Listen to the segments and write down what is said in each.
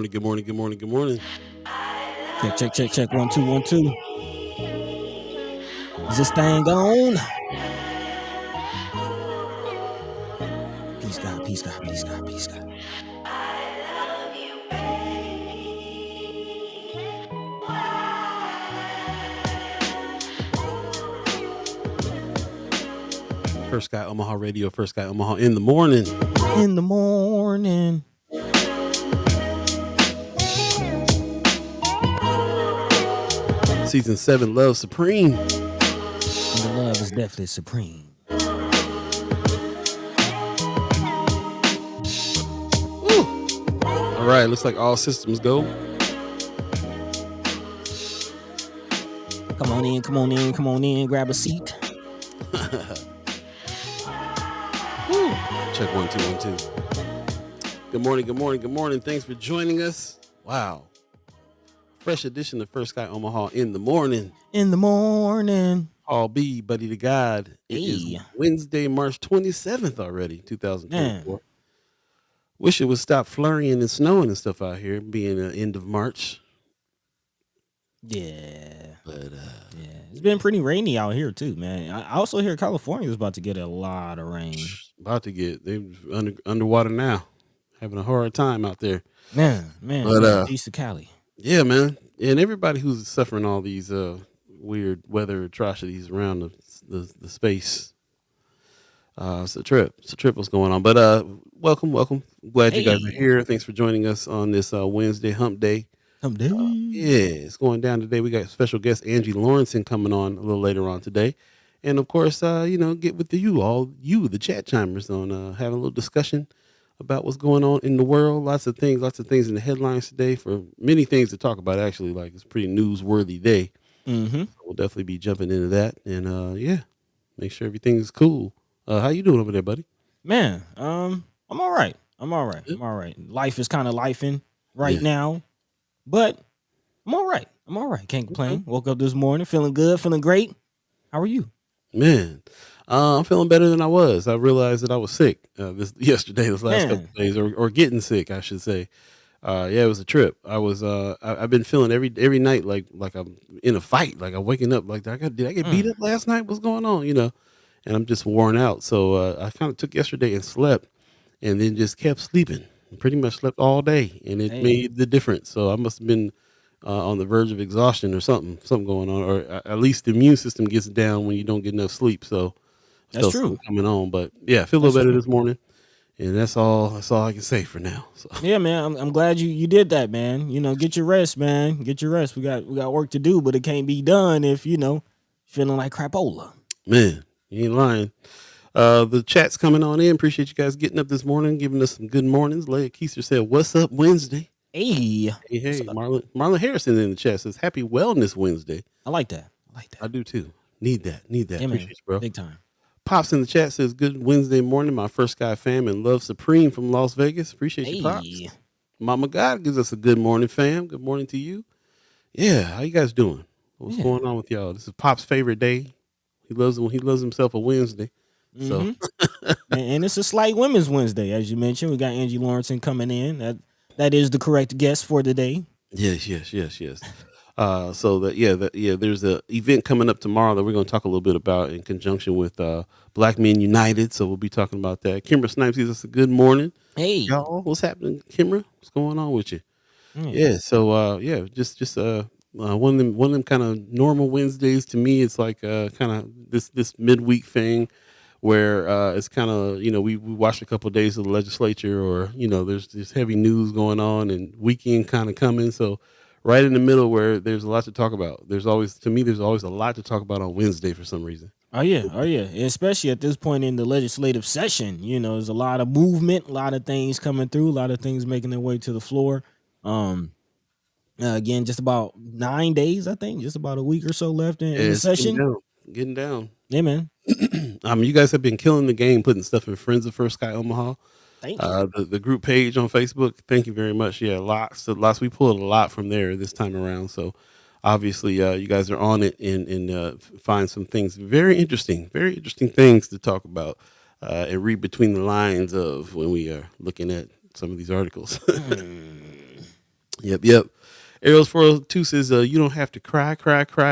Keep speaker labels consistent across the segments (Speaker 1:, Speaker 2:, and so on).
Speaker 1: morning. Good morning. Good morning. Good morning.
Speaker 2: Check. 1 2 1 2. Is this thing on? Peace God.
Speaker 1: First Guy Omaha Radio, First Guy Omaha in the morning.
Speaker 2: In the morning.
Speaker 1: Season 7, Love Supreme.
Speaker 2: And the love is definitely supreme.
Speaker 1: Woo. All right, looks like all systems go.
Speaker 2: Come on in, grab a seat.
Speaker 1: Check 1 2 1 2. Good morning. Thanks for joining us. Wow. Fresh edition of First Guy Omaha in the morning. All Beeee, Buddi3 Da Gawd. It is Wednesday, March 27th already, 2024. Wish it would stop flurrying and snowing and stuff out here, being the end of March.
Speaker 2: Yeah.
Speaker 1: But
Speaker 2: it's been pretty rainy out here too, man. I also hear California is about to get a lot of rain.
Speaker 1: They're underwater now. Having a hard time out there.
Speaker 2: Man. But peace to Cali.
Speaker 1: Yeah, man. And everybody who's suffering all these weird weather atrocities around the space. It's a trip. What's going on. But welcome. Glad you guys are here. Thanks for joining us on this Wednesday hump day. It's going down today. We got special guest Angie Lauritsen coming on a little later on today. And of course, get with the chat chimers on having a little discussion about what's going on in the world. Lots of things in the headlines today, for many things to talk about, actually. Like, it's a pretty newsworthy day.
Speaker 2: Mm-hmm.
Speaker 1: So we'll definitely be jumping into that. And make sure everything's cool. How you doing over there, buddy?
Speaker 2: Man, I'm all right. Life is kind of lifing right now, but I'm all right. Can't complain.
Speaker 1: Okay.
Speaker 2: Woke up this morning feeling good, feeling great. How are you?
Speaker 1: Man, I'm feeling better than I was. I realized that I was sick this last couple of days, or getting sick, I should say. It was a trip. I was I've been feeling every night like I'm in a fight. Like, I'm waking up like, did I get beat up last night? What's going on? And I'm just worn out. So I kind of took yesterday and slept, and then just kept sleeping. Pretty much slept all day, and it made the difference. So I must have been on the verge of exhaustion or something going on, or at least the immune system gets down when you don't get enough sleep. So
Speaker 2: that's true.
Speaker 1: Coming on, but yeah, I feel a little better this morning, and that's all I can say for now. So.
Speaker 2: Yeah, man, I'm glad you did that, man. Get your rest, man. Get your rest. We got work to do, but it can't be done if feeling like crapola.
Speaker 1: Man, you ain't lying. The chat's coming on in. Appreciate you guys getting up this morning, giving us some good mornings. Leia Keister said, "What's up, Wednesday?"
Speaker 2: Hey.
Speaker 1: Marlon Harrison in the chat says, "Happy Wellness Wednesday."
Speaker 2: I like that.
Speaker 1: I do too. Need that.
Speaker 2: Yeah,
Speaker 1: Appreciate you, bro.
Speaker 2: Big time.
Speaker 1: Pops in the chat says, "Good Wednesday morning, my First Guy fam and Love Supreme from Las Vegas." Appreciate you, Pops. Mama God gives us a good morning, fam. Good morning to you. Yeah, how you guys doing? What's going on with y'all? This is Pop's favorite day. He loves himself a Wednesday. So,
Speaker 2: and it's a slight Women's Wednesday, as you mentioned. We got Angie Lauritsen coming in. That is the correct guess for today.
Speaker 1: Yes. There's an event coming up tomorrow that we're going to talk a little bit about in conjunction with Black Men United. So we'll be talking about that. Kimra Snipes gives us a good morning.
Speaker 2: Hey,
Speaker 1: y'all, what's happening, Kimra? What's going on with you? Yeah. So just one of them kind of normal Wednesdays to me. It's like kind of this midweek thing where it's kind of, we watched a couple of days of the legislature, or there's this heavy news going on and weekend kind of coming. So right in the middle where there's a lot to talk about. There's always a lot to talk about on Wednesday for some reason.
Speaker 2: Oh yeah. Especially at this point in the legislative session, there's a lot of movement, a lot of things coming through, a lot of things making their way to the floor. Again, just about 9 days, I think, just about a week or so left in the session.
Speaker 1: Getting down.
Speaker 2: Yeah, man.
Speaker 1: You guys have been killing the game, putting stuff in Friends of First Guy Omaha.
Speaker 2: Thank you.
Speaker 1: The group page on Facebook. Thank you very much. Yeah, lots. We pulled a lot from there this time around. So obviously, you guys are on it and find some things very interesting things to talk about and read between the lines of when we are looking at some of these articles. Yep. Arrows 402 says, you don't have to cry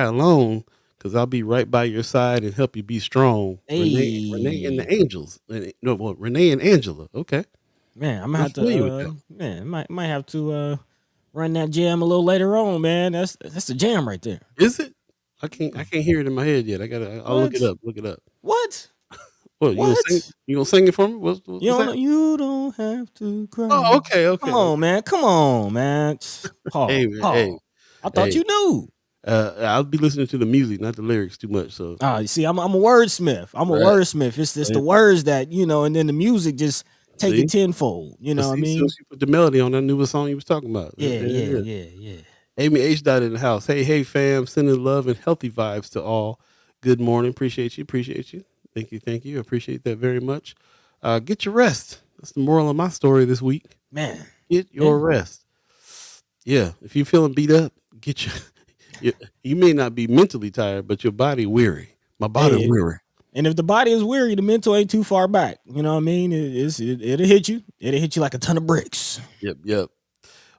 Speaker 1: alone, because I'll be right by your side and help you be strong. Renee and
Speaker 2: Hey,
Speaker 1: the Angels. No, well, Renee and Angela. Okay.
Speaker 2: man, I'm gonna
Speaker 1: Not
Speaker 2: have to
Speaker 1: familiar with that.
Speaker 2: man, might have to run that jam a little later on, man. That's the jam right there.
Speaker 1: Is it? I can't hear it in my head yet. I'll look it
Speaker 2: What?
Speaker 1: up. Look it up.
Speaker 2: What?
Speaker 1: What, you gonna sing?
Speaker 2: What?
Speaker 1: You gonna sing it for me?
Speaker 2: You
Speaker 1: What's
Speaker 2: don't
Speaker 1: that?
Speaker 2: know, you don't have to
Speaker 1: Oh,
Speaker 2: cry.
Speaker 1: okay,
Speaker 2: Come
Speaker 1: okay,
Speaker 2: on,
Speaker 1: okay.
Speaker 2: man. Come on, man.
Speaker 1: Hey,
Speaker 2: Paul,
Speaker 1: man. Hey,
Speaker 2: Paul. I thought
Speaker 1: hey.
Speaker 2: you knew.
Speaker 1: I'll be listening to the music, not the lyrics too much. So
Speaker 2: You see, I'm a wordsmith. I'm a
Speaker 1: right.
Speaker 2: wordsmith. It's just the
Speaker 1: Right.
Speaker 2: words that, and then the music just take it
Speaker 1: See,
Speaker 2: tenfold. You
Speaker 1: but
Speaker 2: know what I
Speaker 1: see, soon
Speaker 2: mean?
Speaker 1: as you put the melody on, I knew what song you was talking about. There,
Speaker 2: Yeah,
Speaker 1: there it
Speaker 2: yeah,
Speaker 1: is.
Speaker 2: yeah, yeah.
Speaker 1: Amy H. Dot in the house. Hey, fam, sending love and healthy vibes to all. Good morning. Appreciate you. Thank you. Appreciate that very much. Get your rest. That's the moral of my story this week.
Speaker 2: Man.
Speaker 1: Get
Speaker 2: Yeah.
Speaker 1: your rest. Yeah, if you're feeling beat up, get your. You may not be mentally tired, but your body weary. My body
Speaker 2: Hey,
Speaker 1: weary.
Speaker 2: and if the body is weary, the mental ain't too far back. You know what I mean? It'll hit you. It'll hit you like a ton of bricks.
Speaker 1: Yep.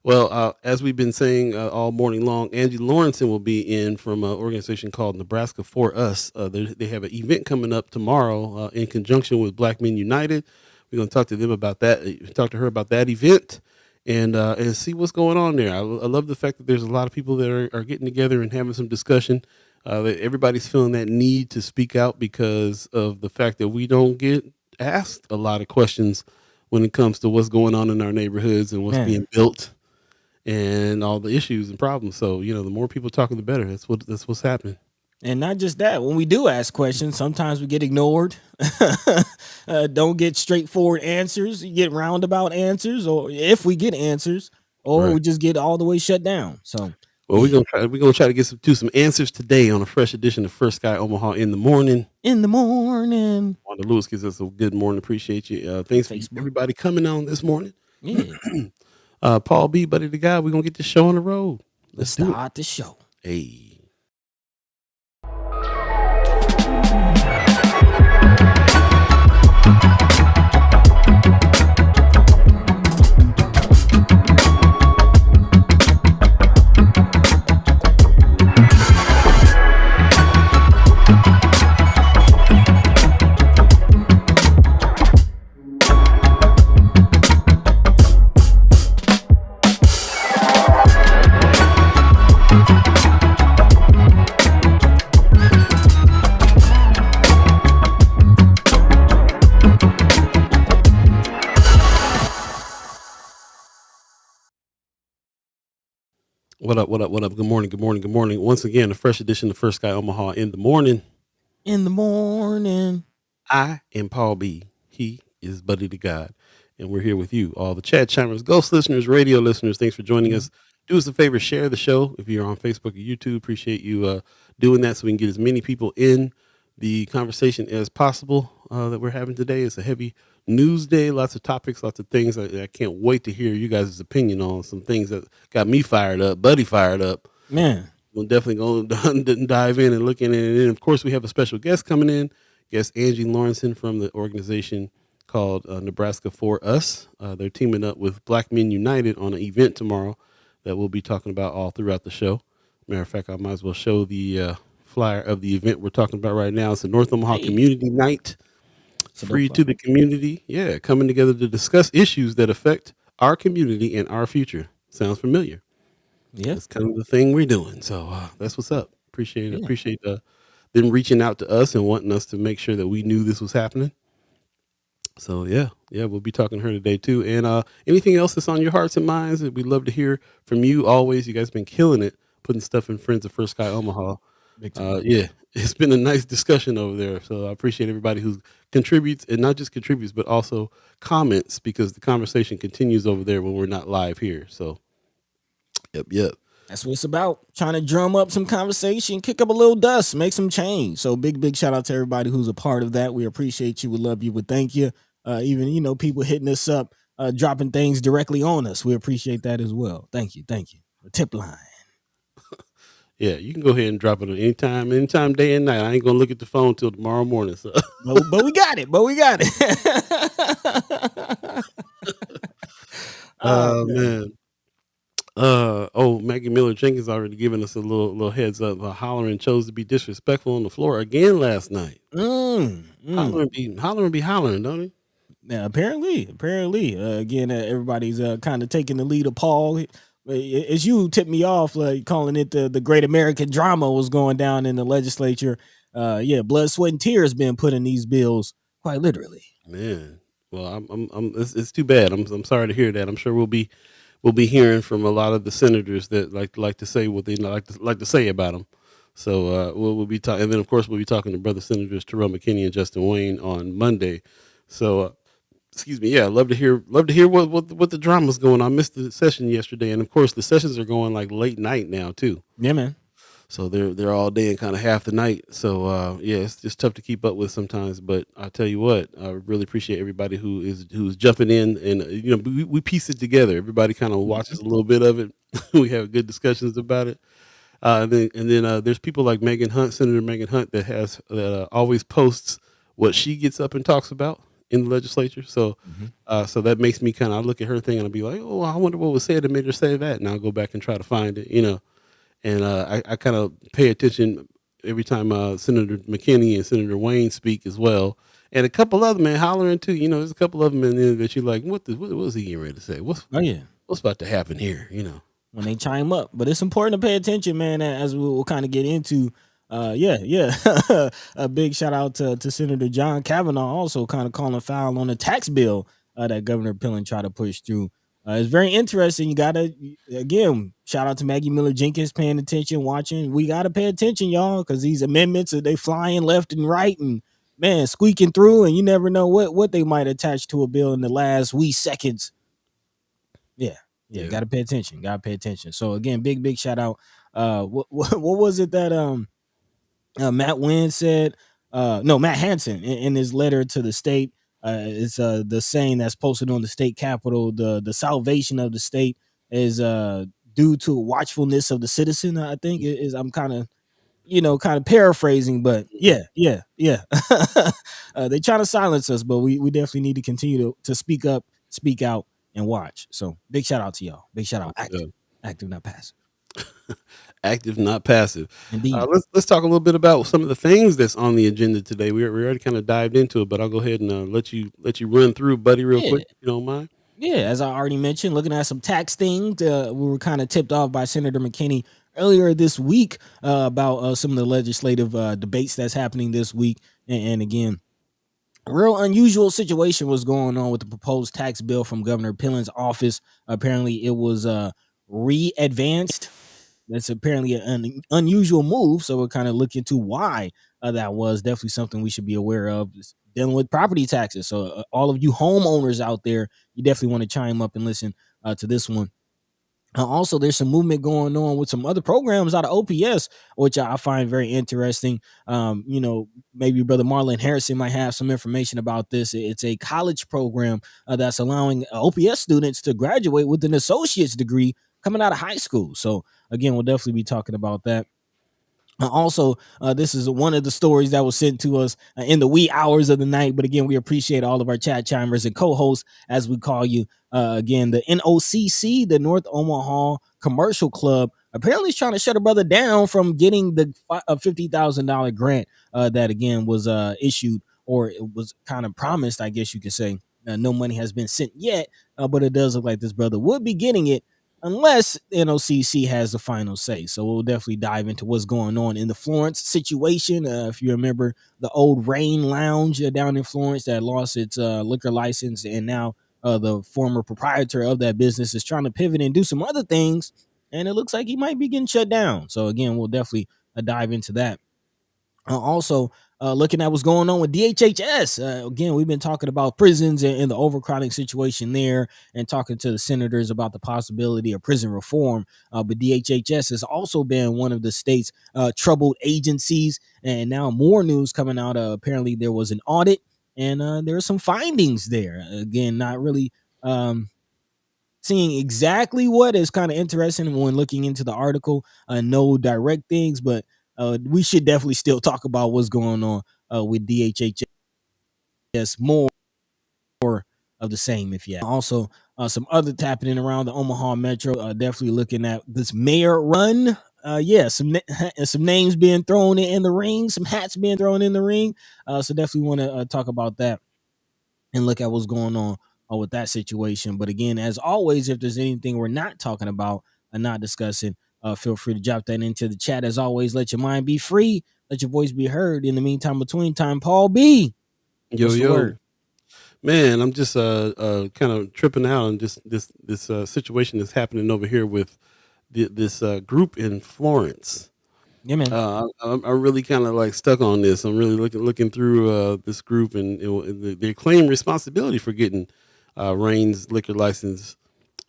Speaker 1: Well, as we've been saying all morning long, Angie Lauritsen will be in from an organization called Nebraska For Us. They have an event coming up tomorrow in conjunction with Black Men United. We're going to talk to them about that. Talk to her about that event and see what's going on there. I love the fact that there's a lot of people that are getting together and having some discussion. That everybody's feeling that need to speak out because of the fact that we don't get asked a lot of questions when it comes to what's going on in our neighborhoods and what's
Speaker 2: Man.
Speaker 1: being built and all the issues and problems. So, the more people talking, the better. That's what's happening.
Speaker 2: And not just that, when we do ask questions, sometimes we get ignored. Don't get straightforward answers. You get roundabout answers, or if we get answers, or
Speaker 1: Right.
Speaker 2: we just get all the way shut down. So,
Speaker 1: Well,
Speaker 2: yeah.
Speaker 1: we're gonna try to get some answers today on a fresh edition of First Guy Omaha in the morning.
Speaker 2: In the morning,
Speaker 1: Wanda Lewis gives us a good morning. Appreciate you.
Speaker 2: on
Speaker 1: Thanks for
Speaker 2: Facebook.
Speaker 1: everybody coming on this morning.
Speaker 3: Yeah.
Speaker 1: Paul B, Buddi3 Da Gawd, we're gonna get this show on the road.
Speaker 2: Let's
Speaker 1: Let's do it.
Speaker 2: start the show.
Speaker 1: Hey. What up? Good morning. Once again, a fresh edition of First Guy Omaha in the morning.
Speaker 2: In the morning.
Speaker 1: I am Paul B. He is Buddi3 Da Gawd. And we're here with you, all the chat chimers, ghost listeners, radio listeners. Thanks for joining us. Do us a favor, share the show. If you're on Facebook or YouTube, appreciate you doing that so we can get as many people in the conversation as possible that we're having today. It's a heavy news day, lots of topics, lots of things. I can't wait to hear you guys' opinion on some things that got me fired up, Buddy fired up.
Speaker 2: Man.
Speaker 1: We'll definitely go dive in and look in it. And of course, we have a special guest coming in. Guest Angie Lauritsen from the organization called Nebraska For Us. They're teaming up with Black Men United on an event tomorrow that we'll be talking about all throughout the show. Matter of fact, I might as well show the flyer of the event we're talking about right now. It's a North Omaha Community Night. Free to the community. Yeah, coming together to discuss issues that affect our community and our future. Sounds familiar.
Speaker 2: Yeah.
Speaker 1: That's kind of the thing we're doing. So that's what's up. Appreciate them reaching out to us and wanting us to make sure that we knew this was happening. So yeah, we'll be talking to her today too. And anything else that's on your hearts and minds, we'd love to hear from you always. You guys been killing it, putting stuff in Friends of First Guy Omaha. Yeah, it's been a nice discussion over there. So I appreciate everybody who contributes, and not just contributes, but also comments, because the conversation continues over there when we're not live here. So yep.
Speaker 2: That's what it's about. Trying to drum up some conversation, kick up a little dust, make some change. So big shout out to everybody who's a part of that. We appreciate you. We love you. We thank you. Even, people hitting us up, dropping things directly on us. We appreciate that as well. Thank you. The tip line.
Speaker 1: Yeah, you can go ahead and drop it anytime, day and night. I ain't gonna look at the phone till tomorrow morning. So.
Speaker 2: but we got it.
Speaker 1: Oh man. Maggie Miller Jenkins already given us a little heads up. Hollering chose to be disrespectful on the floor again last night.
Speaker 2: Mm, mm.
Speaker 1: Hollering, don't he?
Speaker 2: Now, apparently, again, everybody's kind of taking the lead of Paul. As you tipped me off, like calling it the Great American Drama was going down in the legislature. Yeah, blood, sweat, and tears being put in these bills, quite literally.
Speaker 1: Man, well, it's too bad. I'm sorry to hear that. I'm sure we'll be hearing from a lot of the senators that like to say what they like to say about them. So we'll be talking, and then of course we'll be talking to brother senators Terrell McKinney and Justin Wayne on Monday. So excuse me, yeah, love to hear what the drama's going on. I missed the session yesterday, and of course the sessions are going like late night now too.
Speaker 2: Yeah, man.
Speaker 1: So they're all day and kind of half the night. So yeah, it's just tough to keep up with sometimes. But I tell you what, I really appreciate everybody who's jumping in, and we piece it together. Everybody kind of watches a little bit of it. We have good discussions about it. And then there's people like Megan Hunt, Senator Megan Hunt, that always posts what she gets up and talks about in the legislature. So
Speaker 2: Mhm.
Speaker 1: so that makes me kind of look at her thing and I'll be like, oh, I wonder what was said that made her say that, and I'll go back and try to find it. And I kind of pay attention every time Senator McKinney and Senator Wayne speak as well, and a couple other men hollering too. There's a couple of them in there that you're like, what was he getting ready to say?
Speaker 2: Oh yeah,
Speaker 1: What's about to happen here?
Speaker 2: when they chime up. But it's important to pay attention, man, as we'll kind of get into. Yeah. A big shout out to Senator John Kavanaugh, also kind of calling foul on the tax bill that Governor Pillen tried to push through. It's very interesting. You gotta, again, shout out to Maggie Miller Jenkins paying attention, watching. We gotta pay attention, y'all, because these amendments they flying left and right, and man, squeaking through, and you never know what they might attach to a bill in the last wee seconds. Yeah, yeah,
Speaker 1: Yeah.
Speaker 2: gotta pay attention. Gotta pay attention. So again, big shout out. What was it that Matt Wynn said? No, Matt Hansen in his letter to the state. It's the saying that's posted on the state capitol. The salvation of the state is due to watchfulness of the citizen. I think it is. I'm kind of kind of paraphrasing, but
Speaker 1: Mhm.
Speaker 2: yeah. They trying to silence us, but we definitely need to continue to speak up, speak out, and watch. So big shout out to y'all. Big shout out.
Speaker 1: Yeah.
Speaker 2: Active, not passive.
Speaker 1: Active, not passive.
Speaker 2: Indeed.
Speaker 1: Let's talk a little bit about some of the things that's on the agenda today. We already kind of dived into it, but I'll go ahead and let you run through, buddy, real
Speaker 2: Yeah.
Speaker 1: quick, if you don't mind.
Speaker 2: Yeah, as I already mentioned, looking at some tax things, we were kind of tipped off by Senator McKinney earlier this week about some of the legislative debates that's happening this week. And again, a real unusual situation was going on with the proposed tax bill from Governor Pillen's office. Apparently, it was re-advanced. That's apparently an unusual move. So we're kind of looking into why that was. Definitely something we should be aware of. It's dealing with property taxes. So all of you homeowners out there, you definitely want to chime up and listen to this one. Also, there's some movement going on with some other programs out of OPS, which I find very interesting. Maybe Brother Marlon Harrison might have some information about this. It's a college program that's allowing OPS students to graduate with an associate's degree coming out of high school. So, again, we'll definitely be talking about that. Also, this is one of the stories that was sent to us in the wee hours of the night. But again, we appreciate all of our chat chimers and co-hosts, as we call you. Again, the NOCC, the North Omaha Commercial Club, apparently is trying to shut a brother down from getting the $50,000 grant that again was issued, or it was kind of promised, I guess you could say. No money has been sent yet, but it does look like this brother would be getting it unless NOCC has the final say. So we'll definitely dive into what's going on in the Florence situation. If you remember the old Rain Lounge down in Florence that lost its liquor license, and now the former proprietor of that business is trying to pivot and do some other things, and it looks like he might be getting shut down. So again, we'll definitely dive into that. Also, looking at what's going on with DHHS. Again, we've been talking about prisons and the overcrowding situation there, and talking to the senators about the possibility of prison reform. But DHHS has also been one of the state's troubled agencies, and now more news coming out. Apparently, there was an audit, and there are some findings there. Again, not really. Seeing exactly what is kind of interesting when looking into the article. No direct things, but we should definitely still talk about what's going on with DHHS. More of the same, if you have. Also, Some other happening around the Omaha Metro. Definitely looking at this mayor run. Yeah, some names being thrown in the ring, some hats being thrown in the ring. So definitely want to talk about that and look at what's going on with that situation. But again, as always, if there's anything we're not talking about and not discussing, feel free to drop that into the chat. As always, let your mind be free, let your voice be heard. In the meantime, between time, Paul B,
Speaker 1: Yo,
Speaker 2: what's the
Speaker 1: yo,
Speaker 2: word?
Speaker 1: man, I'm just kind of tripping out on just this situation that's happening over here with this group in Florence.
Speaker 2: Yeah, man.
Speaker 1: I'm really kind of like stuck on this. I'm really looking through this group, and they claim responsibility for getting Rain's liquor license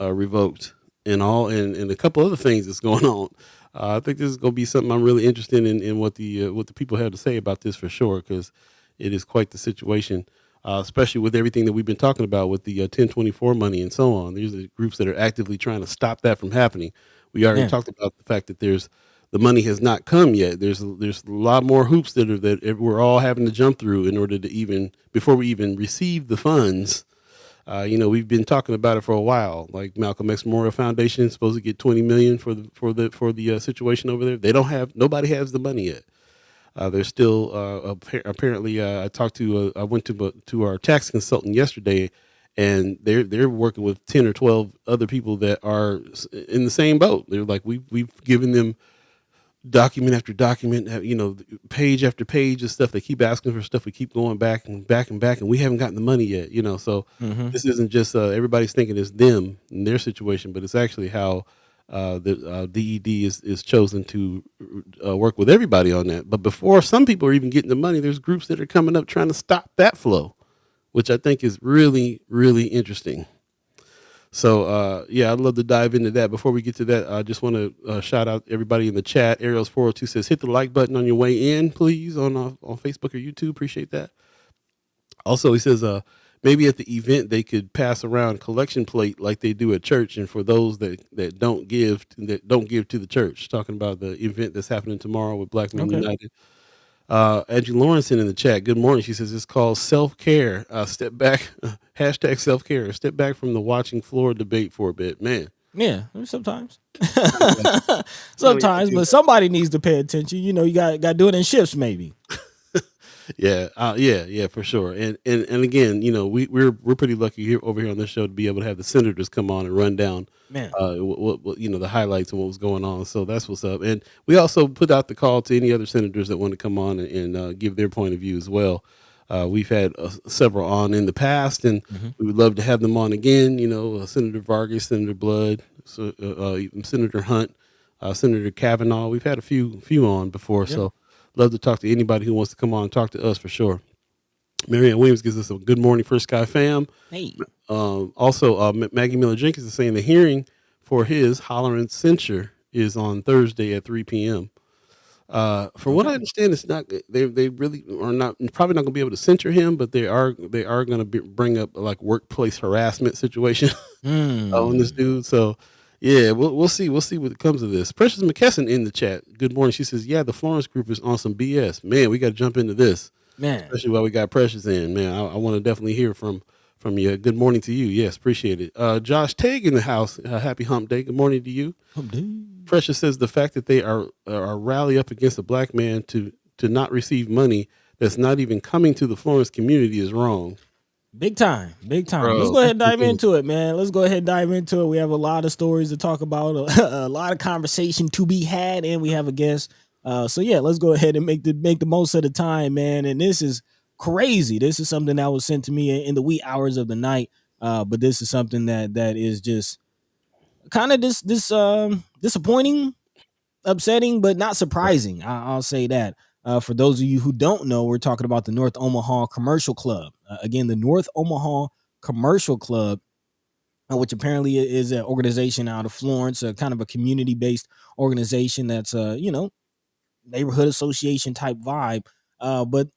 Speaker 1: revoked, and a couple other things that's going on. I think this is going to be something I'm really interested in what the people have to say about this for sure, because it is quite the situation. Especially with everything that we've been talking about with the 1024 money and so on. These are groups that are actively trying to stop that from happening. We already
Speaker 2: Yeah.
Speaker 1: talked about the fact that the money has not come yet. There's a lot more hoops that we're all having to jump through in order to even before we even receive the funds. We've been talking about it for a while. Like Malcolm X Memorial Foundation is supposed to get 20 million for the situation over there. They don't have nobody has the money yet. There's still apparently. I went to our tax consultant yesterday, and they're working with 10 or 12 other people that are in the same boat. They're like we've given them document after document, page after page of stuff. They keep asking for stuff. We keep going back and back and back, and we haven't gotten the money yet. So
Speaker 2: Mm-hmm.
Speaker 1: this isn't just everybody's thinking it's them and their situation, but it's actually how the DED is chosen to work with everybody on that. But before some people are even getting the money, there's groups that are coming up trying to stop that flow, which I think is really, really interesting. So, yeah, I'd love to dive into that. Before we get to that, I just want to shout out everybody in the chat. Ariel's 402 says, hit the like button on your way in, please, on Facebook or YouTube. Appreciate that. Also, he says, maybe at the event they could pass around collection plate like they do at church, and for those that don't give to the church. Talking about the event that's happening tomorrow with Black Men
Speaker 2: Okay.
Speaker 1: United. Angie Lauritsen in the chat. Good morning. She says it's called self care. Step back. Hashtag self care. Step back from the watching floor debate for a bit, man.
Speaker 2: Yeah, sometimes.
Speaker 1: Kind of
Speaker 2: Sometimes,
Speaker 1: do
Speaker 2: but somebody needs to pay attention. You got to do it in shifts, maybe.
Speaker 1: Yeah, yeah, for sure. And again, we're pretty lucky here over here on this show to be able to have the senators come on and run down,
Speaker 2: Man.
Speaker 1: the highlights and what was going on. So that's what's up. And we also put out the call to any other senators that want to come on and give their point of view as well. We've had several on in the past, and
Speaker 2: Mm-hmm.
Speaker 1: we would love to have them on again. Senator Vargas, Senator Blood, Senator Hunt, Senator Kavanaugh. We've had a few on before,
Speaker 2: Yeah.
Speaker 1: so love to talk to anybody who wants to come on and talk to us for sure. Marianne Williams gives us a good morning, First Sky fam.
Speaker 2: Hey.
Speaker 1: Also, Maggie Miller Jenkins is saying the hearing for his hollering censure is on Thursday at 3 p.m. From what
Speaker 2: Okay.
Speaker 1: I understand, it's not they really are not probably not going to be able to censure him, but they are going to bring up like workplace harassment situation on this
Speaker 2: Hmm.
Speaker 1: dude. So yeah, we'll see what comes of this. Precious McKesson in the chat. Good morning. She says, yeah, the Florence group is on some BS. Man, we got to jump into this,
Speaker 2: Man.
Speaker 1: especially while we got Precious in. Man, I want to definitely hear from you. Good morning to you. Yes, appreciate it. Josh Tag in the house. Happy Hump Day. Good morning to you. Precious says the fact that they are rally up against a black man to not receive money that's not even coming to the Florence community is wrong.
Speaker 2: Big time, big time. Let's
Speaker 1: Bro,
Speaker 2: go ahead and dive into it, man. Let's go ahead and dive into it. We have a lot of stories to talk about, a lot of conversation to be had, and we have a guest. So yeah, let's go ahead and make the most of the time, man. And this is crazy. This is something that was sent to me in the wee hours of the night. But this is something that is just kind of this disappointing, upsetting, but not surprising. I'll say that. For those of you who don't know, we're talking about the North Omaha Commercial Club. Again, the North Omaha Commercial Club, which apparently is an organization out of Florence, kind of a community-based organization that's neighborhood association type vibe. But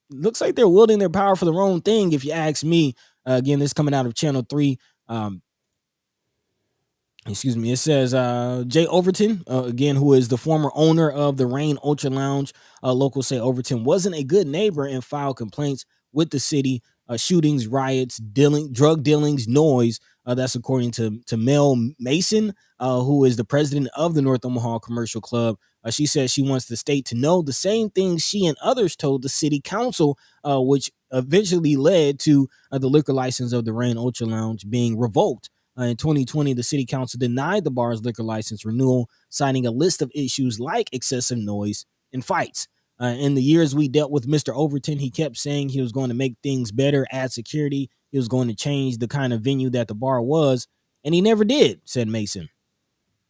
Speaker 2: looks like they're wielding their power for the wrong thing, if you ask me. Again, this coming out of Channel 3. Excuse me. It says Jay Overton, again, who is the former owner of the Rain Ultra Lounge. Locals say Overton wasn't a good neighbor and filed complaints with the city. shootings, riots, drug dealings, noise. That's according to Mel Mason, who is the president of the North Omaha Commercial Club. She says she wants the state to know the same things she and others told the city council, which eventually led to the liquor license of the Rain Ultra Lounge being revoked. In 2020, the city council denied the bar's liquor license renewal, citing a list of issues like excessive noise and fights. In the years we dealt with Mr. Overton, he kept saying he was going to make things better, add security. He was going to change the kind of venue that the bar was, and he never did, said Mason.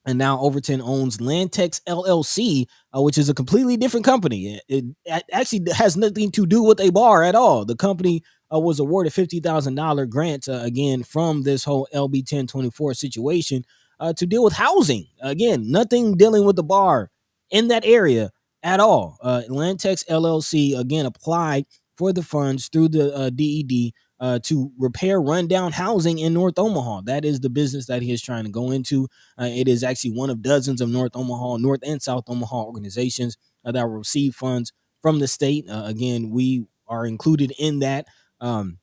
Speaker 2: And now Overton owns Lantex LLC, which is a completely different company. It actually has nothing to do with a bar at all. The company was awarded $50,000 grant again from this whole LB 1024 situation to deal with housing. Again, nothing dealing with the bar in that area at all. Lantex LLC again applied for the funds through the DED to repair rundown housing in North Omaha. That is the business that he is trying to go into. It is actually one of dozens of North and South Omaha organizations that will receive funds from the state. Again, we are included in that. In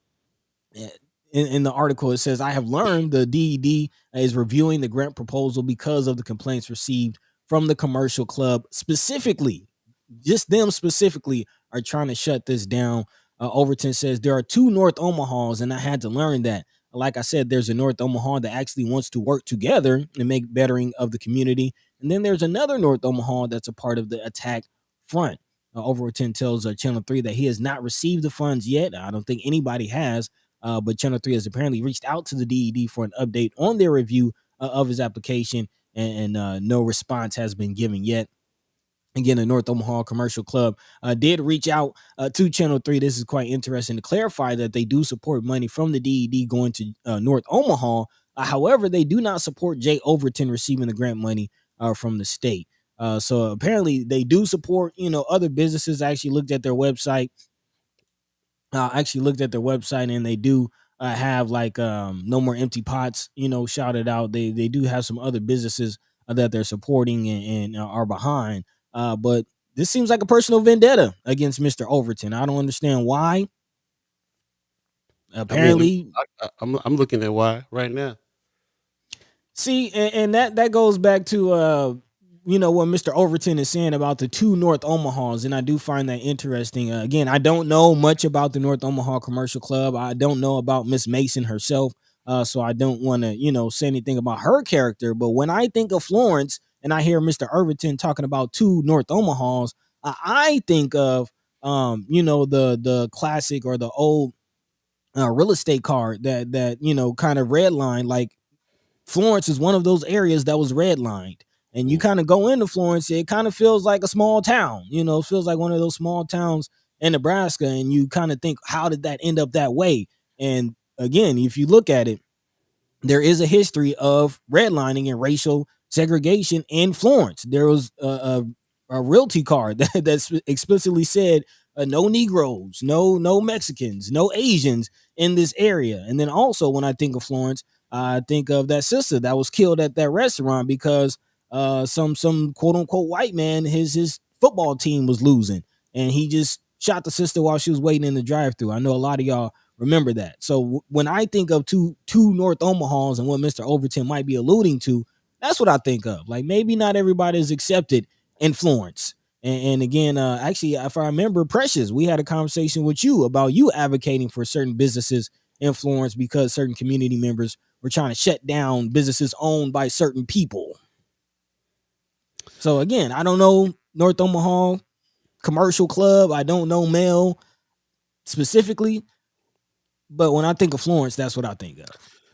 Speaker 2: the article, it says, I have learned the DED is reviewing the grant proposal because of the complaints received from the commercial club specifically. Just them specifically are trying to shut this down. Overton says there are two North Omahas, and I had to learn that. Like I said, there's a North Omaha that actually wants to work together and make bettering of the community. And then there's another North Omaha that's a part of the attack front. Overton tells Channel 3 that he has not received the funds yet. I don't think anybody has, but Channel 3 has apparently reached out to the DED for an update on their review of his application, and no response has been given yet. Again, the North Omaha Commercial Club did reach out to Channel 3. This is quite interesting to clarify that they do support money from the DED going to North Omaha. However, they do not support Jay Overton receiving the grant money from the state. So apparently they do support, other businesses. I actually looked at their website. And they do have like no more empty pots, shouted out. They do have some other businesses that they're supporting and are behind. But this seems like a personal vendetta against Mr. Overton. I don't understand why.
Speaker 1: I mean,
Speaker 2: Apparently,
Speaker 1: I'm looking at why right now.
Speaker 2: see, and that goes back to what Mr. Overton is saying about the two North Omahas, and I do find that interesting. Again, I don't know much about the North Omaha Commercial Club. I don't know about Miss Mason herself, so I don't want to say anything about her character. But when I think of Florence and I hear Mr. Overton talking about two North Omahas, I think of the classic or the old real estate card that kind of redline. Like, Florence is one of those areas that was redlined. And you kind of go into Florence, it kind of feels like a small town. It feels like one of those small towns in Nebraska. And you kind of think, how did that end up that way? And again, if you look at it, there is a history of redlining and racial segregation in Florence. There was a realty card that explicitly said no Negroes, no Mexicans, no Asians in this area. And then also, when I think of Florence, I think of that sister that was killed at that restaurant because some quote unquote white man, his football team was losing, and he just shot the sister while she was waiting in the drive-thru. I know a lot of y'all remember that. So when I think of two North Omahas and what Mr. Overton might be alluding to, that's what I think of. Like, maybe not everybody is accepted in Florence. And again, actually, if I remember, Precious, we had a conversation with you about you advocating for certain businesses in Florence because certain community members were trying to shut down businesses owned by certain people. So again, I don't know North Omaha Commercial Club. I don't know Mel specifically, but when I think of Florence, that's what I think of.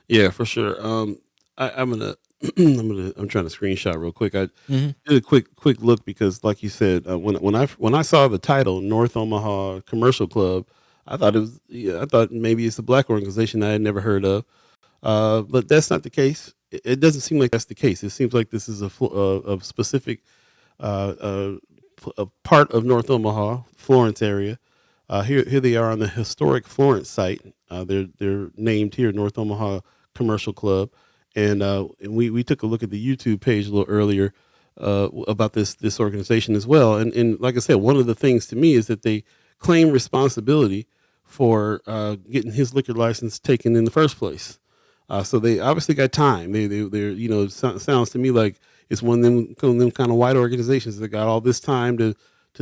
Speaker 1: Yeah, for sure. I'm gonna I'm trying to screenshot real quick. I did a quick look because, like you said, when I saw the title North Omaha Commercial Club, I thought maybe it's a black organization I had never heard of, but that's not the case. It doesn't seem like that's the case. It seems like this is a specific a part of North Omaha, Florence area. Here they are on the historic Florence site. They're named here North Omaha Commercial Club, and we took a look at the YouTube page a little earlier about this organization as well. And like I said, one of the things to me is that they claim responsibility for getting his liquor license taken in the first place. So they obviously got time. They're sounds to me like it's one of them kind of white organizations that got all this time to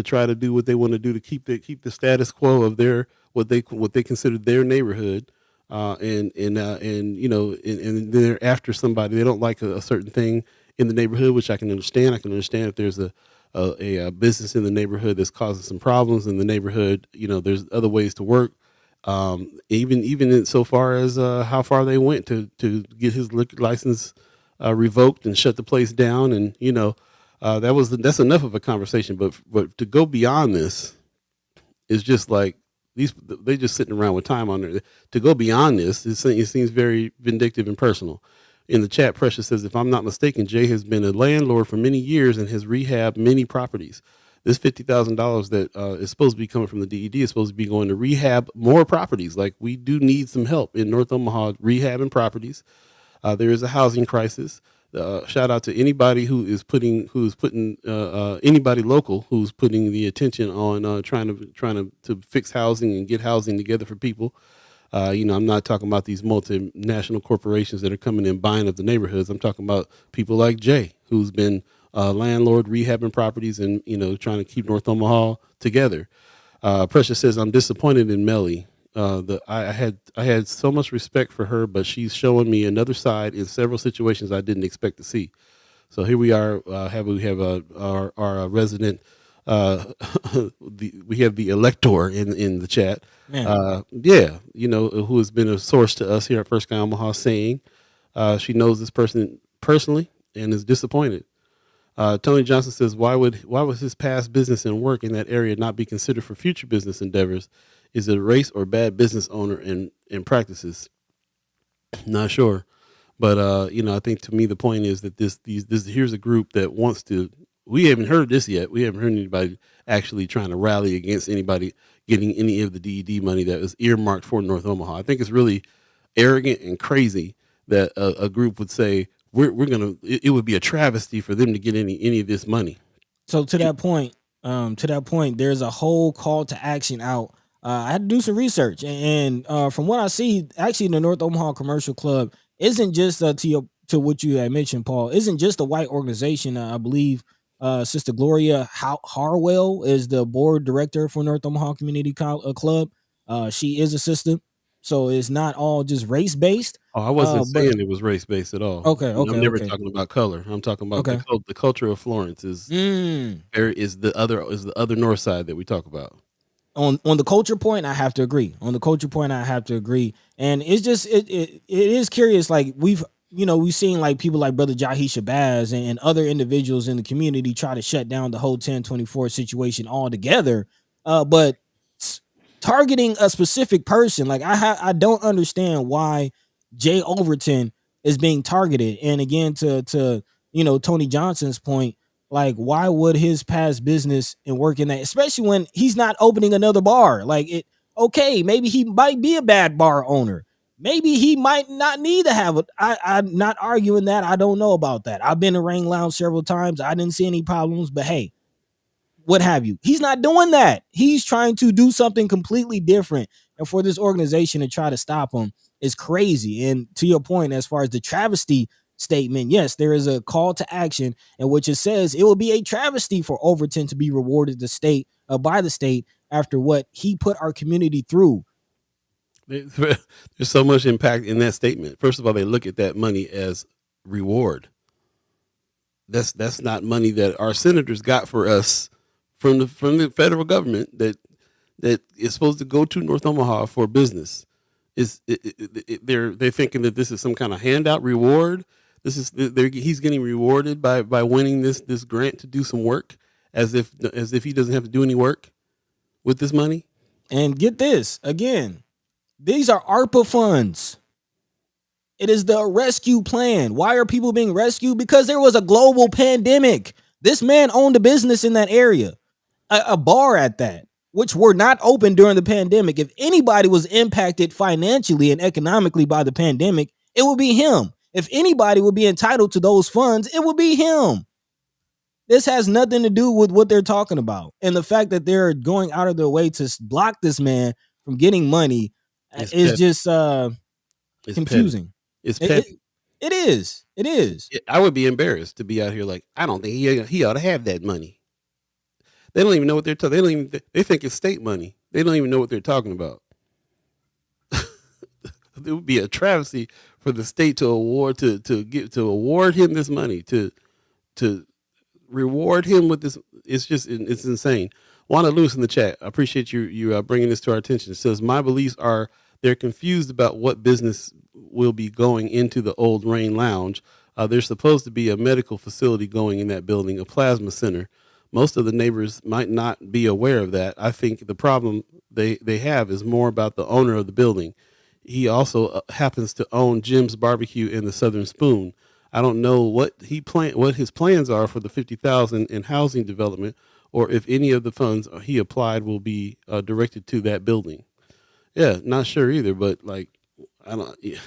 Speaker 1: try to do what they want to do to keep the status quo of their what they consider their neighborhood. And they're after somebody. They don't like a certain thing in the neighborhood, which I can understand. I can understand if there's a business in the neighborhood that's causing some problems in the neighborhood. There's other ways to work. Even in so far as how far they went to get his liquor license revoked and shut the place down, and that's enough of a conversation. But to go beyond this is just like they just sitting around with time on there. To go beyond this, it seems very vindictive and personal. In the chat, Precious says, if I'm not mistaken, Jay has been a landlord for many years and has rehabbed many properties. This $50,000 that is supposed to be coming from the DED is supposed to be going to rehab more properties. Like, we do need some help in North Omaha rehabbing properties. There is a housing crisis. Shout out to anybody who's putting anybody local who's putting the attention on trying to fix housing and get housing together for people. I'm not talking about these multinational corporations that are coming in buying up the neighborhoods. I'm talking about people like Jay, who's been landlord rehabbing properties and trying to keep North Omaha together. Precious says, I'm disappointed in Melly. I had so much respect for her, but she's showing me another side in several situations I didn't expect to see. So here we are. We have our resident. We have the elector in the chat. Who has been a source to us here at First Guy Omaha, saying she knows this person personally and is disappointed. Tony Johnson says, why would his past business and work in that area not be considered for future business endeavors? Is it a race or bad business owner and practices? Not sure, but I think to me the point is that this here's a group that wants to. We haven't heard this yet. We haven't heard anybody actually trying to rally against anybody getting any of the DED money that was earmarked for North Omaha. I think it's really arrogant and crazy that a group would say we're gonna. It would be a travesty for them to get any of this money.
Speaker 2: So to that point, there's a whole call to action out. I had to do some research, and from what I see, actually, the North Omaha Commercial Club isn't just to what you had mentioned, Paul. Isn't just a white organization. I believe Sister Gloria Harwell is the board director for North Omaha Community Club. She is a sister, so it's not all just race based.
Speaker 1: Oh, I wasn't saying it was race based at all.
Speaker 2: Okay,
Speaker 1: I'm never talking about color. I'm talking about the culture of Florence is the other north side that we talk about.
Speaker 2: On the culture point, I have to agree. And it's just it is curious. Like we've seen like people like Brother Jahi Shabazz and other individuals in the community try to shut down the whole 1024 situation altogether. But targeting a specific person, like I don't understand why Jay Overton is being targeted. And again, to Tony Johnson's point, like, why would his past business and work in that, especially when he's not opening another bar? Okay, maybe he might be a bad bar owner. Maybe he might not need to have it. I'm not arguing that. I don't know about that. I've been to Rain Lounge several times. I didn't see any problems, but hey, what have you? He's not doing that. He's trying to do something completely different. And for this organization to try to stop him is crazy. And to your point, as far as the travesty statement, yes, there is a call to action in which it says it will be a travesty for Overton to be rewarded by the state after what he put our community through.
Speaker 1: There's so much impact in that statement. First of all, they look at that money as reward. That's not money that our senators got for us from the federal government that is supposed to go to North Omaha for business. They're thinking that this is some kind of handout reward. He's getting rewarded by winning this grant to do some work, as if he doesn't have to do any work with this money.
Speaker 2: And get this, again, these are ARPA funds. It is the rescue plan. Why are people being rescued? Because there was a global pandemic. This man owned a business in that area, a bar at that, which were not open during the pandemic. If anybody was impacted financially and economically by the pandemic, it would be him. If anybody would be entitled to those funds, it would be him. This has nothing to do with what they're talking about. And the fact that they're going out of their way to block this man from getting money
Speaker 1: It's
Speaker 2: is
Speaker 1: petty.
Speaker 2: just
Speaker 1: It's petty.
Speaker 2: confusing.
Speaker 1: It's
Speaker 2: It, it
Speaker 1: petty.
Speaker 2: it is. It is.
Speaker 1: I would be embarrassed to be out here like I don't think he ought to have that money. They don't even know what they're talking. They don't even. They think it's state money. They don't even know what they're talking about. It would be a travesty for the state to award him this money to reward him with this. It's insane. Wanda Lewis in the chat. I appreciate you bringing this to our attention. It says my beliefs are they're confused about what business will be going into the old Rain Lounge. There's supposed to be a medical facility going in that building, a plasma center. Most of the neighbors might not be aware of that. I think the problem they have is more about the owner of the building. He also happens to own Jim's Barbecue and the Southern Spoon. I don't know what his plans are for the 50,000 in housing development, or if any of the funds he applied will be directed to that building. Yeah, not sure either, but like I don't. Yeah.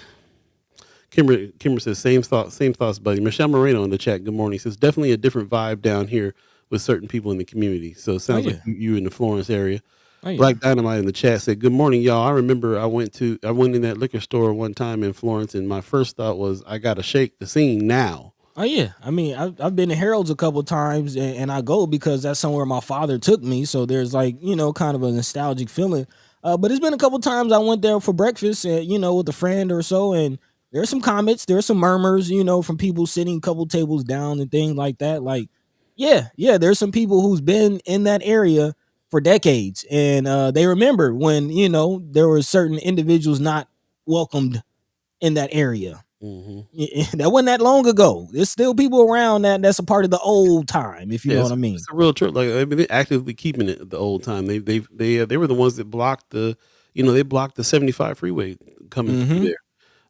Speaker 1: Kimber says same thoughts, buddy. Michelle Moreno in the chat. Good morning. Says definitely a different vibe down here with certain people in the community. So it
Speaker 2: Oh
Speaker 1: sounds like
Speaker 2: yeah.
Speaker 1: you in the Florence area.
Speaker 2: Oh yeah.
Speaker 1: Black Dynamite in the chat said, "Good morning, y'all. I remember I went in that liquor store one time in Florence, and my first thought was I gotta shake the scene now."
Speaker 2: Oh yeah, I mean, I've been to Harold's a couple times, and I go because that's somewhere my father took me. So there's like kind of a nostalgic feeling. But it's been a couple times I went there for breakfast, and with a friend or so, and there's some comments, there's some murmurs, from people sitting a couple tables down and things like that. Like, yeah, there's some people who's been in that area for decades, and they remember when there were certain individuals not welcomed in that area.
Speaker 1: Mm-hmm.
Speaker 2: That wasn't that long ago. There's still people around that's a part of the old time, if you
Speaker 1: Yeah,
Speaker 2: know what I mean.
Speaker 1: it's a real trip. Like I mean, they're actively keeping it the old time. They were the ones that blocked they blocked the 75 freeway coming through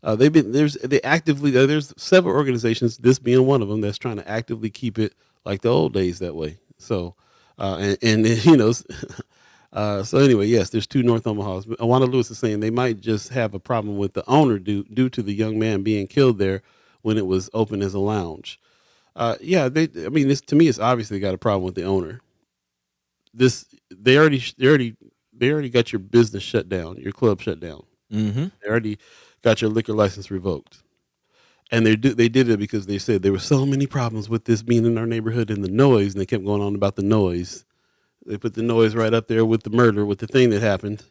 Speaker 2: Mm-hmm.
Speaker 1: there. There's several organizations, this being one of them, that's trying to actively keep it like the old days that way. So, and so anyway, yes, there's two North Omahas. Awana Lewis is saying they might just have a problem with the owner due to the young man being killed there when it was open as a lounge. Yeah, I mean, this to me, it's obviously got a problem with the owner. This they already got your business shut down, your club shut down.
Speaker 2: Mm-hmm.
Speaker 1: They already got your liquor license revoked, and they did it because they said there were so many problems with this being in our neighborhood and the noise, and they kept going on about the noise. They put the noise right up there with the murder, with the thing that happened.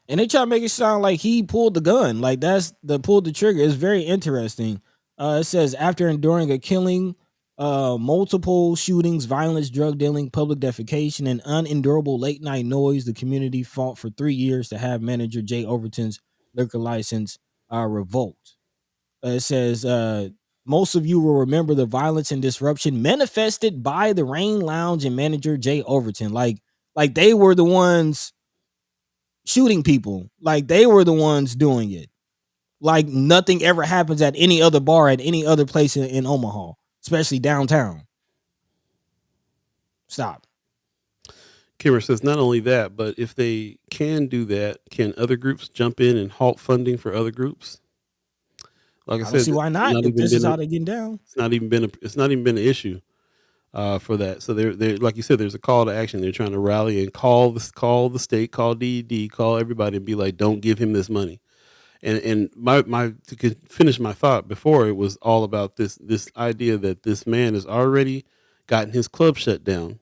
Speaker 2: And they try to make it sound like he pulled the gun, like that's the pulled the trigger. It's very interesting. It says after enduring a killing, multiple shootings, violence, drug dealing, public defecation, and unendurable late night noise, the community fought for 3 years to have manager Jay Overton's liquor license revoked. It says most of you will remember the violence and disruption manifested by the Rain Lounge and manager Jay Overton. Like they were the ones shooting people. Like they were the ones doing it. Like nothing ever happens at any other bar at any other place in Omaha, especially downtown. Stop.
Speaker 1: Kimmer says not only that, but if they can do that, can other groups jump in and halt funding for other groups? Like I
Speaker 2: I don't
Speaker 1: said,
Speaker 2: see why not. If this is how they get down.
Speaker 1: it's not even been an issue for that. So they're like you said, there's a call to action. They're trying to rally and call the state, call DED, call everybody, and be like, don't give him this money. And my to finish my thought before, it was all about this idea that this man has already gotten his club shut down.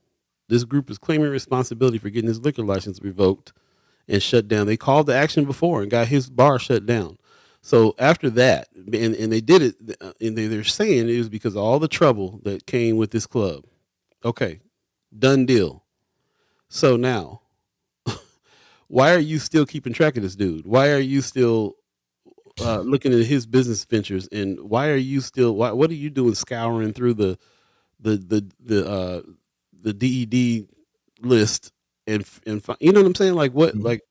Speaker 1: This group is claiming responsibility for getting his liquor license revoked and shut down. They called the action before and got his bar shut down. So after that, and they did it, and they're saying it was because of all the trouble that came with this club. Okay, done deal. So now, why are you still keeping track of this dude? Why are you still looking at his business ventures? And why are you still? What are you doing, scouring through the DED list and you know what I'm saying? Like what?
Speaker 2: Mhm.
Speaker 1: Like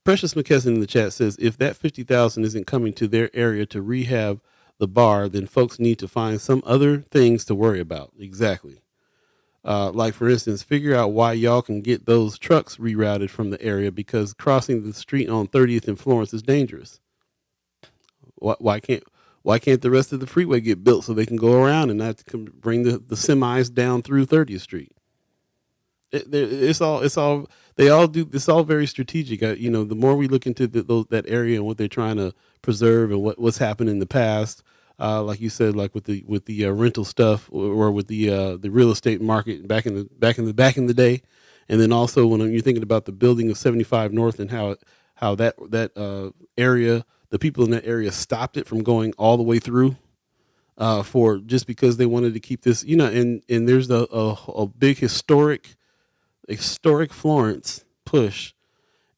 Speaker 1: Precious McKesson in the chat says, if that 50,000 isn't coming to their area to rehab the bar, then folks need to find some other things to worry about. Exactly. Like for instance, figure out why y'all can get those trucks rerouted from the area because crossing the street on 30th and Florence is dangerous. Why can't the rest of the freeway get built so they can go around and not to bring the semis down through 30th Street? It's all they all do. It's all very strategic. The more we look into that area and what they're trying to preserve and what's happened in the past, like you said, like with the rental stuff or with the real estate market back in the day, and then also when you're thinking about the building of 75 North and how that area, the people in that area stopped it from going all the way through for just because they wanted to keep this, and there's a big historic Florence push.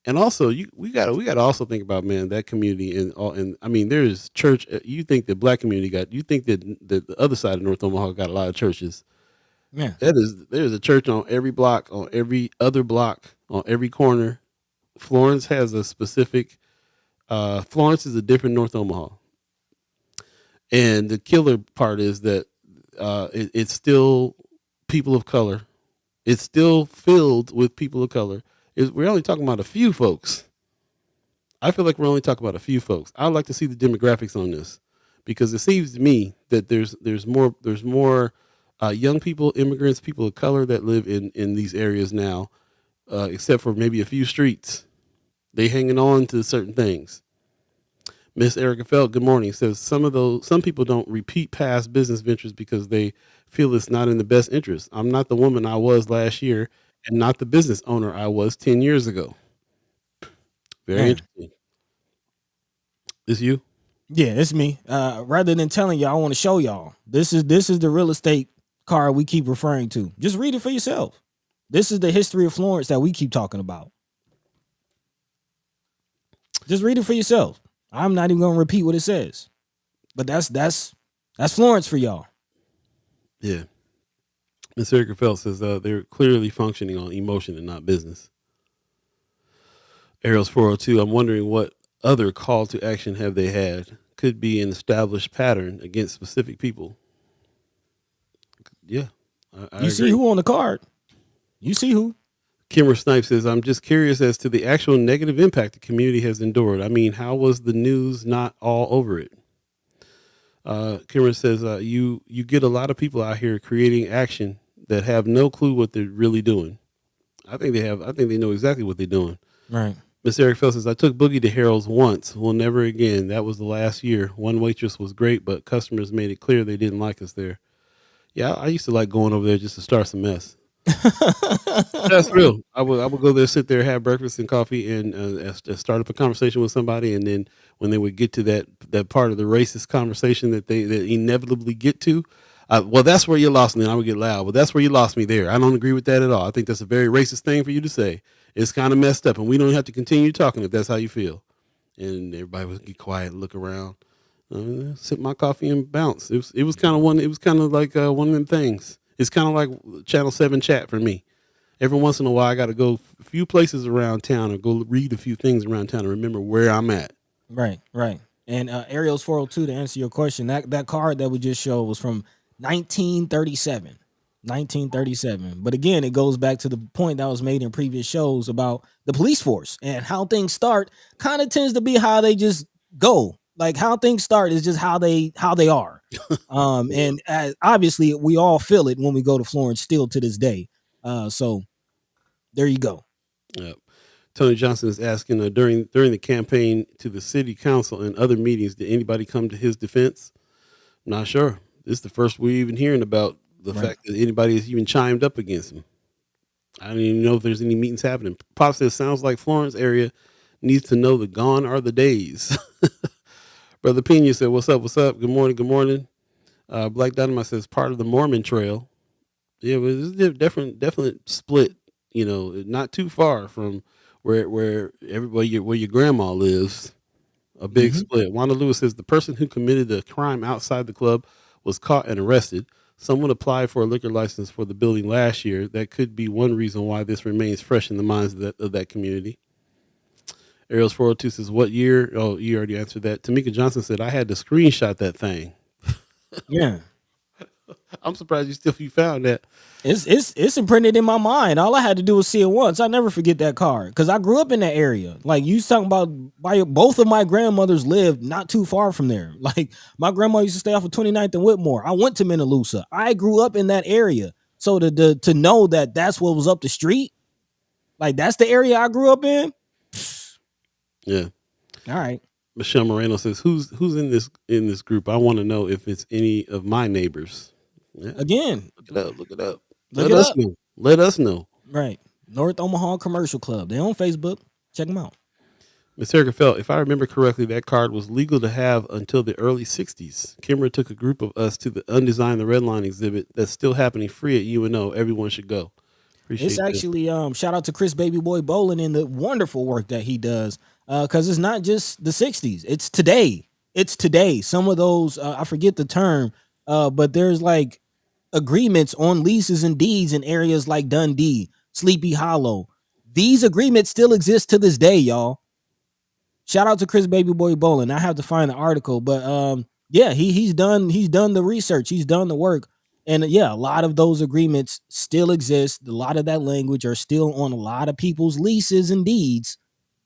Speaker 1: And also, we got to also think about, man, that community and I mean, there's church. You think the black community you think that the other side of North Omaha got a lot of churches.
Speaker 2: Yeah.
Speaker 1: There's a church on every block, on every other block, on every corner. Florence has a specific. Florence is a different North Omaha, and the killer part is that it's still people of color. It's still filled with people of color. We're only talking about a few folks. I feel like we're only talking about a few folks. I'd like to see the demographics on this because it seems to me that there's more young people, immigrants, people of color that live in these areas now, except for maybe a few streets. They hanging on to certain things. Miss Erica Felt, good morning, says some people don't repeat past business ventures because they feel it's not in the best interest. I'm not the woman I was last year and not the business owner I was 10 years ago. Very
Speaker 2: Man.
Speaker 1: interesting. Is you?
Speaker 2: Yeah, it's me. Rather than telling y'all, I want to show y'all. This is the real estate card we keep referring to. Just read it for yourself. This is the history of Florence that we keep talking about. Just read it for yourself. I'm not even gonna repeat what it says. But that's Florence for y'all.
Speaker 1: Yeah. Miss Erica Felt says they're clearly functioning on emotion and not business. Ariel's 402, I'm wondering what other call to action have they had? Could be an established pattern against specific people. Yeah. I
Speaker 2: You see
Speaker 1: agree.
Speaker 2: who on the card. You see who.
Speaker 1: Kimmer Snipe says, I'm just curious as to the actual negative impact the community has endured. I mean, how was the news not all over it? Kimmer says, you get a lot of people out here creating action that have no clue what they're really doing. I think they know exactly what they're doing.
Speaker 2: Right.
Speaker 1: Miss Eric Fell says, I took Boogie to Harold's once. Well, never again. That was the last year. One waitress was great, but customers made it clear they didn't like us there. Yeah, I used to like going over there just to start some mess. That's real. I would go there, sit there, have breakfast and coffee, and start up a conversation with somebody. And then when they would get to that part of the racist conversation that they inevitably get to, well, that's where you lost me. And I would get loud. Well, that's where you lost me there. I don't agree with that at all. I think that's a very racist thing for you to say. It's kind of messed up, and we don't have to continue talking if that's how you feel. And everybody would get quiet, and look around, sip my coffee, and bounce. It was kind of one. It was kind of like one of them things. It's kind of like Channel 7 chat for me. Every once in a while, I got to go a few places around town or go read a few things around town to remember where I'm at.
Speaker 2: Right. And Ariel's 402, to answer your question, that card that we just showed was from 1937. 1937. But again, it goes back to the point that was made in previous shows about the police force and how things start kind of tends to be how they just go. Like how things start is just how they are. And obviously we all feel it when we go to Florence still to this day. So there you go.
Speaker 1: Yep. Tony Johnson is asking during the campaign to the city council and other meetings, did anybody come to his defense? Not sure. This is the first we're even hearing about the fact that anybody has even chimed up against him. I don't even know if there's any meetings happening. Pop says, sounds like Florence area needs to know that gone are the days. Brother Pena said, what's up? Good morning. Black Dynamite says, part of the Mormon Trail. Yeah, but it's a definite split, not too far from where everybody, where your grandma lives. A big split. Wanda Lewis says, the person who committed the crime outside the club was caught and arrested. Someone applied for a liquor license for the building last year. That could be one reason why this remains fresh in the minds of that community. Ariel's 402 says, what year? Oh, you already answered that. Tamika Johnson said, I had to screenshot that thing.
Speaker 2: Yeah.
Speaker 1: I'm surprised you found that.
Speaker 2: It's imprinted in my mind. All I had to do was see it once. I never forget that card because I grew up in that area. Like you talking about, both of my grandmothers lived not too far from there. Like my grandma used to stay off of 29th and Whitmore. I went to Minnelusa. I grew up in that area. So to know that that's what was up the street, like that's the area I grew up in.
Speaker 1: Yeah.
Speaker 2: All right.
Speaker 1: Michelle Moreno says, "Who's in this group? I want to know if it's any of my neighbors." Yeah.
Speaker 2: Again,
Speaker 1: Look it up. Look it up.
Speaker 2: look
Speaker 1: Let
Speaker 2: it
Speaker 1: us
Speaker 2: up.
Speaker 1: know. Let us know.
Speaker 2: Right. North Omaha Commercial Club. They're on Facebook. Check them out.
Speaker 1: Miss Erica felt, if I remember correctly, that card was legal to have until the early 60s. Kimber took a group of us to the Undesigned the Red Line exhibit that's still happening free at UNO. Everyone should go.
Speaker 2: It's
Speaker 1: Appreciate this.
Speaker 2: actually shout out to Chris Baby Boy Bowling and the wonderful work that he does. Because it's not just the 60s. It's today. It's today. Some of those, I forget the term, but there's like agreements on leases and deeds in areas like Dundee, Sleepy Hollow. These agreements still exist to this day, y'all. Shout out to Chris Baby Boy Bowling. I have to find the article, but yeah, he's done the research, he's done the work, and yeah, a lot of those agreements still exist. A lot of that language are still on a lot of people's leases and deeds.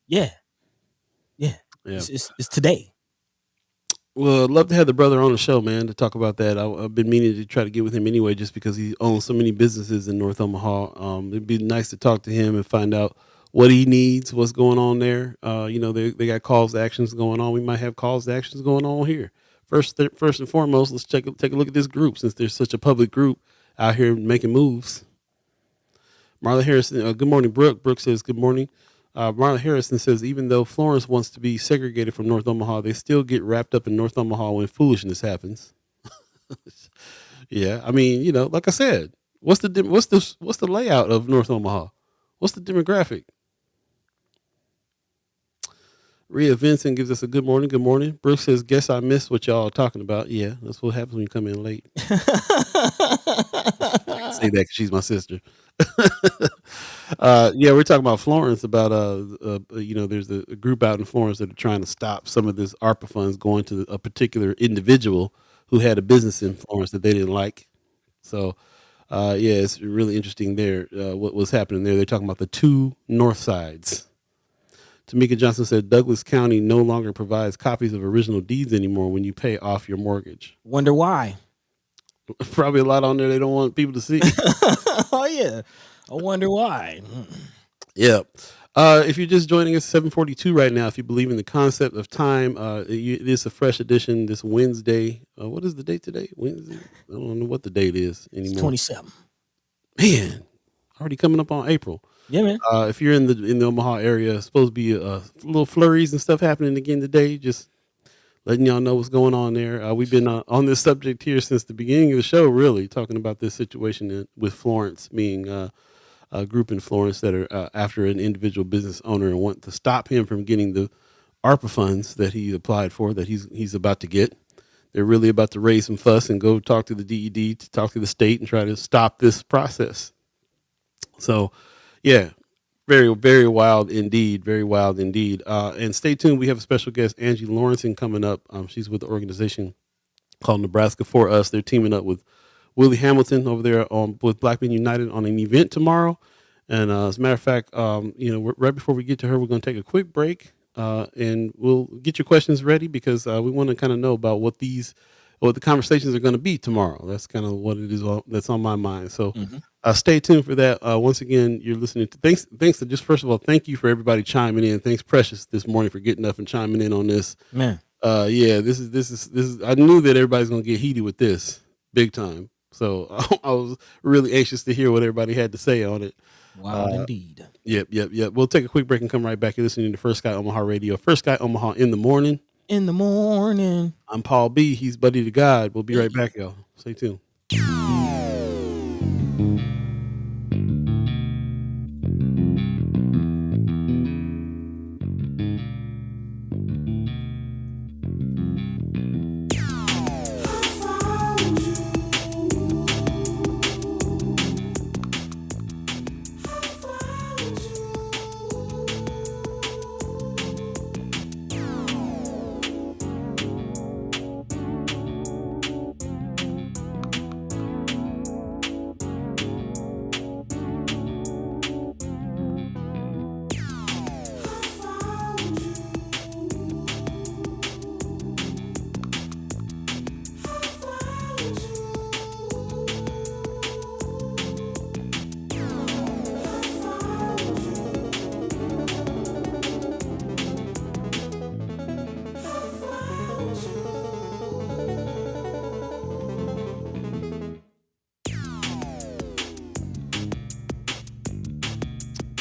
Speaker 2: Yeah, yeah,
Speaker 1: Yeah.
Speaker 2: it's today.
Speaker 1: Well, I'd love to have the brother on the show, man, to talk about that. I've been meaning to try to get with him anyway, just because he owns so many businesses in North Omaha. It'd be nice to talk to him and find out what he needs, what's going on there. They got calls to actions going on. We might have calls to actions going on here. First and foremost, let's take a look at this group, since there's such a public group out here making moves. Marla Harrison, good morning, Brooke. Brooke says, good morning. Marla Harrison says, even though Florence wants to be segregated from North Omaha, they still get wrapped up in North Omaha when foolishness happens. Yeah, I mean, like I said, what's the layout of North Omaha? What's the demographic? Rhea Vincent gives us a good morning. Good morning. Brooke says, guess I missed what y'all are talking about. Yeah, that's what happens when you come in late. I can say that because she's my sister. Yeah, we're talking about Florence, about there's a group out in Florence that are trying to stop some of this ARPA funds going to a particular individual who had a business in Florence that they didn't like. So yeah, it's really interesting there what was happening there. They're talking about the two north sides. Tamika Johnson said Douglas County no longer provides copies of original deeds anymore when you pay off your mortgage.
Speaker 2: Wonder why?
Speaker 1: Probably a lot on there they don't want people to see.
Speaker 2: Oh yeah, I wonder why.
Speaker 1: Yeah. If you're just joining us, 7:42 right now. If you believe in the concept of time, it is a fresh edition this Wednesday. What is the date today? Wednesday. I don't know what the date is anymore.
Speaker 2: 27.
Speaker 1: Man, already coming up on April.
Speaker 2: Yeah, man.
Speaker 1: If you're in the Omaha area, it's supposed to be little flurries and stuff happening again today. Just letting y'all know what's going on there. We've been on this subject here since the beginning of the show, really talking about this situation with Florence being a group in Florence that are after an individual business owner and want to stop him from getting the ARPA funds that he applied for, that he's about to get. They're really about to raise some fuss and go talk to the DED, to talk to the state and try to stop this process. So, yeah, very, very wild indeed. Very wild indeed. And stay tuned. We have a special guest, Angie Lauritsen, coming up. She's with the organization called Nebraska For Us. They're teaming up with Willie Hamilton over there with Black Men United on an event tomorrow. And as a matter of fact, right before we get to her, we're going to take a quick break and we'll get your questions ready because we want to kind of know about what the conversations are going to be tomorrow. That's kind of what it is that's on my mind. So stay tuned for that. Once again, you're listening to thanks to just first of all, thank you for everybody chiming in. Thanks Precious this morning for getting up and chiming in on this.
Speaker 2: Man.
Speaker 1: Yeah, this is I knew that everybody's going to get heated with this big time. So I was really anxious to hear what everybody had to say on it.
Speaker 2: Wild indeed.
Speaker 1: Yep. We'll take a quick break and come right back. You're listening to First Sky Omaha Radio. First Sky Omaha in the morning.
Speaker 2: In the morning.
Speaker 3: I'm Paul B. He's Buddi3 Da Gawd. We'll be right back, y'all. Stay tuned.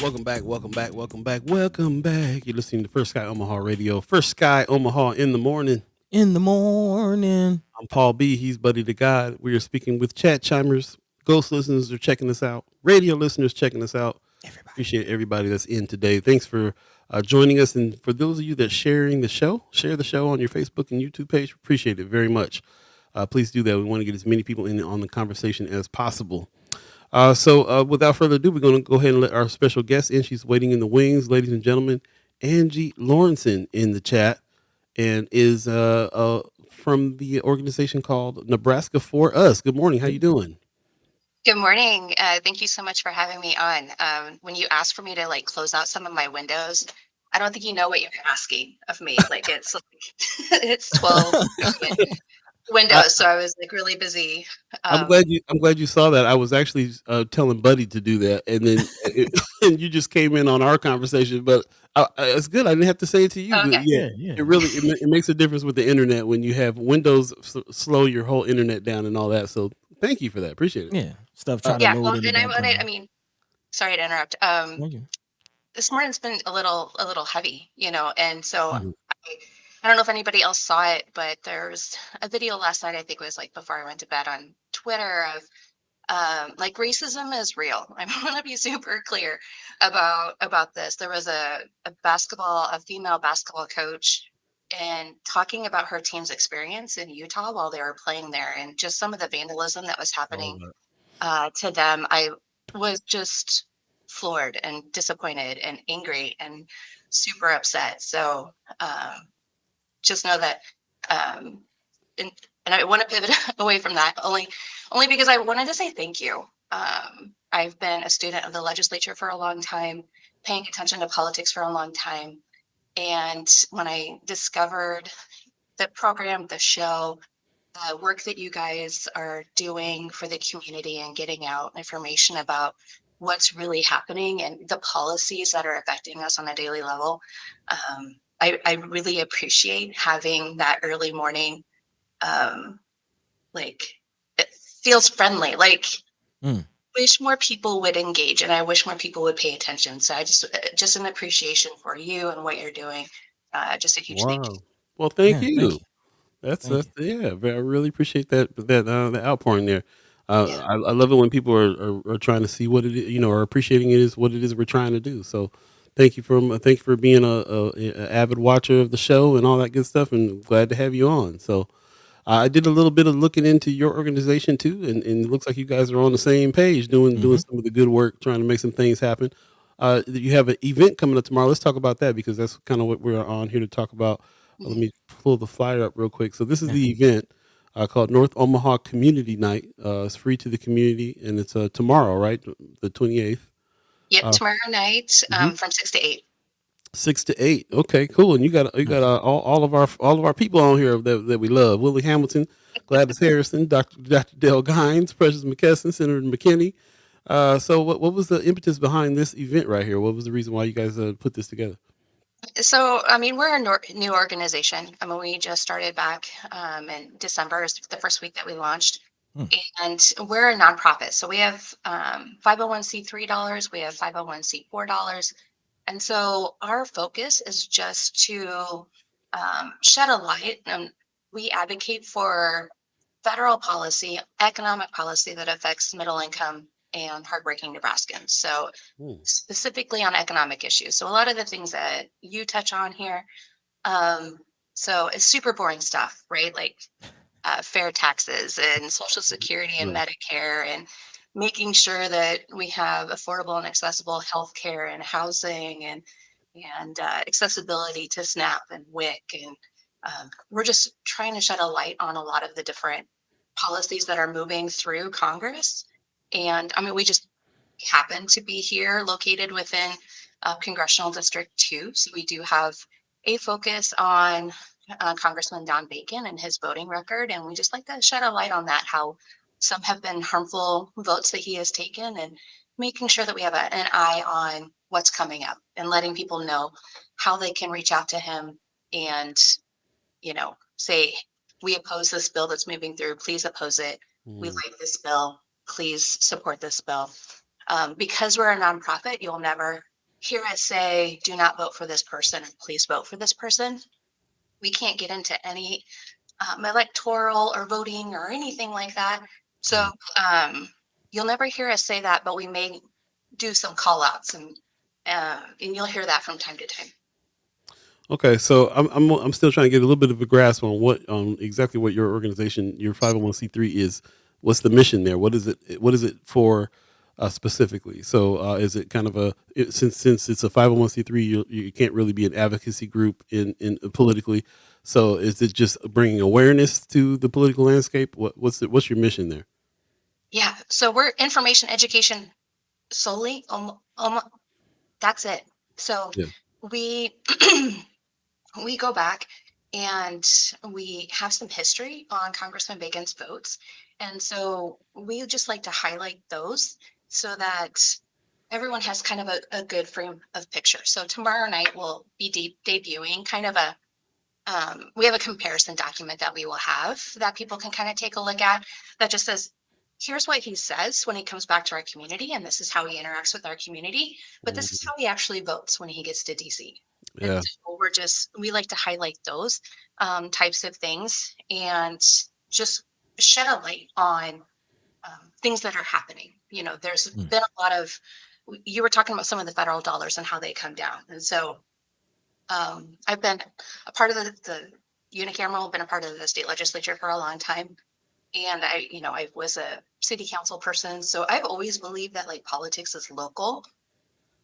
Speaker 1: Welcome back, welcome back, welcome back, welcome back. You're listening to First Sky Omaha Radio. First Sky Omaha in the morning.
Speaker 2: In the morning.
Speaker 1: I'm Paul B. He's Buddi3 Da Gawd. We are speaking with chat chimers. Ghost listeners are checking us out. Radio listeners checking us out.
Speaker 2: Everybody.
Speaker 1: Appreciate everybody that's in today. Thanks for joining us. And for those of you that sharing the show, share the show on your Facebook and YouTube page. Appreciate it very much. Please do that. We want to get as many people in on the conversation as possible. So without further ado, we're going to go ahead and let our special guest in. She's waiting in the wings, ladies and gentlemen. Angie Lauritsen in the chat and is from the organization called Nebraska For Us. Good morning. How you doing?
Speaker 4: Good morning. Thank you so much for having me on. When you asked for me to like close out some of my windows, I don't think you know what you're asking of me. Like it's 12 windows, so I was like really busy.
Speaker 1: I'm glad you saw that. I was actually telling Buddy to do that, and then and you just came in on our conversation. But it's good. I didn't have to say it to you.
Speaker 4: Oh,
Speaker 1: But
Speaker 4: okay.
Speaker 1: yeah, it really it makes a difference with the internet when you have Windows slow your whole internet down and all that. So thank you for that. Appreciate it.
Speaker 2: Yeah. Stuff trying to
Speaker 4: Yeah,
Speaker 2: load
Speaker 4: well,
Speaker 2: in the
Speaker 4: and I wanted. I
Speaker 2: background.
Speaker 4: mean, sorry to interrupt.
Speaker 2: Thank you.
Speaker 4: This morning's been a little heavy, and so
Speaker 2: Mhm.
Speaker 4: I don't know if anybody else saw it, but there's a video last night. I think it was like before I went to bed on Twitter of like racism is real. I want to be super clear about this. There was a female basketball coach, and talking about her team's experience in Utah while they were playing there, and just some of the vandalism that was
Speaker 1: All
Speaker 4: happening
Speaker 1: that.
Speaker 4: to them. I was just floored and disappointed and angry and super upset. So just know that um, and, and I want to pivot away from that only because I wanted to say thank you. I've been a student of the legislature for a long time, paying attention to politics for a long time. And when I discovered the program, the show, the work that you guys are doing for the community and getting out information about what's really happening and the policies that are affecting us on a daily level, I really appreciate having that early morning um like it feels friendly, like
Speaker 2: Mm.
Speaker 4: wish more people would engage and I wish more people would pay attention. So I just an appreciation for you and what you're doing. Just a huge thank you.
Speaker 1: Wow. Well, thank
Speaker 2: Yeah. Thank
Speaker 1: you.
Speaker 2: you. Thank
Speaker 1: That's
Speaker 2: you.
Speaker 1: yeah. I really appreciate that the outpouring there.
Speaker 4: Yeah.
Speaker 1: I love it when people are trying to see what it is, or appreciating it is what it is we're trying to do. So, thank you for being a avid watcher of the show and all that good stuff, and glad to have you on. So, I did a little bit of looking into your organization too, and it looks like you guys are on the same page, doing
Speaker 2: Hmm.
Speaker 1: some of the good work, trying to make some things happen. You have an event coming up tomorrow. Let's talk about that because that's kind of what we're on here to talk about. Let
Speaker 4: Mhm.
Speaker 1: me pull the flyer up real quick. So this is
Speaker 2: Yeah.
Speaker 1: the event called North Omaha Community Night. It's free to the community, and it's tomorrow, right, the 28th,
Speaker 4: Yep,
Speaker 1: uh,
Speaker 4: tomorrow night
Speaker 1: mhm,
Speaker 4: from 6 to 8.
Speaker 1: 6 to 8. Okay, cool. And you got
Speaker 2: Nice.
Speaker 1: all of our people on here that we love: Willie Hamilton, Gladys Harrison, Dr. Dale Gines, Precious McKesson, Senator McKinney. So what was the impetus behind this event right here? What was the reason why you guys put this together?
Speaker 4: So, I mean, we're a new organization. I mean, we just started back in December is the first week that we launched.
Speaker 2: Mm.
Speaker 4: And we're a nonprofit. So we have 501c3 dollars, we have 501c4 dollars. And so our focus is just to shed a light. And we advocate for federal policy, economic policy that affects middle income and hardworking Nebraskans. So
Speaker 1: Hmm.
Speaker 4: specifically on economic issues. So a lot of the things that you touch on here. Um, so it's super boring stuff, right? Like fair taxes and Social Security and
Speaker 1: Right.
Speaker 4: Medicare and making sure that we have affordable and accessible healthcare and housing and accessibility to SNAP and WIC. And we're just trying to shed a light on a lot of the different policies that are moving through Congress. And I mean, we just happen to be here located within Congressional District 2. So we do have a focus on Congressman Don Bacon and his voting record. And we just like to shed a light on that, how some have been harmful votes that he has taken, and making sure that we have an eye on what's coming up and letting people know how they can reach out to him and, say, we oppose this bill that's moving through. Please oppose it. We
Speaker 1: Hmm.
Speaker 4: like this bill. Please support this bill. Because we're a nonprofit, you'll never hear us say, do not vote for this person, or please vote for this person. We can't get into any electoral or voting or anything like that. So you'll never hear us say that, but we may do some call outs, and you'll hear that from time to time.
Speaker 1: Okay, so I'm still trying to get a little bit of a grasp on what exactly what your organization, your 501c3 is. What's the mission there? What is it? What is it for specifically? So is it kind of since it's a 501c3, you can't really be an advocacy group in politically. So is it just bringing awareness to the political landscape? What's your mission there?
Speaker 4: Yeah. So we're information education solely. That's it. So
Speaker 1: Yeah.
Speaker 4: we we go back and we have some history on Congressman Bacon's votes. And so we just like to highlight those so that everyone has kind of a good frame of picture. So tomorrow night we'll be debuting kind of we have a comparison document that we will have that people can kind of take a look at that just says, here's what he says when he comes back to our community, and this is how he interacts with our community, but this is how he actually votes when he gets to DC. And
Speaker 1: Yeah.
Speaker 4: so we like to highlight those types of things and just shed a light on things that are happening. There's been a lot of, you were talking about some of the federal dollars and how they come down. And so I've been a part of the unicameral, been a part of the state legislature for a long time. And I was a city council person. So I've always believed that like politics is local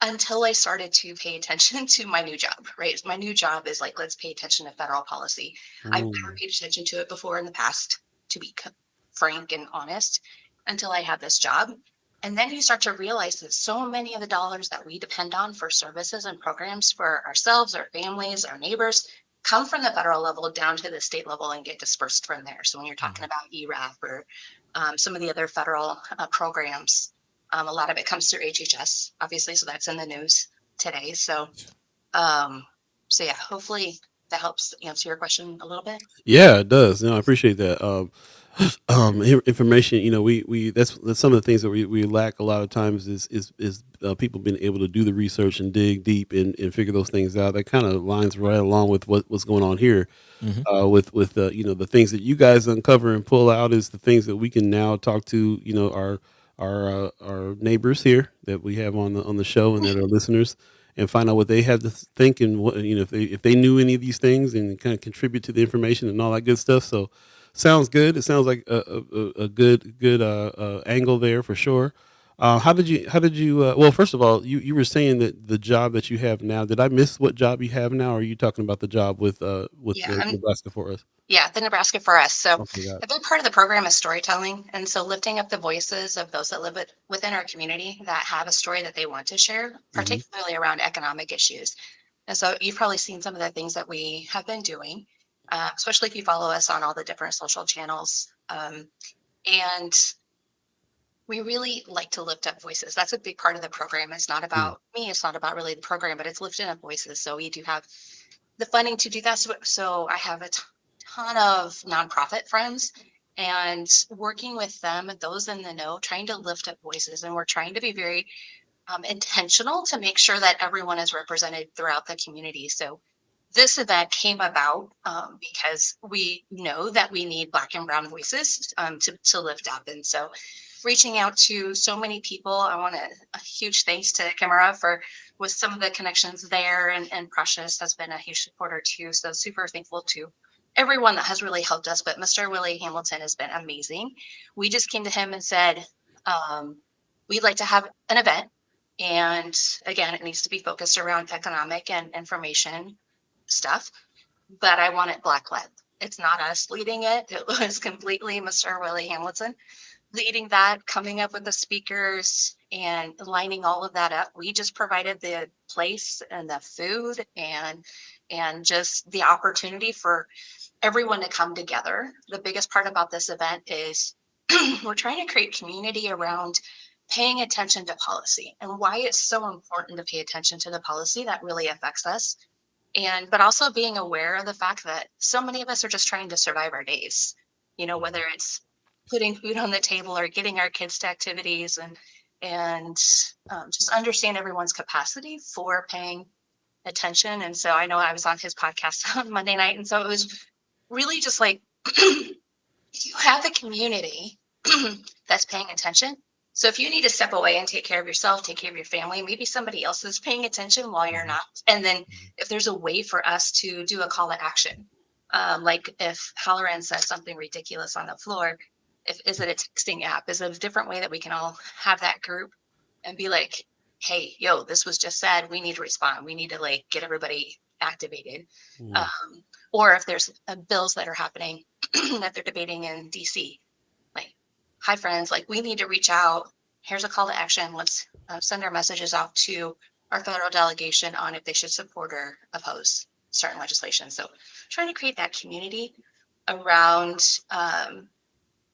Speaker 4: until I started to pay attention to my new job, right? My new job is like, let's pay attention to federal policy. I've never paid attention to it before in the past, to be frank and honest, until I had this job. And then you start to realize that so many of the dollars that we depend on for services and programs for ourselves, our families, our neighbors, come from the federal level down to the state level and get dispersed from there. So when you're talking about ERAP or some of the other federal programs, a lot of it comes through HHS, obviously. So that's in the news today. So yeah, hopefully that helps answer your question a little bit.
Speaker 1: Yeah, it does. No, I appreciate that. Information. We that's some of the things that we lack a lot of times is people being able to do the research and dig deep and figure those things out. That kind of lines right along with what's going on here. With the things that you guys uncover and pull out is the things that we can now talk to our neighbors here that we have on the show and that are listeners, and find out what they have to think, and what if they knew any of these things and kind of contribute to the information and all that good stuff. So sounds good. It sounds like a good angle there for sure. How did you well, first of all, you were saying that the job that you have now, did I miss what job you have now, or are you talking about the job with
Speaker 4: Yeah,
Speaker 1: the Nebraska For Us?
Speaker 4: yeah, the Nebraska For Us. So
Speaker 1: Okay, got
Speaker 4: a big part of the program is storytelling. And so lifting up the voices of those that live within our community that have a story that they want to share,
Speaker 1: it.
Speaker 4: particularly around economic issues. And so you've probably seen some of the things that we have been doing, especially if you follow us on all the different social channels. And we really like to lift up voices. That's a big part of the program. It's not
Speaker 1: Mm,
Speaker 4: about me. It's not about really the program, but it's lifting up voices. So we do have the funding to do that. So I have a ton of nonprofit friends, and working with them, those in the know, trying to lift up voices. And we're trying to be very intentional to make sure that everyone is represented throughout the community. So this event came about because we know that we need Black and Brown voices to lift up. And so reaching out to so many people, I want a huge thanks to Kimara for with some of the connections there, and Precious has been a huge supporter too. So super thankful to everyone that has really helped us. But Mr. Willie Hamilton has been amazing. We just came to him and said, we'd like to have an event. And again, it needs to be focused around economic and information stuff, but I want it Black led. It's not us leading it. It was completely Mr. Willie Hamilton leading that, coming up with the speakers and lining all of that up. We just provided the place and the food and just the opportunity for everyone to come together. The biggest part about this event is we're trying to create community around paying attention to policy and why it's so important to pay attention to the policy that really affects us, but also being aware of the fact that so many of us are just trying to survive our days, whether it's putting food on the table or getting our kids to activities, and just understand everyone's capacity for paying attention. And so I know I was on his podcast on Monday night, and so it was really just like you have a community that's paying attention. So if you need to step away and take care of yourself, take care of your family, maybe somebody else is paying attention while you're not. And then if there's a way for us to do a call to action, like if Halloran says something ridiculous on the floor, if is it a texting app? Is it a different way that we can all have that group and be like, hey, yo, this was just said. We need to respond. We need to like get everybody activated. Or if there's bills that are happening that they're debating in DC, like, hi friends, like we need to reach out. Here's a call to action. Let's send our messages out to our federal delegation on if they should support or oppose certain legislation. So trying to create that community around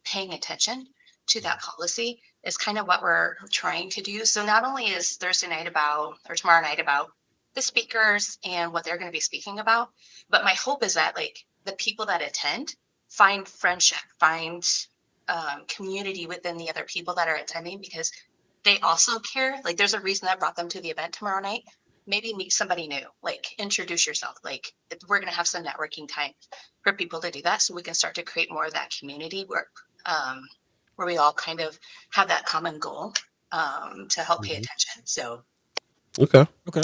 Speaker 4: paying attention to that policy is kind of what we're trying to do. So not only is Thursday night about, or tomorrow night about the speakers and what they're going to be speaking about, but my hope is that like the people that attend find friendship, find community within the other people that are attending, because they also care. Like there's a reason that brought them to the event tomorrow night. Maybe meet somebody new, like introduce yourself. Like we're going to have some networking time for people to do that, so we can start to create more of that community where we all kind of have that common goal to help pay attention. So
Speaker 1: Okay.
Speaker 2: Okay.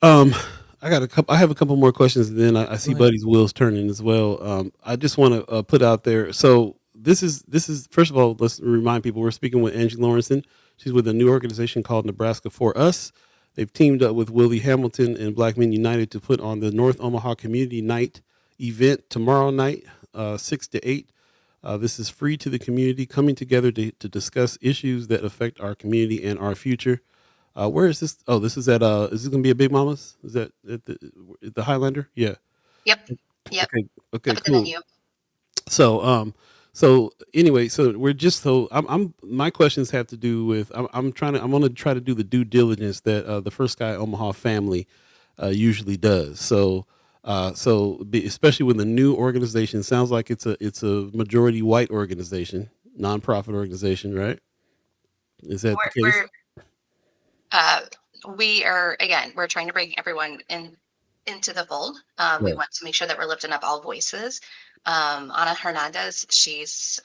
Speaker 1: I got a couple. I have a couple more questions, and then I see
Speaker 2: ahead.
Speaker 1: Buddy's wheels turning as well. I just want to put out there. So this is first of all, let's remind people we're speaking with Angie Lauritsen. She's with a new organization called Nebraska For Us. They've teamed up with Willie Hamilton and Black Men United to put on the North Omaha Community Night event tomorrow night, 6 to 8. This is free to the community, coming together to discuss issues that affect our community and our future. Where is this? Oh, this is at is this gonna be at Big Mama's? Is that at the Highlander? Yeah.
Speaker 4: yep.
Speaker 1: Okay. Okay.
Speaker 4: Up at the
Speaker 1: Cool.
Speaker 4: venue.
Speaker 1: So anyway, so we're just so I'm my questions have to do with I'm gonna try to do the due diligence that the First Guy Omaha family usually does. Especially with the new organization, sounds like it's a majority white organization, nonprofit organization, right? Is that the case?
Speaker 4: Uh, we are, again, we're trying to bring everyone into the fold. We
Speaker 1: Right.
Speaker 4: want to make sure that we're lifting up all voices. Ana Hernandez, she's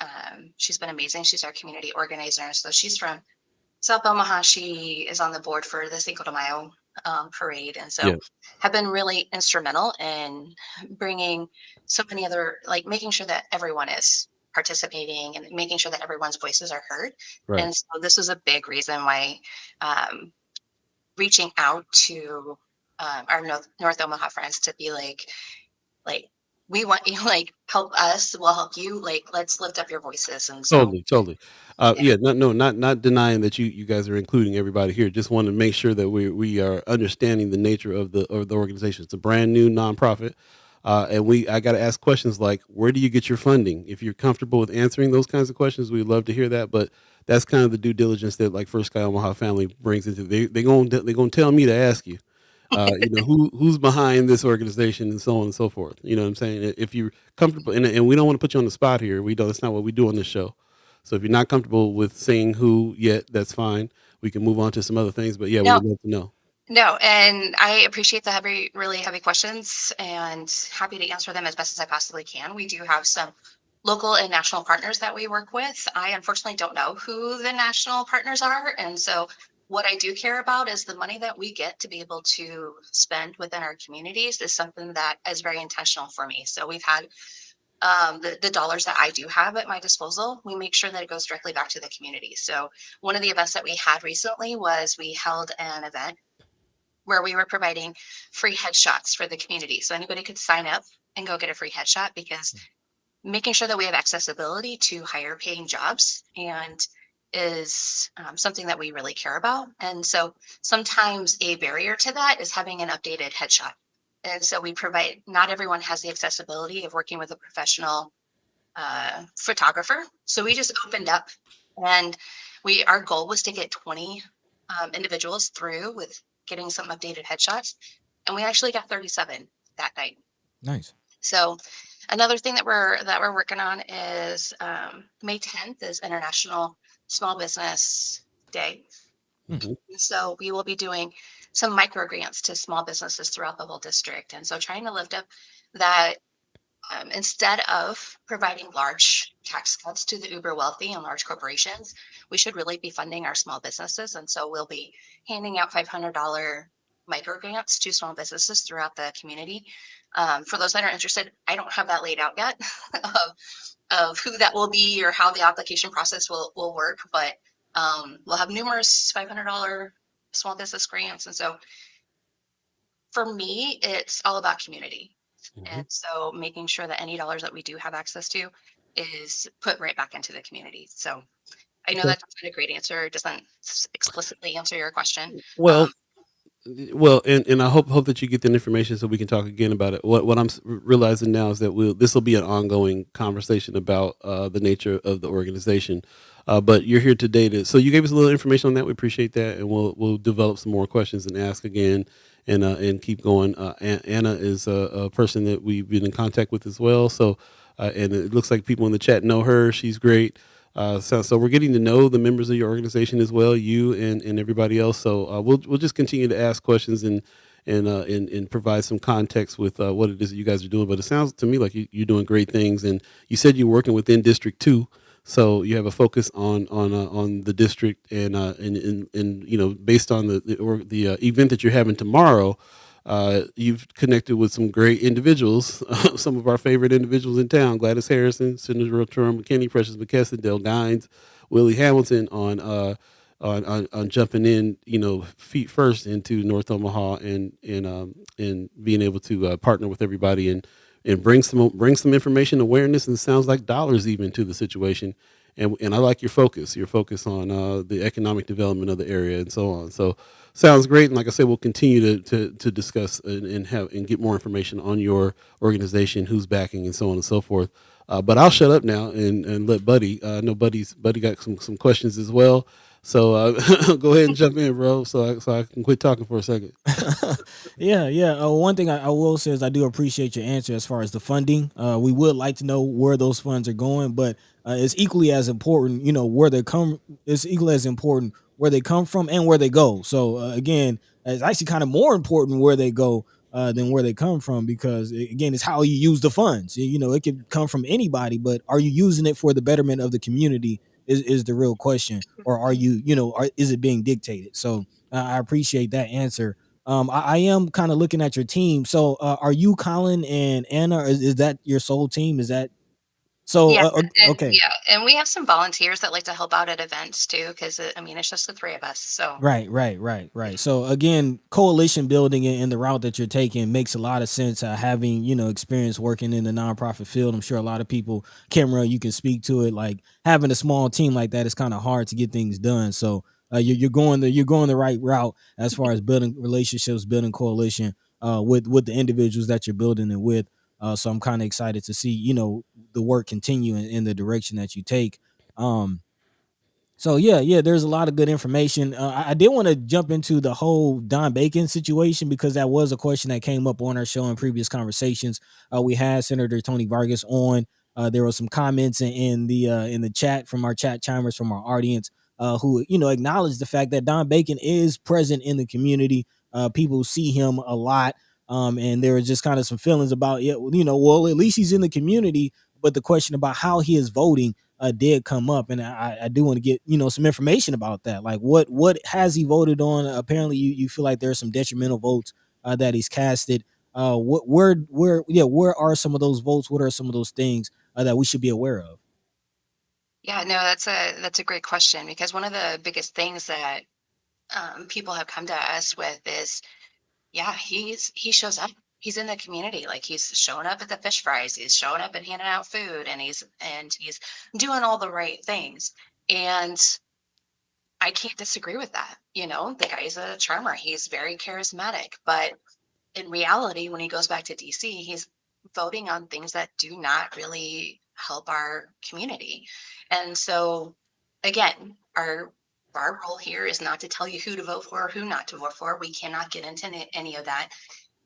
Speaker 4: been amazing. She's our community organizer. So she's from South Omaha. She is on the board for the Cinco de Mayo parade, and so
Speaker 1: Yeah.
Speaker 4: have been really instrumental in bringing so many other, like making sure that everyone is participating and making sure that everyone's voices are heard.
Speaker 1: Right.
Speaker 4: And so this is a big reason why um, reaching out to our North Omaha friends to be like we want you, like help us, we'll help you, like let's lift up your voices. And so
Speaker 1: Totally.
Speaker 4: yeah,
Speaker 1: Yeah, not denying that you guys are including everybody here. Just want to make sure that we are understanding the nature of the organization. It's a brand new nonprofit, and I got to ask questions like, where do you get your funding? If you're comfortable with answering those kinds of questions, we'd love to hear that. But that's kind of the due diligence that like First Guy Omaha family brings into. They gonna tell me to ask you. Who's behind this organization and so on and so forth. You know what I'm saying? If you're comfortable, and we don't want to put you on the spot here. We don't. That's not what we do on this show. So if you're not comfortable with saying who yet, that's fine. We can move on to some other things. But yeah, we
Speaker 4: no,
Speaker 1: would love to know.
Speaker 4: no, and I appreciate the really heavy questions, and happy to answer them as best as I possibly can. We do have some local and national partners that we work with. I unfortunately don't know who the national partners are, and so what I do care about is the money that we get to be able to spend within our communities is something that is very intentional for me. So we've had the dollars that I do have at my disposal, we make sure that it goes directly back to the community. So one of the events that we had recently was we held an event where we were providing free headshots for the community. So anybody could sign up and go get a free headshot, because making sure that we have accessibility to higher paying jobs and is something that we really care about. And so sometimes a barrier to that is having an updated headshot. And so we provide, not everyone has the accessibility of working with a professional photographer. So we just opened up, and our goal was to get 20 individuals through with getting some updated headshots. And we actually got 37 that night.
Speaker 2: Nice.
Speaker 4: So another thing that we're working on is May 10th is International Small Business Day.
Speaker 1: Mhm.
Speaker 4: So we will be doing some micro grants to small businesses throughout the whole district. And so trying to lift up that instead of providing large tax cuts to the uber wealthy and large corporations, we should really be funding our small businesses. And so we'll be handing out $500 micro grants to small businesses throughout the community. For those that are interested, I don't have that laid out yet of who that will be or how the application process will work, but we'll have numerous $500 small business grants. And so for me, it's all about community. And
Speaker 1: Mhm.
Speaker 4: so making sure that any dollars that we do have access to is put right back into the community. So I know
Speaker 1: Okay.
Speaker 4: that's not a great answer. It doesn't explicitly answer your question. Um,
Speaker 1: Well, well, and I hope that you get that information so we can talk again about it. What I'm realizing now is that this will be an ongoing conversation about the nature of the organization. But you're here today so you gave us a little information on that. We appreciate that, and we'll develop some more questions and ask again, and keep going. Anna is a person that we've been in contact with as well. So, and it looks like people in the chat know her. She's great. So we're getting to know the members of your organization as well, you and everybody else. So we'll just continue to ask questions and provide some context with what it is that you guys are doing. But it sounds to me like you're doing great things. And you said you're working within District 2, so you have a focus on the district and based on the event that you're having tomorrow. You've connected with some great individuals, some of our favorite individuals in town: Gladys Harrison, Senator Terrell McKinney, Precious McKesson, Dale Gines, Willie Hamilton on jumping in, feet first into North Omaha and being able to partner with everybody and bring some information, awareness, and it sounds like dollars even to the situation. And I like your focus on the economic development of the area and so on. So sounds great. And like I said, we'll continue to discuss and get more information on your organization, who's backing, and so on and so forth. But I'll shut up now and let Buddy. I know Buddy got some questions as well. So go ahead and jump in, bro. So I can quit talking for a second.
Speaker 2: Yeah, yeah. One thing I will say is I do appreciate your answer as far as the funding. We would like to know where those funds are going, but it's equally as important, where they come. It's equally as important where they come from and where they go. So again, it's actually kind of more important where they go than where they come from because again, it's how you use the funds. It could come from anybody, but are you using it for the betterment of the community? Is the real question, or are you, is it being dictated? So I appreciate that answer. I am kind of looking at your team. So, are you Colin and Anna? Is that your sole team? Is that so?
Speaker 4: yes, and
Speaker 2: Okay.
Speaker 4: yeah, and we have some volunteers that like to help out at events too, because I mean it's just the three of us. So
Speaker 2: Right, right, right, right. So again, coalition building in the route that you're taking makes a lot of sense. Having experience working in the nonprofit field, I'm sure a lot of people, Cameron, you can speak to it. Like having a small team like that is kind of hard to get things done. So you're going the right route as far as building relationships, building coalition with the individuals that you're building it with. So I'm kind of excited to see the work continue in the direction that you take. Um, so yeah, there's a lot of good information. I did want to jump into the whole Don Bacon situation because that was a question that came up on our show in previous conversations. We had Senator Tony Vargas on. There were some comments in the chat from our chat chimers from our audience who acknowledged the fact that Don Bacon is present in the community. People see him a lot, and there was just kind of some feelings about well, at least he's in the community. But the question about how he is voting did come up, and I do want to get some information about that. Like, what has he voted on? Apparently, you feel like there's some detrimental votes that he's casted. Where are some of those votes? What are some of those things that we should be aware of?
Speaker 4: yeah, no, that's a great question because one of the biggest things that people have come to us with is yeah, he shows up. He's in the community. Like he's showing up at the fish fries. He's showing up and handing out food, and he's doing all the right things. And I can't disagree with that. The guy's a charmer. He's very charismatic, but in reality, when he goes back to DC, he's voting on things that do not really help our community. And so, again, our role here is not to tell you who to vote for or who not to vote for. We cannot get into any of that.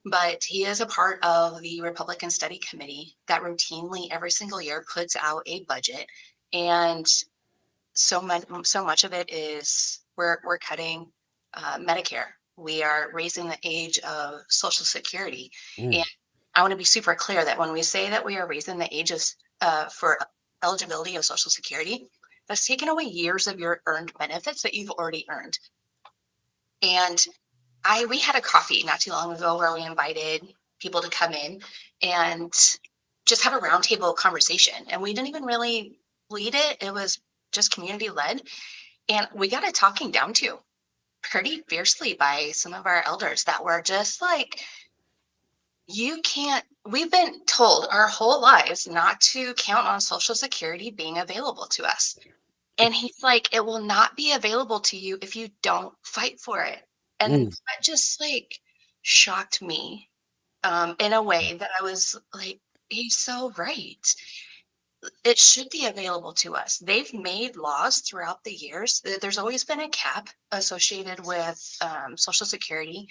Speaker 4: But he is a part of the Republican Study Committee that routinely every single year puts out a budget. And so much of it is we're cutting Medicare. We are raising the age of Social Security. And I want to be super clear that when we say that we are raising the ages for eligibility of Social Security, that's taken away years of your earned benefits that you've already earned. And we had a coffee not too long ago where we invited people to come in and just have a roundtable conversation. And we didn't even really lead it. It was just community led. And we got it talking down to pretty fiercely by some of our elders that were just like, we've been told our whole lives not to count on Social Security being available to us. And he's like, it will not be available to you if you don't fight for it. And that just like shocked me in a way that I was like, he's so right. It should be available to us. They've made laws throughout the years. There's always been a cap associated with Social Security,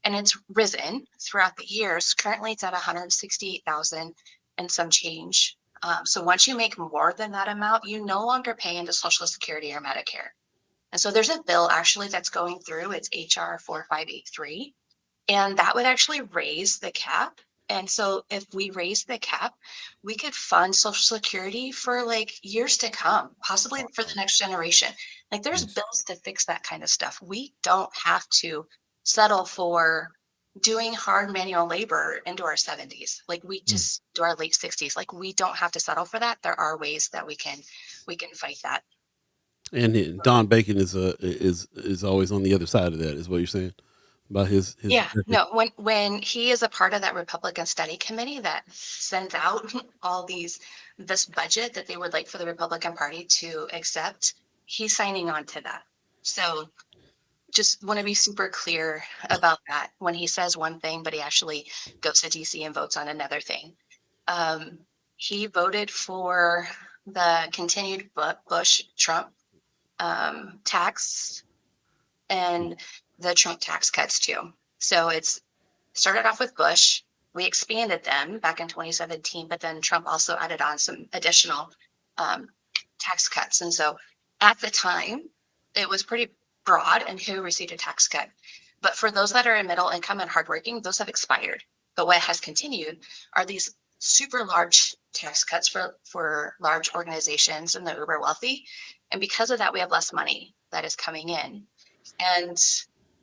Speaker 4: and it's risen throughout the years. Currently, it's at 168,000 and some change. So once you make more than that amount, you no longer pay into Social Security or Medicare. And so there's a bill actually that's going through. It's HR 4583. And that would actually raise the cap. And so if we raise the cap, we could fund Social Security for like years to come, possibly for the next generation. Like there's bills to fix that kind of stuff. We don't have to settle for doing hard manual labor into our 70s. Like we just do our late 60s. Like we don't have to settle for that. There are ways that we can fight that.
Speaker 1: And Don Bacon is always on the other side of that, is what you're saying about his.
Speaker 4: Yeah, no, when he is a part of that Republican study committee that sends out all this budget that they would like for the Republican Party to accept, he's signing on to that. So just want to be super clear about that when he says one thing, but he actually goes to DC and votes on another thing. He voted for the continued Bush-Trump tax and the Trump tax cuts too. So it's started off with Bush. We expanded them back in 2017, but then Trump also added on some additional tax cuts. And so at the time, it was pretty broad and who received a tax cut. But for those that are in middle income and hardworking, those have expired. But what has continued are these super large tax cuts for large organizations and the uber wealthy. And because of that, we have less money that is coming in. And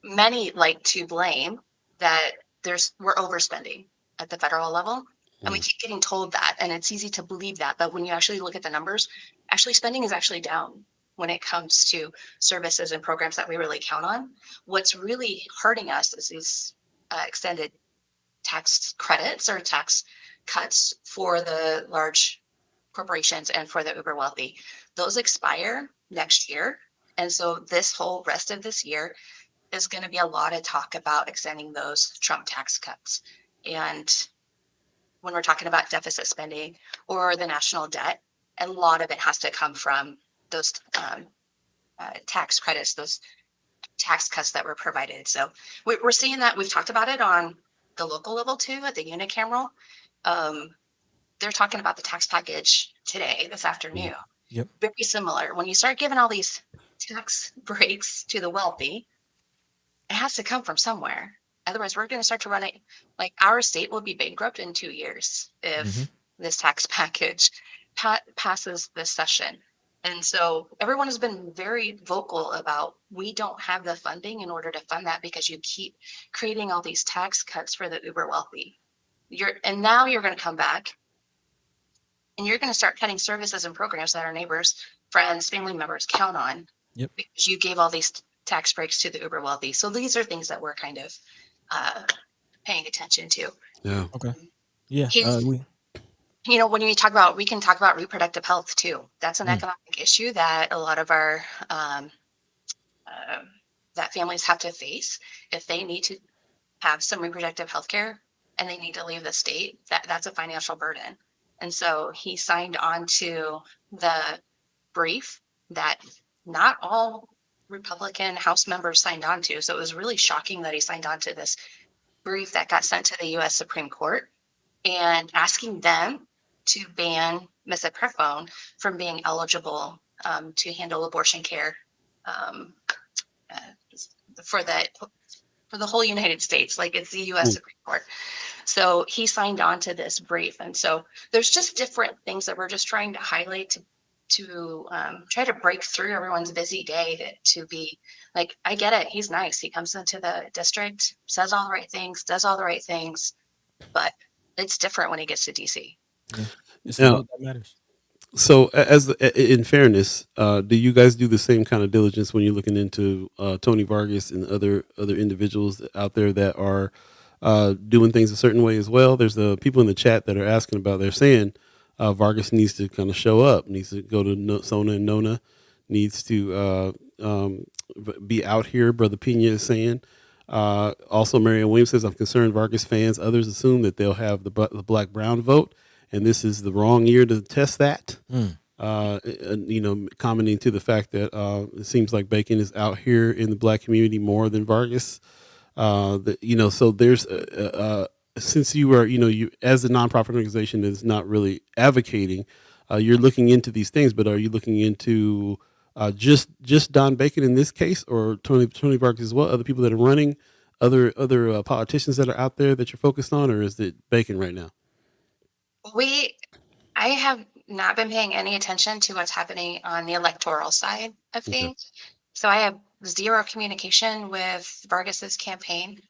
Speaker 4: many like to blame that we're overspending at the federal level. And we keep getting told that. And it's easy to believe that. But when you actually look at the numbers, actually spending is actually down when it comes to services and programs that we really count on. What's really hurting us is these extended tax credits or tax cuts for the large corporations and for the uber wealthy. Those expire next year. And so this whole rest of this year is going to be a lot of talk about extending those Trump tax cuts. And when we're talking about deficit spending or the national debt, a lot of it has to come from those tax credits, those tax cuts that were provided. So we're seeing that. We've talked about it on the local level too, at the unicameral. They're talking about the tax package today, this afternoon.
Speaker 2: Yep.
Speaker 4: Very similar. When you start giving all these tax breaks to the wealthy, it has to come from somewhere. Otherwise, we're going to start to run it. Like our state will be bankrupt in 2 years if this tax package passes this session. And so everyone has been very vocal about we don't have the funding in order to fund that because you keep creating all these tax cuts for the uber wealthy. And now you're going to come back and you're going to start cutting services and programs that our neighbors, friends, family members count on.
Speaker 2: Yep.
Speaker 4: Because you gave all these tax breaks to the uber wealthy. So these are things that we're kind of paying attention to.
Speaker 1: Yeah.
Speaker 2: Okay. Yeah.
Speaker 4: When we can talk about reproductive health too. That's an economic issue that a lot of our that families have to face if they need to have some reproductive health care and they need to leave the state. That's a financial burden. And so he signed on to the brief that not all Republican House members signed on to. So it was really shocking that he signed on to this brief that got sent to the U.S. Supreme Court and asking them to ban misoprostol from being eligible to handle abortion care for the whole United States. Like, it's the U.S. Supreme Court. So he signed on to this brief. And so there's just different things that we're just trying to highlight to try to break through everyone's busy day to be like, I get it. He's nice. He comes into the district, says all the right things, does all the right things, but it's different when he gets to DC.
Speaker 2: Yeah. It's the vote that matters.
Speaker 1: So, in fairness, do you guys do the same kind of diligence when you're looking into Tony Vargas and other individuals out there that are doing things a certain way as well? There's the people in the chat that are asking about. They're saying Vargas needs to kind of show up, needs to go to Sona and Nona, needs to be out here. Brother Pena is saying. Also, Marianne Williams says, "I'm concerned Vargas fans. Others assume that they'll have the black-brown vote, and this is the wrong year to test that." Commenting to the fact that it seems like Bacon is out here in the black community more than Vargas. So there's since you are, you as a nonprofit organization that is not really advocating, you're looking into these things, but are you looking into just Don Bacon in this case, or Tony Vargas as well? Other people that are running, other politicians that are out there that you're focused on, or is it Bacon right now?
Speaker 4: I have not been paying any attention to what's happening on the electoral side of things. So I have zero communication with Vargas's campaign.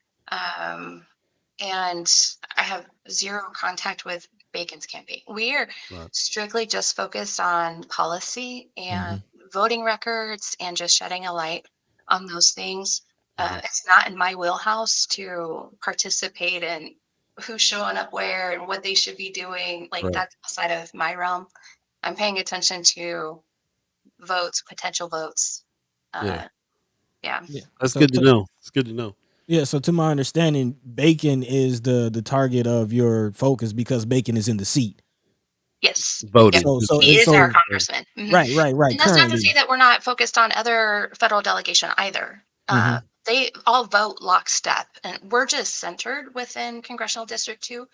Speaker 4: And I have zero contact with Bacon's campaign. We are strictly just focused on policy and voting records and just shedding a light on those things. It's not in my wheelhouse to participate in who's showing up where and what they should be doing. Like, that's outside of my realm. I'm paying attention to votes, potential votes.
Speaker 1: Yeah. That's
Speaker 2: So
Speaker 1: good to know. It's good to know.
Speaker 2: Yeah, so to my understanding, Bacon is the target of your focus because Bacon is in the seat.
Speaker 4: Yes.
Speaker 1: Voting.
Speaker 2: So
Speaker 4: he is our congressman.
Speaker 2: Right.
Speaker 4: And that's not to say that we're not focused on other federal delegation either. They all vote lockstep, and we're just centered within Congressional District 2.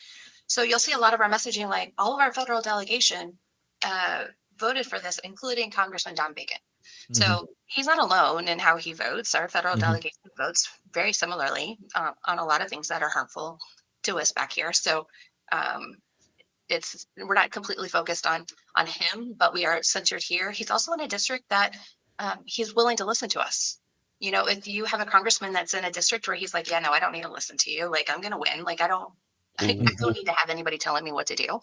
Speaker 4: So you'll see a lot of our messaging, like all of our federal delegation voted for this, including Congressman Don Bacon. So he's not alone in how he votes. Our federal delegation votes very similarly on a lot of things that are harmful to us back here. So we're not completely focused on him, but we are centered here. He's also in a district that he's willing to listen to us. If you have a congressman that's in a district where he's like, yeah, no, I don't need to listen to you. Like, I'm going to win. Like, I don't need to have anybody telling me what to do.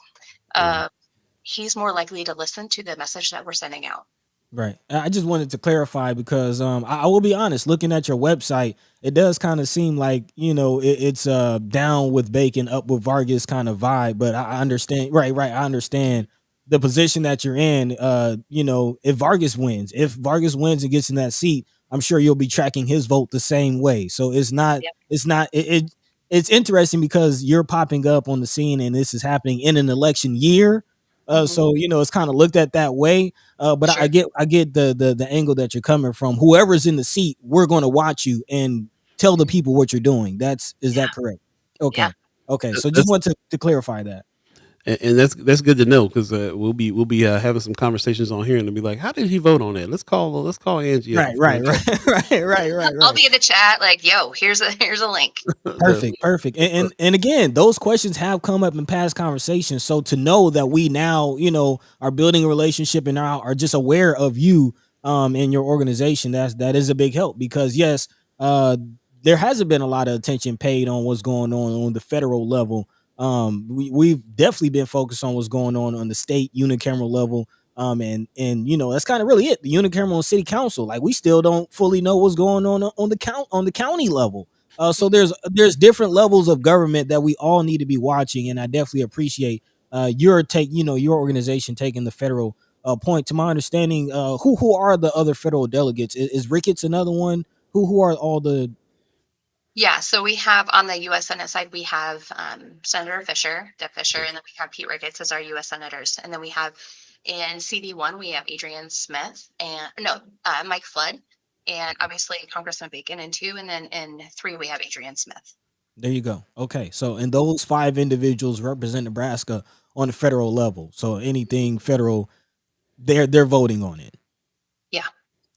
Speaker 4: He's more likely to listen to the message that we're sending out.
Speaker 2: Right. I just wanted to clarify because I will be honest, looking at your website, it does kind of seem like, it's down with Bacon, up with Vargas kind of vibe. But I understand. Right. I understand the position that you're in. If Vargas wins and gets in that seat, I'm sure you'll be tracking his vote the same way. So it's interesting because you're popping up on the scene and this is happening in an election year. So it's kind of looked at that way. But sure. I get the angle that you're coming from. Whoever's in the seat, we're going to watch you and tell the people what you're doing. Is that correct? Okay. Yeah. Okay. So just want to clarify that.
Speaker 1: And that's good to know because we'll be having some conversations on here and they'll be like, how did he vote on that? Let's call Angie.
Speaker 2: Right.
Speaker 4: I'll be in the chat like, yo, here's a link.
Speaker 2: Perfect. And again, those questions have come up in past conversations. So to know that we now, are building a relationship and are just aware of you and your organization, that is a big help because yes, there hasn't been a lot of attention paid on what's going on the federal level. We've definitely been focused on what's going on the state unicameral level. And that's kind of really it. The unicameral and city council, like we still don't fully know what's going on the county level. So there's different levels of government that we all need to be watching. And I definitely appreciate your organization taking the federal point. To my understanding, who are the other federal delegates? Is Ricketts another one? Who are all the?
Speaker 4: Yeah, so we have on the U.S. Senate side, we have Senator Deb Fischer, and then we have Pete Ricketts as our U.S. senators. And then we have in CD1, we have Adrian Smith Mike Flood, and obviously Congressman Bacon in 2. And then in 3, we have Adrian Smith.
Speaker 2: There you go. Okay. So, and those 5 individuals represent Nebraska on the federal level. So anything federal, they're voting on it.
Speaker 4: Yeah.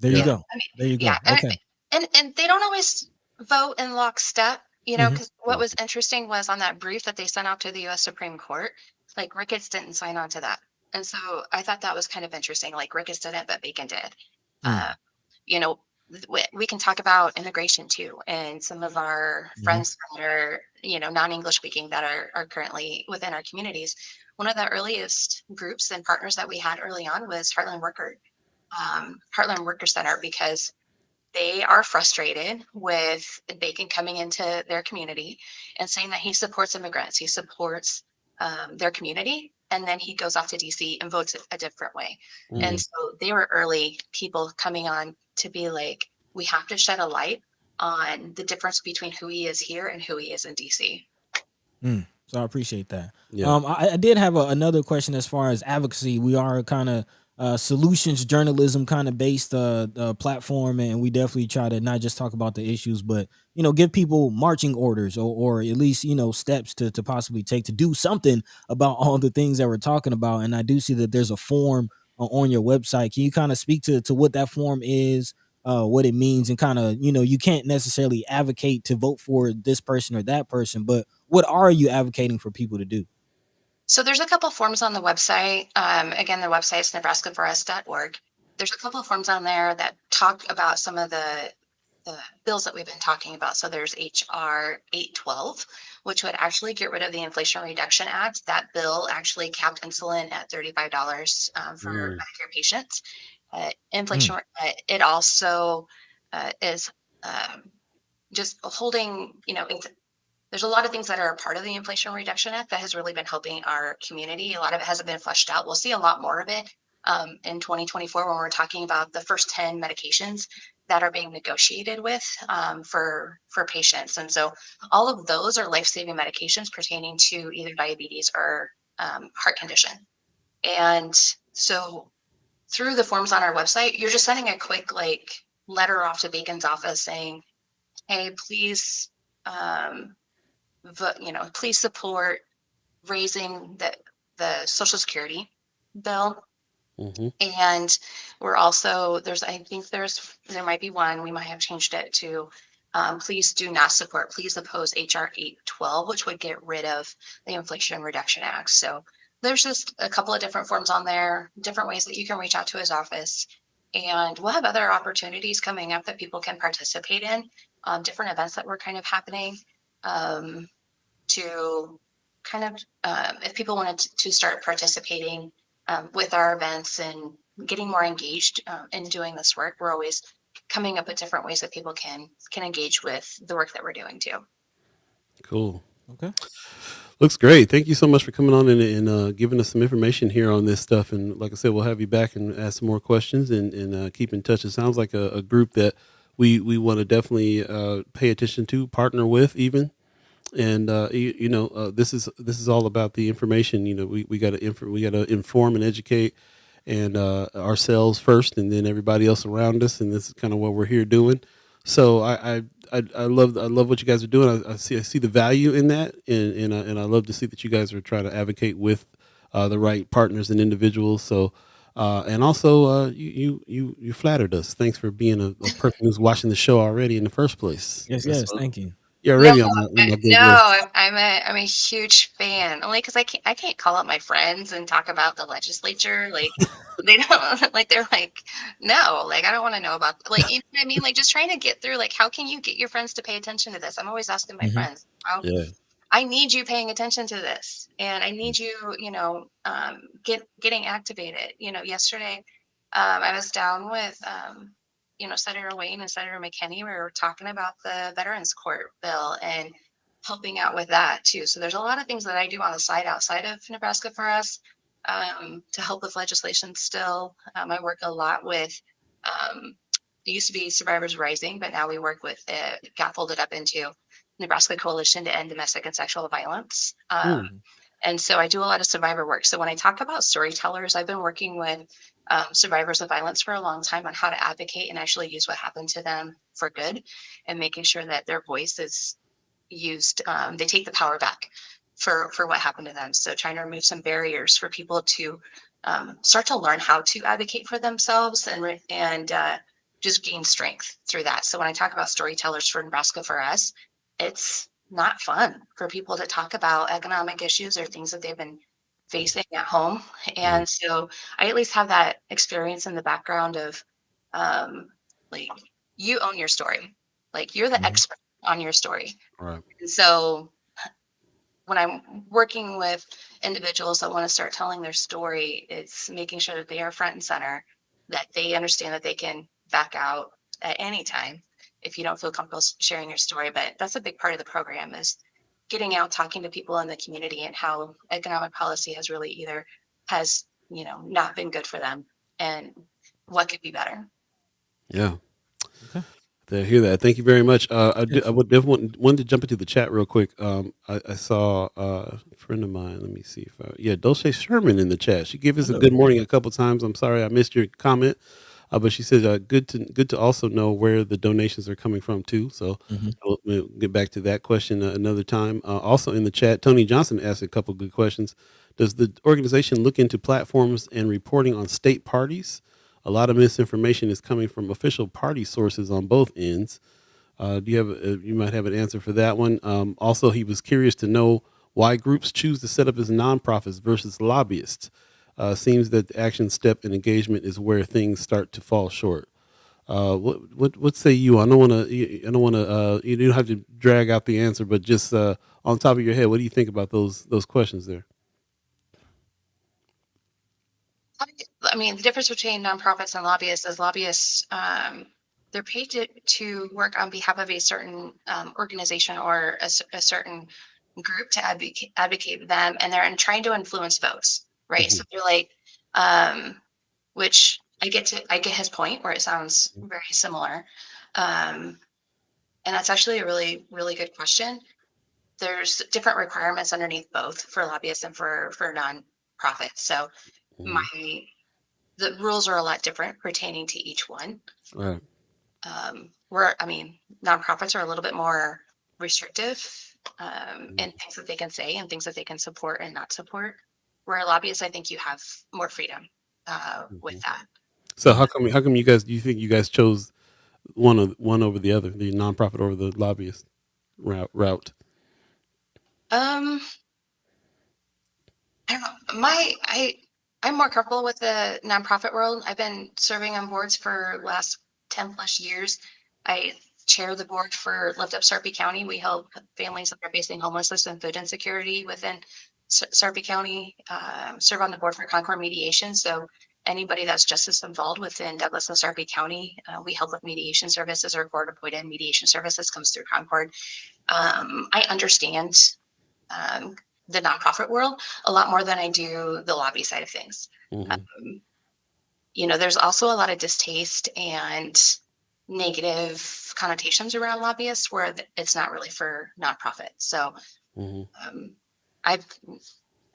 Speaker 2: There you go. There you go.
Speaker 4: Yeah.
Speaker 2: Okay.
Speaker 4: And they don't always vote in lockstep,
Speaker 2: Hmm.
Speaker 4: because what was interesting was on that brief that they sent out to the U.S. Supreme Court, like Ricketts didn't sign on to that. And so I thought that was kind of interesting. Like Ricketts didn't, but Bacon did.
Speaker 2: Mm.
Speaker 4: Uh, you know, we can talk about immigration too, and some of our
Speaker 2: Hmm.
Speaker 4: friends that are, non-English speaking that are currently within our communities. One of the earliest groups and partners that we had early on was Heartland Worker Center, because they are frustrated with Bacon coming into their community and saying that he supports immigrants, he supports their community, and then he goes off to DC and votes a different way. And
Speaker 1: Mm.
Speaker 4: so they were early people coming on to be like, we have to shed a light on the difference between who he is here and who he is in DC.
Speaker 2: Mm. So I appreciate that.
Speaker 1: Yeah.
Speaker 2: I did have another question as far as advocacy. We are kind of solutions journalism kind of based platform, and we definitely try to not just talk about the issues, but give people marching orders, or at least steps to possibly take to do something about all the things that we're talking about. And I do see that there's a form on your website. Can you kind of speak to what that form is? What it means, and kind of you can't necessarily advocate to vote for this person or that person, but what are you advocating for people to do?
Speaker 4: So there's a couple forms on the website. Again, the website is nebraskaforus.org. There's a couple of forms on there that talk about some of the bills that we've been talking about. So there's HR 812, which would actually get rid of the Inflation Reduction Act. That bill actually capped insulin at $35 for
Speaker 1: Mm.
Speaker 4: Medicare patients.
Speaker 2: Mm.
Speaker 4: It also is just holding, there's a lot of things that are a part of the Inflation Reduction Act that has really been helping our community. A lot of it hasn't been fleshed out. We'll see a lot more of it in 2024 when we're talking about the first 10 medications that are being negotiated with for patients. And so all of those are life-saving medications pertaining to either diabetes or heart condition. And so through the forms on our website, you're just sending a quick letter off to Bacon's office saying, hey, please, please support raising the Social Security bill.
Speaker 1: Mm-hmm.
Speaker 4: And we're also I think there might be one, we might have changed it to please do not support, please oppose HR 812, which would get rid of the Inflation Reduction Act. So there's just a couple of different forms on there, different ways that you can reach out to his office. And we'll have other opportunities coming up that people can participate in, different events that were kind of happening. To kind of, if people wanted to start participating with our events and getting more engaged in doing this work, we're always coming up with different ways that people can engage with the work that we're doing too.
Speaker 1: Cool.
Speaker 2: Okay.
Speaker 1: Looks great. Thank you so much for coming on and giving us some information here on this stuff. And like I said, we'll have you back and ask some more questions and keep in touch. It sounds like a group that we want to definitely pay attention to, partner with even. And this is all about the information. We got to inform and educate and ourselves first, and then everybody else around us. And this is kind of what we're here doing. So I love what you guys are doing. I see the value in that, and I love to see that you guys are trying to advocate with the right partners and individuals. So. And also, you flattered us. Thanks for being a person who's watching the show already in the first place.
Speaker 2: Yes,
Speaker 1: That's
Speaker 2: yes. Thank you.
Speaker 1: you're
Speaker 4: No,
Speaker 1: already on my good list.
Speaker 4: no, I'm a huge fan. Only because I can't call up my friends and talk about the legislature. Like they don't like they're like, no, like I don't want to know about you know what I mean? Like just trying to get through how can you get your friends to pay attention to this? I'm always asking my
Speaker 2: Hmm.
Speaker 4: friends, how
Speaker 1: Yeah.
Speaker 4: I need you paying attention to this, and I need you, getting activated. Yesterday, I was down with, Senator Wayne and Senator McKinney. We were talking about the Veterans Court bill and helping out with that too. So there's a lot of things that I do on the side outside of Nebraska for Us to help with legislation. Still, I work a lot with. It used to be Survivors Rising, but now we work with it got folded up into Nebraska Coalition to End Domestic and Sexual Violence.
Speaker 1: Hmm.
Speaker 4: And so I do a lot of survivor work. So when I talk about storytellers, I've been working with survivors of violence for a long time on how to advocate and actually use what happened to them for good and making sure that their voice is used. They take the power back for what happened to them. So trying to remove some barriers for people to start to learn how to advocate for themselves and just gain strength through that. So when I talk about storytellers for Nebraska For Us, it's not fun for people to talk about economic issues or things that they've been facing at home. And so I at least have that experience in the background of um, like, you own your story, like you're the expert on your story.
Speaker 1: Right.
Speaker 4: And so when I'm working with individuals that want to start telling their story, it's making sure that they are front and center, that they understand that they can back out at any time if you don't feel comfortable sharing your story. But that's a big part of the program, is getting out, talking to people in the community, and how economic policy has really either has, not been good for them, and what could be better.
Speaker 1: Yeah.
Speaker 2: Okay.
Speaker 1: I hear that. Thank you very much.
Speaker 2: Yes.
Speaker 1: I would definitely wanted to jump into the chat real quick. I saw a friend of mine. Let me see if Dulce Sherman in the chat. She gave us a
Speaker 2: Hello.
Speaker 1: good morning a couple times. I'm sorry I missed your comment, but she said good to also know where the donations are coming from too. So we'll get back to that question another time. Also in the chat, Tony Johnson asked a couple good questions. Does the organization look into platforms and reporting on state parties? A lot of misinformation is coming from official party sources on both ends. Do you have? You might have an answer for that one. Also, he was curious to know why groups choose to set up as nonprofits versus lobbyists. Seems that the action step and engagement is where things start to fall short. What say you? I don't want to. I don't want to. You don't have to drag out the answer, but just on top of your head, what do you think about those questions there?
Speaker 4: I mean, the difference between nonprofits and lobbyists is lobbyists, they're paid to work on behalf of a certain organization or a certain group to advocate them, and they're trying to influence votes, right? So they're like, which I get his point where it sounds very similar, and that's actually a really, really good question. There's different requirements underneath both for lobbyists and for nonprofits. So the rules are a lot different pertaining to each one.
Speaker 1: Right.
Speaker 4: Nonprofits are a little bit more restrictive in things that they can say and things that they can support and not support. Where lobbyists, I think you have more freedom with that.
Speaker 1: So how come you guys, do you think you guys chose one over the other, the nonprofit over the lobbyist route?
Speaker 4: I don't know. I'm more comfortable with the nonprofit world. I've been serving on boards for the last 10 plus years. I chair the board for Lift Up Sarpy County. We help families that are facing homelessness and food insecurity within Sarpy County. Serve on the board for Concord Mediation. So anybody that's justice involved within Douglas and Sarpy County, we help with mediation services, or court appointed mediation services comes through Concord. I understand the nonprofit world a lot more than I do the lobby side of things. There's also a lot of distaste and negative connotations around lobbyists where it's not really for nonprofit. So I've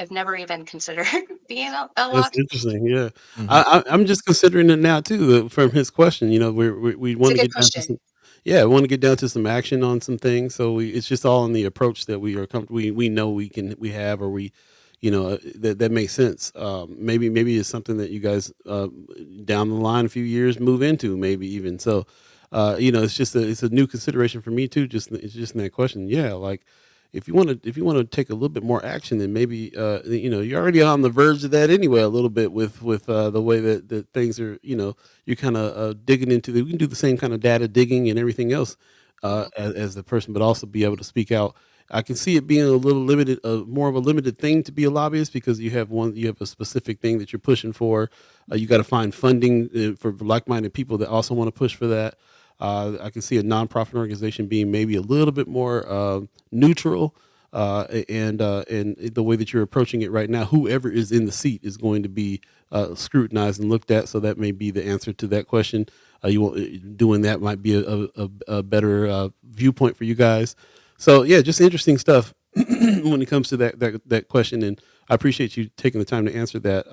Speaker 4: never even considered being a
Speaker 1: That's
Speaker 4: lobbyist.
Speaker 1: interesting. Yeah, I'm just considering it now too from his question. We want to get down to some. Yeah, I want to get down to some action on some things. So it's just all in the approach that we are comfortable. We know we have, or that makes sense. Maybe it's something that you guys down the line a few years move into, maybe even. So, it's a new consideration for me too. It's just in that question. Yeah, like if you want to take a little bit more action, then maybe you're already on the verge of that anyway, a little bit with the way that things are. You're kind of digging into we can do the same kind of data digging and everything else as the person, but also be able to speak out. I can see it being a little limited, more of a limited thing to be a lobbyist, because you have a specific thing that you're pushing for. You got to find funding for like-minded people that also want to push for that. I can see a nonprofit organization being maybe a little bit more neutral, and the way that you're approaching it right now, whoever is in the seat is going to be scrutinized and looked at. So that may be the answer to that question. Doing that might be a better viewpoint for you guys. So yeah, just interesting stuff when it comes to that question, and I appreciate you taking the time to answer that.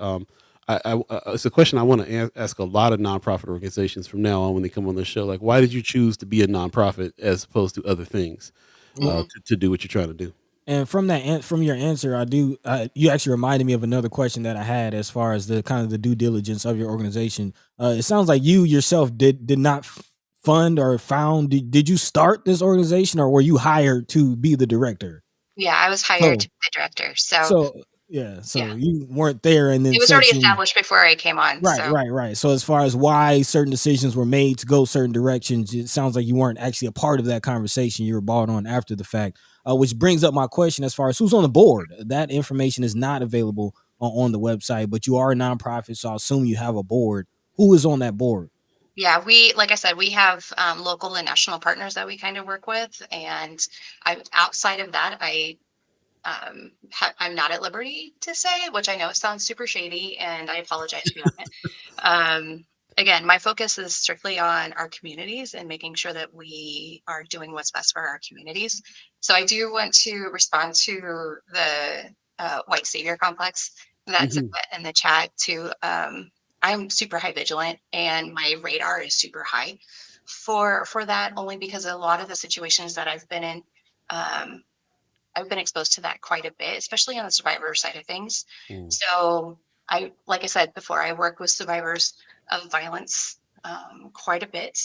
Speaker 1: It's a question I want to ask a lot of nonprofit organizations from now on when they come on the show. Like, why did you choose to be a nonprofit as opposed to other things to do what you're trying to do?
Speaker 2: And from from your answer, you actually reminded me of another question that I had as far as the kind of the due diligence of your organization. It sounds like you yourself did not fund or found. Did you start this organization, or were you hired to be the director?
Speaker 4: Yeah, I was hired
Speaker 2: So
Speaker 4: to be the director. So
Speaker 2: so yeah,
Speaker 4: yeah,
Speaker 2: so you weren't there in the
Speaker 4: it was already
Speaker 2: inception.
Speaker 4: established before I came on.
Speaker 2: Right,
Speaker 4: So
Speaker 2: right, right. So as far as why certain decisions were made to go certain directions, it sounds like you weren't actually a part of that conversation. You were brought on after the fact, which brings up my question as far as who's on the board. That information is not available on the website, but you are a nonprofit, so I assume you have a board. Who is on that board?
Speaker 4: yeah, like I said, we have local and national partners that we kind of work with, and outside of that, I'm not at liberty to say, which I know sounds super shady, and I apologize for that. Um, Again, my focus is strictly on our communities and making sure that we are doing what's best for our communities. So I do want to respond to the white savior complex that's
Speaker 1: Mhm.
Speaker 4: in the chat too. I'm super high vigilant, and my radar is super high for that, only because a lot of the situations that I've been in. Um, I've been exposed to that quite a bit, especially on the survivor side of things.
Speaker 1: Mm.
Speaker 4: So like I said before, I work with survivors of violence quite a bit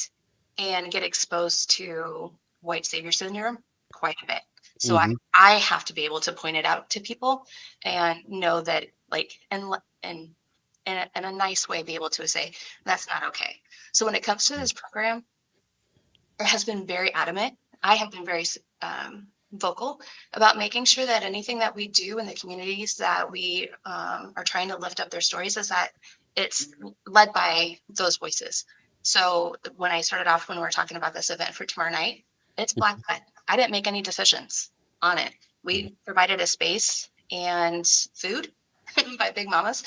Speaker 4: and get exposed to white savior syndrome quite a bit. So
Speaker 1: Mhm.
Speaker 4: I have to be able to point it out to people and know that like, and in a nice way, be able to say, that's not okay. So when it comes to this program, has been very adamant. I have been very vocal about making sure that anything that we do in the communities that we are trying to lift up their stories is that it's led by those voices. So when I started off, when we were talking about this event for tomorrow night, it's black led. I didn't make any decisions on it.
Speaker 1: Mhm.
Speaker 4: We provided a space and food by Big Mamas,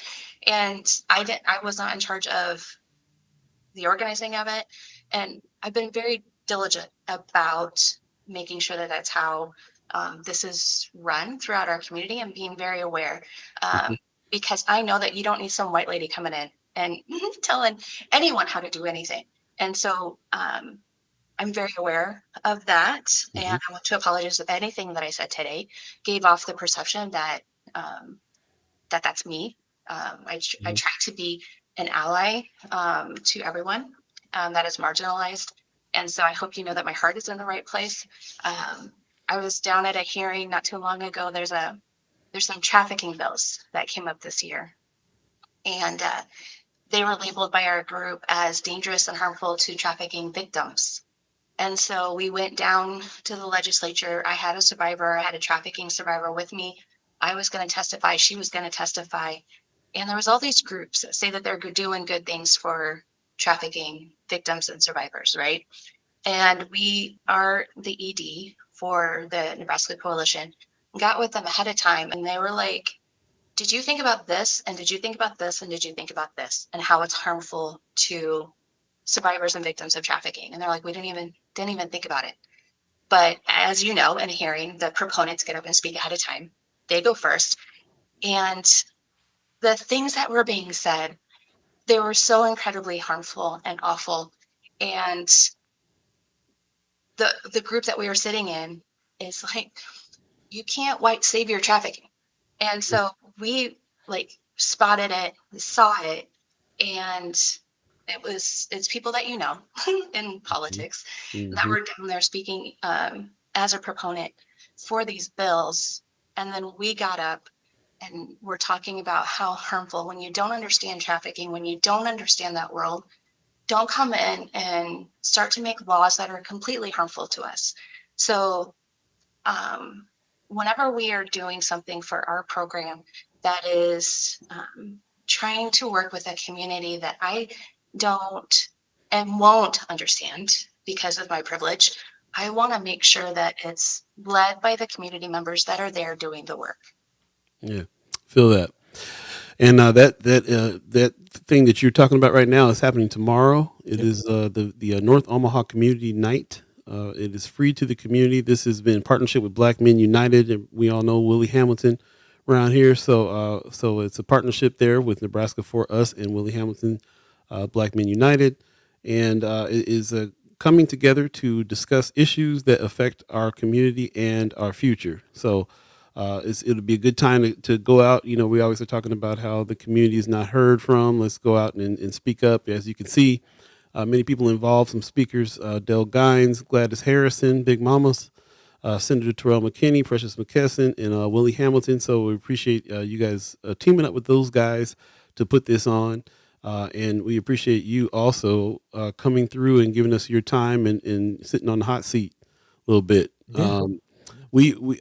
Speaker 4: and I was not in charge of the organizing of it. And I've been very diligent about making sure that that's how this is run throughout our community, and being very aware,
Speaker 1: Mhm.
Speaker 4: because I know that you don't need some white lady coming in and telling anyone how to do anything. And so I'm very aware of that. And
Speaker 1: Mhm.
Speaker 4: I want to apologize if anything that I said today gave off the perception that um, that's me. I
Speaker 1: Mhm.
Speaker 4: try to be an ally to everyone that is marginalized. And so I hope you know that my heart is in the right place. Um, I was down at a hearing not too long ago. There's some trafficking bills that came up this year, and they were labeled by our group as dangerous and harmful to trafficking victims. And so we went down to the legislature. I had a survivor, I had a trafficking survivor with me. I was going to testify, she was going to testify. And there was all these groups that say that they're doing good things for trafficking victims and survivors, right? And we are the ED for the Nebraska Coalition, got with them ahead of time, and they were like, did you think about this? And did you think about this? And did you think about this? And how it's harmful to survivors and victims of trafficking? And they're like, we didn't even think about it. But as you know, in a hearing, the proponents get up and speak ahead of time. They go first. And the things that were being said, they were so incredibly harmful and awful. And the group that we were sitting in is like, you can't white savior trafficking. And so we like spotted it, saw it, and it's people that you know in
Speaker 1: Mhm.
Speaker 4: politics that
Speaker 1: Mhm.
Speaker 4: were down there speaking as a proponent for these bills. And then we got up and we're talking about how harmful, when you don't understand trafficking, when you don't understand that world, don't come in and start to make laws that are completely harmful to us. So um, whenever we are doing something for our program that is trying to work with a community that I don't and won't understand because of my privilege, I want to make sure that it's led by the community members that are there doing the work.
Speaker 1: Yeah, feel that. And that thing that you're talking about right now is happening tomorrow. It
Speaker 2: Yep.
Speaker 1: is the North Omaha Community Night. It is free to the community. This has been in partnership with Black Men United, and we all know Willie Hamilton around here. So it's a partnership there with Nebraska For Us and Willie Hamilton, Black Men United, and it is coming together to discuss issues that affect our community and our future. So It'll be a good time to go out. You know, we always are talking about how the community is not heard from. Let's go out and speak up. As you can see, many people involved, some speakers, Del Gines, Gladys Harrison, Big Mamas, Senator Terrell McKinney, Precious McKesson, and Willie Hamilton. So we appreciate you guys teaming up with those guys to put this on. And we appreciate you also coming through and giving us your time and sitting on the hot seat a little bit.
Speaker 2: Yeah.
Speaker 1: We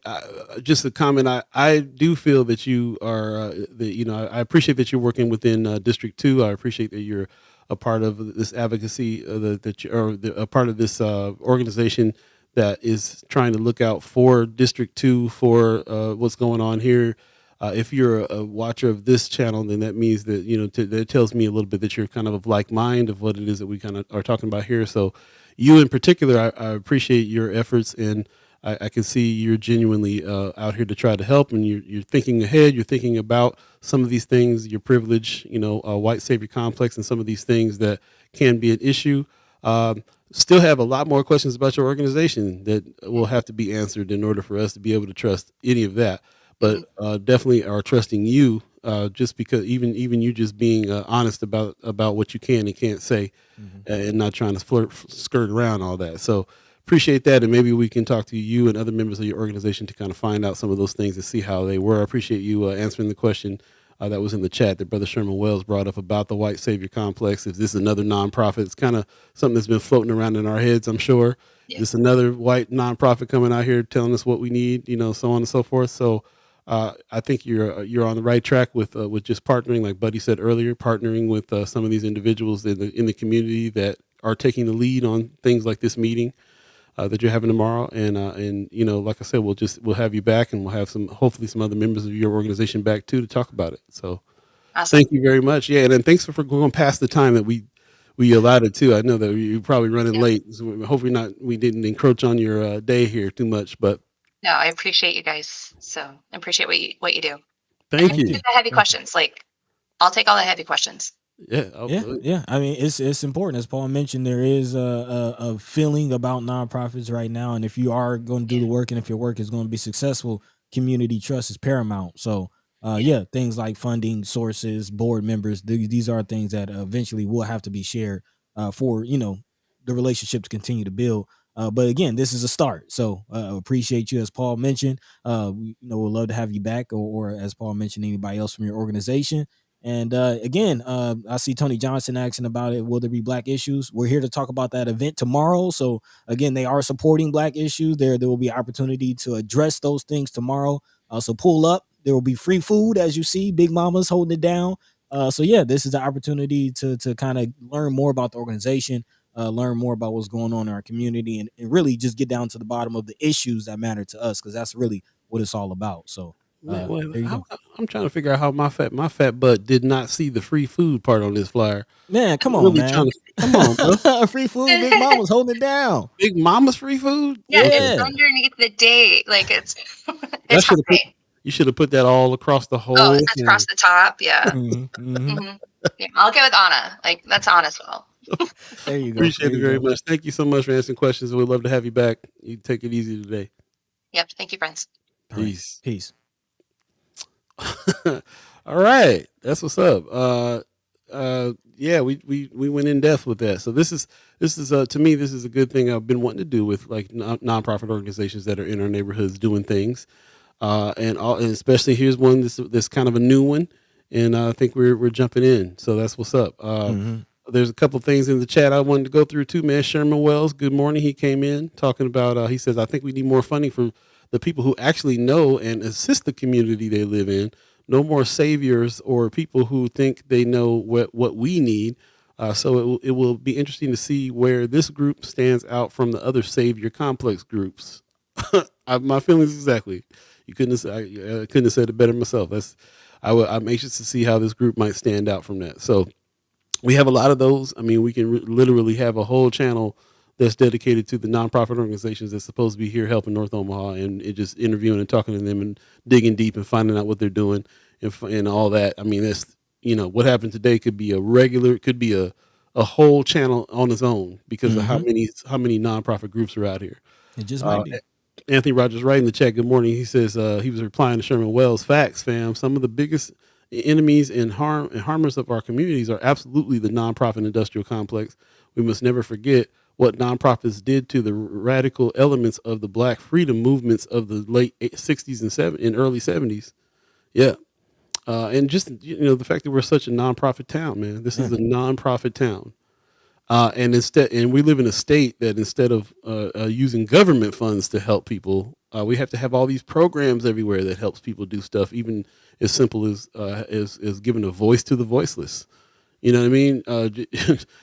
Speaker 1: just a comment. I do feel that you are I appreciate that you're working within District 2. I appreciate that you're a part of this advocacy that you are a part of this organization that is trying to look out for District 2 for what's going on here. If you're a watcher of this channel, then that means that, that tells me a little bit that you're kind of like mind of what it is that we kind of are talking about here. So you in particular, I appreciate your efforts, and I can see you're genuinely out here to try to help, and you're thinking ahead. You're thinking about some of these things, your privilege, white savior complex, and some of these things that can be an issue. Still have a lot more questions about your organization that will have to be answered in order for us to be able to trust any of that. But definitely are trusting you, just because even you just being honest about what you can and can't say, and not trying to skirt around all that. So appreciate that, and maybe we can talk to you and other members of your organization to kind of find out some of those things and see how they were. I appreciate you answering the question that was in the chat that Brother Sherman Wells brought up about the white savior complex. If this is another nonprofit, it's kind of something that's been floating around in our heads, I'm sure. Yeah. This another white nonprofit coming out here telling us what we need, so on and so forth. So I think you're on the right track with just partnering, like Buddy said earlier, partnering with some of these individuals in the community that are taking the lead on things like this meeting that you're having tomorrow. And like I said, we'll have you back, and we'll have hopefully some other members of your organization back too to talk about it. So awesome. Thank you very much. Yeah. And then thanks for going past the time that we allowed it to. I know that you're probably running late. So hopefully we didn't encroach on your day here too much, but
Speaker 4: no, I appreciate you guys. So I appreciate what you do.
Speaker 1: Thank you.
Speaker 4: The heavy questions, like I'll take all the heavy questions.
Speaker 2: Yeah. I mean, it's important. As Paul mentioned, there is a feeling about nonprofits right now, and if you are going to do the work, and if your work is going to be successful, community trust is paramount. So, things like funding sources, board members, these are things that eventually will have to be shared for the relationship to continue to build. But again, this is a start. So appreciate you, as Paul mentioned. We'd love to have you back, or as Paul mentioned, anybody else from your organization. And again, I see Tony Johnson asking about it. Will there be Black issues? We're here to talk about that event tomorrow. So again, they are supporting Black issues. There will be opportunity to address those things tomorrow. So pull up. There will be free food, as you see. Big Mama's holding it down. So yeah, this is the opportunity to kind of learn more about the organization, learn more about what's going on in our community, and really just get down to the bottom of the issues that matter to us, because that's really what it's all about. So
Speaker 1: I'm trying to figure out how my fat butt did not see the free food part on this flyer.
Speaker 2: Man, come on, man. Come on, bro. Free food. Big Mama's holding it down.
Speaker 1: Big Mama's free food?
Speaker 4: Yeah. It's underneath the date. Like it's
Speaker 1: you should have put that all across the whole.
Speaker 4: Oh, that's across the top. Yeah. Yeah. I'll get with Anna. Like that's Anna's fault.
Speaker 2: There you go.
Speaker 1: Appreciate it very much. Thank you so much for answering questions. We'd love to have you back. You take it easy today.
Speaker 4: Yep. Thank you, friends.
Speaker 1: Peace.
Speaker 2: Peace.
Speaker 1: All right, that's what's up. We went in depth with that. So this is to me, this is a good thing I've been wanting to do with like nonprofit organizations that are in our neighborhoods doing things, and especially here's one this kind of a new one, and I think we're jumping in. So that's what's up. There's a couple things in the chat I wanted to go through too, man. Sherman Wells, good morning. He came in talking about. He says, I think we need more funding for the people who actually know and assist the community they live in. No more saviors or people who think they know what we need. So it will be interesting to see where this group stands out from the other savior complex groups. My feelings exactly. I couldn't have said it better myself. I'm anxious to see how this group might stand out from that. So we have a lot of those. I mean, we can literally have a whole channel that's dedicated to the nonprofit organizations that's supposed to be here helping North Omaha, and just interviewing and talking to them and digging deep and finding out what they're doing and all that. I mean, that's, what happened today could be a whole channel on its own because of how many nonprofit groups are out here.
Speaker 2: It just might be.
Speaker 1: Anthony Rogers right in the chat. Good morning. He says he was replying to Sherman Wells. Facts, fam. Some of the biggest enemies and harmers of our communities are absolutely the nonprofit industrial complex. We must never forget what nonprofits did to the radical elements of the Black freedom movements of the late 60s and early 70s. Yeah. And just, the fact that we're such a nonprofit town, man. This is a nonprofit town. And we live in a state that instead of using government funds to help people, we have to have all these programs everywhere that helps people do stuff, even as simple as giving a voice to the voiceless. You know what I mean?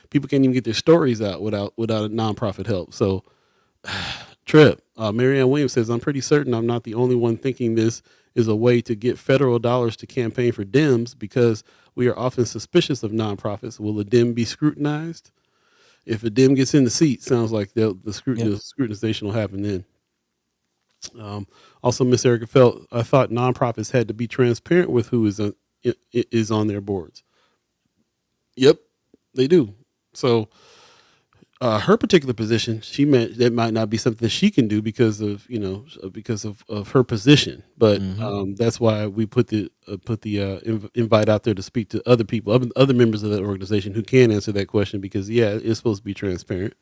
Speaker 1: People can't even get their stories out without a nonprofit help. So, Trip, Marianne Williams says, I'm pretty certain I'm not the only one thinking this is a way to get federal dollars to campaign for Dems because we are often suspicious of nonprofits. Will a Dem be scrutinized? If a Dem gets in the seat, sounds like the scrutinization will happen then. Also, Miss Erica felt, I thought nonprofits had to be transparent with who is on their boards. Yep, they do. So her particular position, she meant that might not be something that she can do because of her position. But that's why we put the invite out there to speak to other people, other members of that organization who can answer that question. Because it's supposed to be transparent.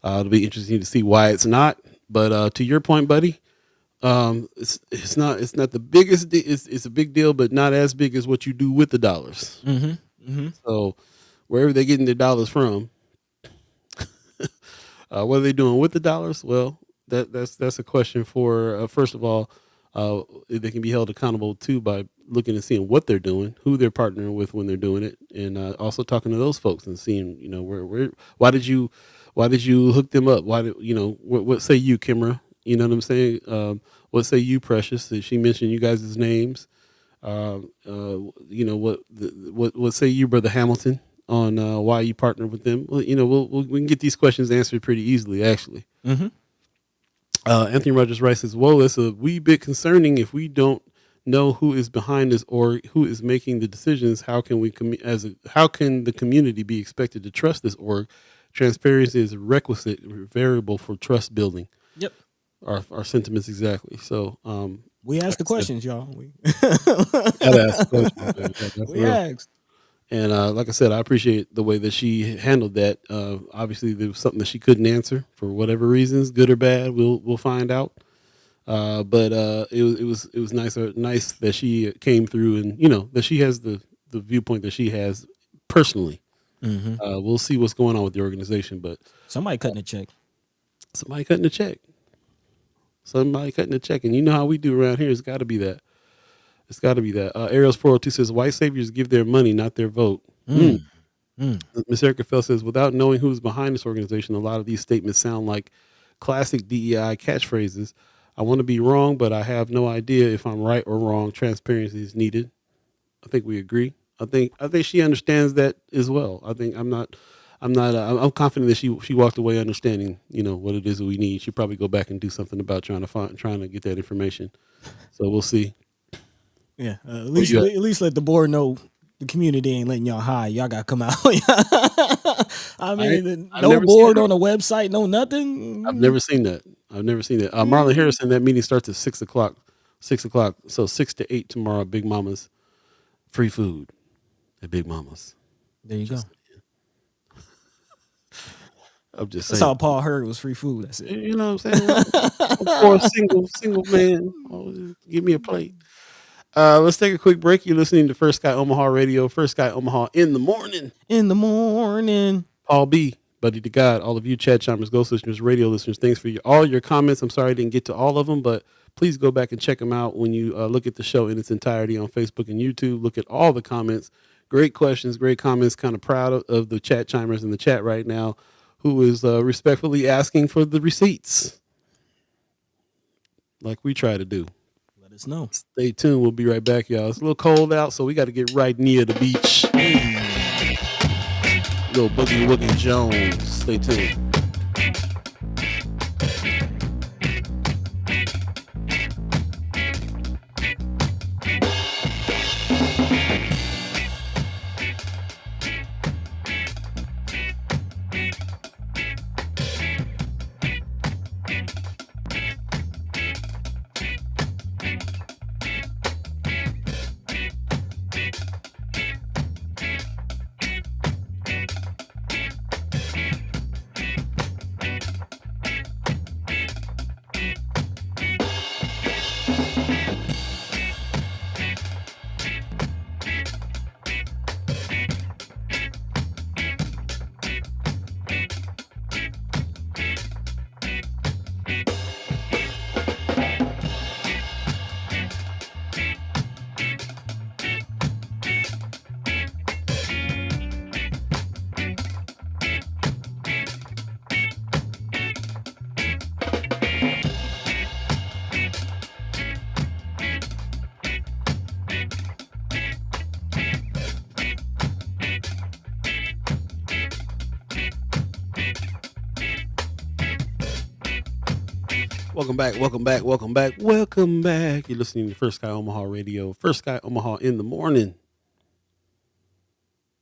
Speaker 1: It'll be interesting to see why it's not. But to your point, buddy, it's not the biggest. It's a big deal, but not as big as what you do with the dollars. So wherever they're getting their dollars from, what are they doing with the dollars? Well, that's a question for first of all, they can be held accountable too by looking and seeing what they're doing, who they're partnering with when they're doing it, and also talking to those folks and seeing why did you hook them up? What say you, Kimra? You know what I'm saying? What say you, Precious? She mentioned you guys' names. What say you, Brother Hamilton, on why you partner with them? Well, we can get these questions answered pretty easily, actually. Anthony Rogers Rice says, "Whoa, that's a wee bit concerning. If we don't know who is behind this or who is making the decisions, how can the community be expected to trust this org? Transparency is a requisite variable for trust building." Yep, our sentiments exactly. So,
Speaker 2: we asked the questions, y'all. We
Speaker 1: gotta ask the questions.
Speaker 2: We asked.
Speaker 1: And like I said, I appreciate the way that she handled that. Obviously, there was something that she couldn't answer for whatever reasons, good or bad. We'll find out. But it was nice that she came through, and that she has the viewpoint that she has personally. We'll see what's going on with the organization, but
Speaker 2: somebody cutting a check.
Speaker 1: Somebody cutting a check. And you know how we do around here. It's got to be that. Ariel's 402 says, white saviors give their money, not their vote. Miss Erica Fell says, without knowing who's behind this organization, a lot of these statements sound like classic DEI catchphrases. I want to be wrong, but I have no idea if I'm right or wrong. Transparency is needed. I think we agree. I think she understands that as well. I'm confident that she walked away understanding, what it is that we need. She'll probably go back and do something about trying to get that information. So we'll see.
Speaker 2: Yeah, at least let the board know the community ain't letting y'all hide. Y'all got to come out. I mean, no board on the website, no nothing.
Speaker 1: I've never seen that. Marlon Harrison, that meeting starts at 6 o'clock. 6 o'clock. So 6 to 8 tomorrow, Big Mama's. Free food at Big Mama's.
Speaker 2: There you go.
Speaker 1: I'm just
Speaker 2: saying. That's all Paul heard was free food. That's it.
Speaker 1: You know what I'm saying? For a single man, give me a plate. Let's take a quick break. You're listening to First Sky Omaha Radio. First Sky Omaha in the morning. Paul B, Buddi3 Da Gawd, all of you chat chimers, ghost listeners, radio listeners, thanks for all your comments. I'm sorry I didn't get to all of them, but please go back and check them out when you look at the show in its entirety on Facebook and YouTube. Look at all the comments. Great questions, great comments. Kind of proud of the chat chimers in the chat right now who is respectfully asking for the receipts like we try to do.
Speaker 2: Let us know.
Speaker 1: Stay tuned. We'll be right back, y'all. It's a little cold out, so we got to get right near the beach. Little Boogie Woogie Jones. Stay tuned. Welcome back, welcome back, welcome back, welcome back. You're listening to First Sky Omaha Radio. First Sky Omaha in the morning.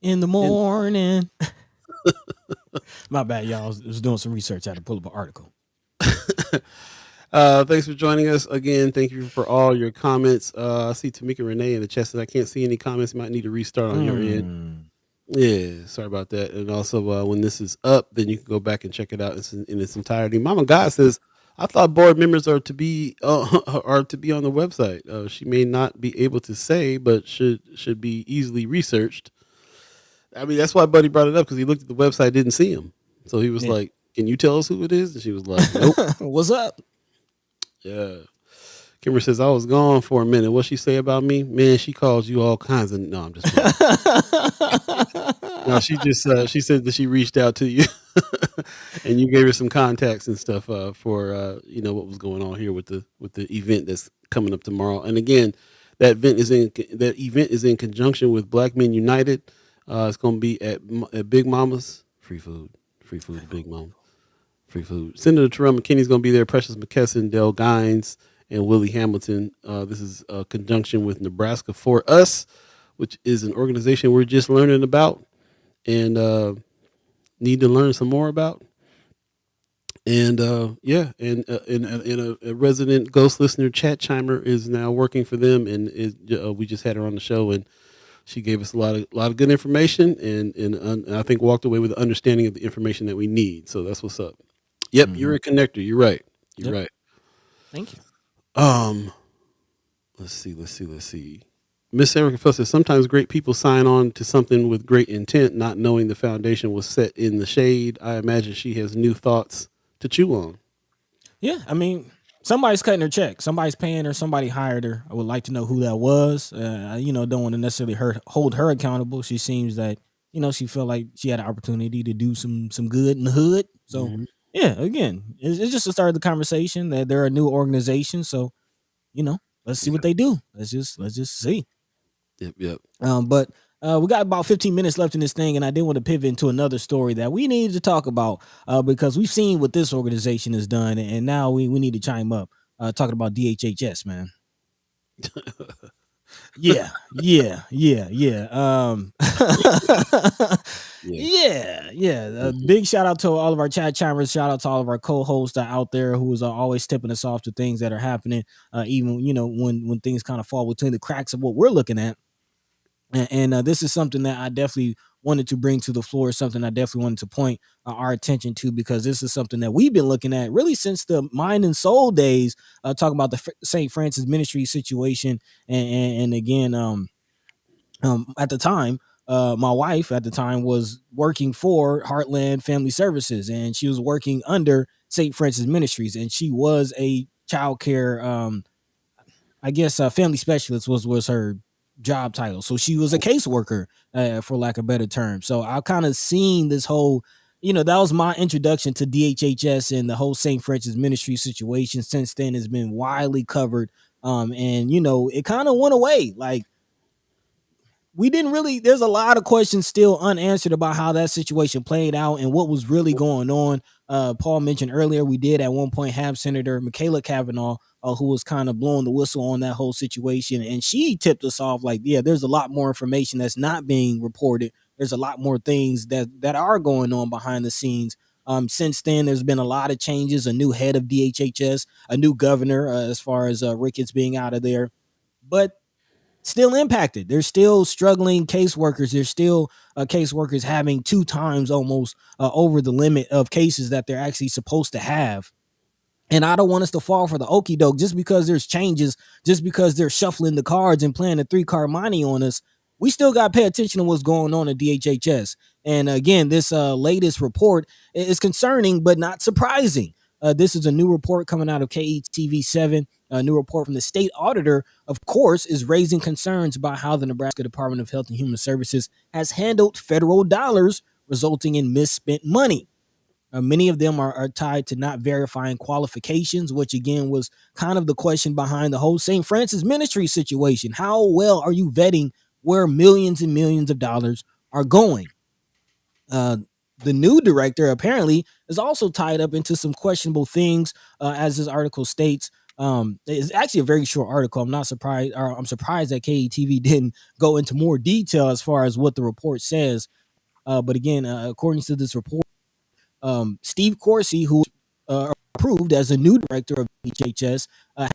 Speaker 2: In the morning. My bad, y'all. I was doing some research. I had to pull up an article.
Speaker 1: Thanks for joining us again. Thank you for all your comments. I see Tamika Renee in the chat says I can't see any comments. Might need to restart on your end. Yeah, sorry about that. And also, when this is up, then you can go back and check it out in its entirety. Mama God says, "I thought board members are to be on the website. She may not be able to say, but should be easily researched." I mean, that's why Buddy brought it up, because he looked at the website, didn't see him, so he was like, "Can you tell us who it is?" And she was like, "Nope."
Speaker 2: What's up?
Speaker 1: Yeah. Kimber says, "I was gone for a minute. What she say about me? Man, she calls you all kinds of." No, I'm just kidding. No, she just she said that she reached out to you and you gave her some contacts and stuff for what was going on here with the event that's coming up tomorrow. And again, that event is in conjunction with Black Men United. It's going to be at Big Mama's. Free food at Big Mama. Free food. Senator Terrell McKinney's going to be there. Precious McKesson, Dell Gines, and Willie Hamilton. This is a conjunction with Nebraska For Us, which is an organization we're just learning about and need to learn some more about. And a resident ghost listener, Chat Chimer, is now working for them, and we just had her on the show, and she gave us a lot of good information, and I think walked away with an understanding of the information that we need. So that's what's up. Yep, You're a connector. You're right. You're right.
Speaker 2: Thank you.
Speaker 1: Let's see. Miss Erica Fuss says, sometimes great people sign on to something with great intent, not knowing the foundation was set in the shade. I imagine she has new thoughts to chew on.
Speaker 2: Yeah, I mean, somebody's cutting her check. Somebody's paying her. Somebody hired her. I would like to know who that was. Don't want to necessarily hold her accountable. She seems that, she felt like she had an opportunity to do some good in the hood. So, yeah, again, it's just to start the conversation that they're a new organization. So, let's see what they do. Let's just see.
Speaker 1: Yep.
Speaker 2: But we got about 15 minutes left in this thing, and I did want to pivot into another story that we need to talk about because we've seen what this organization has done, and now we need to chime up talking about DHHS, man. Yeah. Big shout out to all of our chat chimers. Shout out to all of our co-hosts out there who is always tipping us off to things that are happening, even when things kind of fall between the cracks of what we're looking at. And this is something that I definitely wanted to bring to the floor, something I definitely wanted to point our attention to, because this is something that we've been looking at really since the Mind and Soul days, talking about the St. Francis Ministry situation. And again, at the time, my wife at the time was working for Heartland Family Services, and she was working under St. Francis Ministries, and she was a child care, family specialist was her job title. So she was a caseworker, for lack of a better term. So I kind of seen this whole, that was my introduction to DHHS and the whole St. Francis Ministry situation. Since then, has been widely covered. And it kind of went away. Like, we didn't really, there's a lot of questions still unanswered about how that situation played out and what was really going on. Paul mentioned earlier, we did at one point have Senator Michaela Cavanaugh, who was kind of blowing the whistle on that whole situation. And she tipped us off like, yeah, there's a lot more information that's not being reported. There's a lot more things that are going on behind the scenes. Since then, there's been a lot of changes, a new head of DHHS, a new governor, as far as Ricketts being out of there. But still impacted. There's still struggling caseworkers. There's still caseworkers having 2 times almost over the limit of cases that they're actually supposed to have. And I don't want us to fall for the okie doke just because there's changes, just because they're shuffling the cards and playing a 3-card monte on us. We still got to pay attention to what's going on at DHHS. And again, this latest report is concerning, but not surprising. This is a new report coming out of KETV7. A new report from the state auditor, of course, is raising concerns about how the Nebraska Department of Health and Human Services has handled federal dollars, resulting in misspent money. Many of them are tied to not verifying qualifications, which again was kind of the question behind the whole St. Francis Ministry situation. How well are you vetting where millions and millions of dollars are going? the new director apparently is also tied up into some questionable things, as this article states. It's actually a very short article. I'm not surprised, or I'm surprised that KETV didn't go into more detail as far as what the report says. But again, according to this report, Steve Corsi, who approved as the new director of HHS, has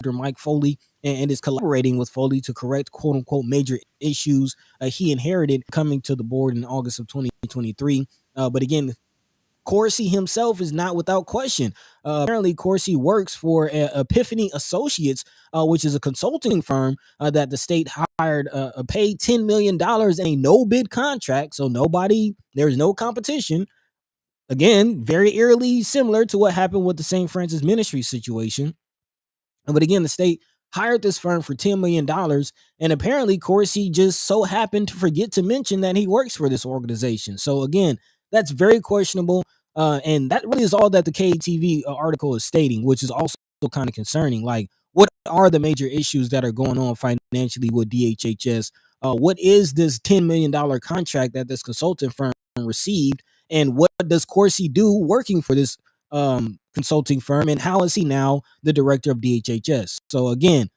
Speaker 2: Mike Foley and is collaborating with Foley to correct quote unquote major issues he inherited coming to the board in August of 2023. But again, Corsi himself is not without question. Apparently, Corsi works for Epiphany Associates, which is a consulting firm that the state hired, paid $10 million in a no bid contract. So there's no competition. Again, very eerily similar to what happened with the St. Francis Ministry situation. But again, the state hired this firm for $10 million. And apparently, Corsi just so happened to forget to mention that he works for this organization. So again, that's very questionable. And that really is all that the KTV article is stating, which is also kind of concerning. Like, what are the major issues that are going on financially with DHHS? What is this $10 million contract that this consultant firm received? And what does Corsi do working for this consulting firm, and how is he now the director of DHHS? So again,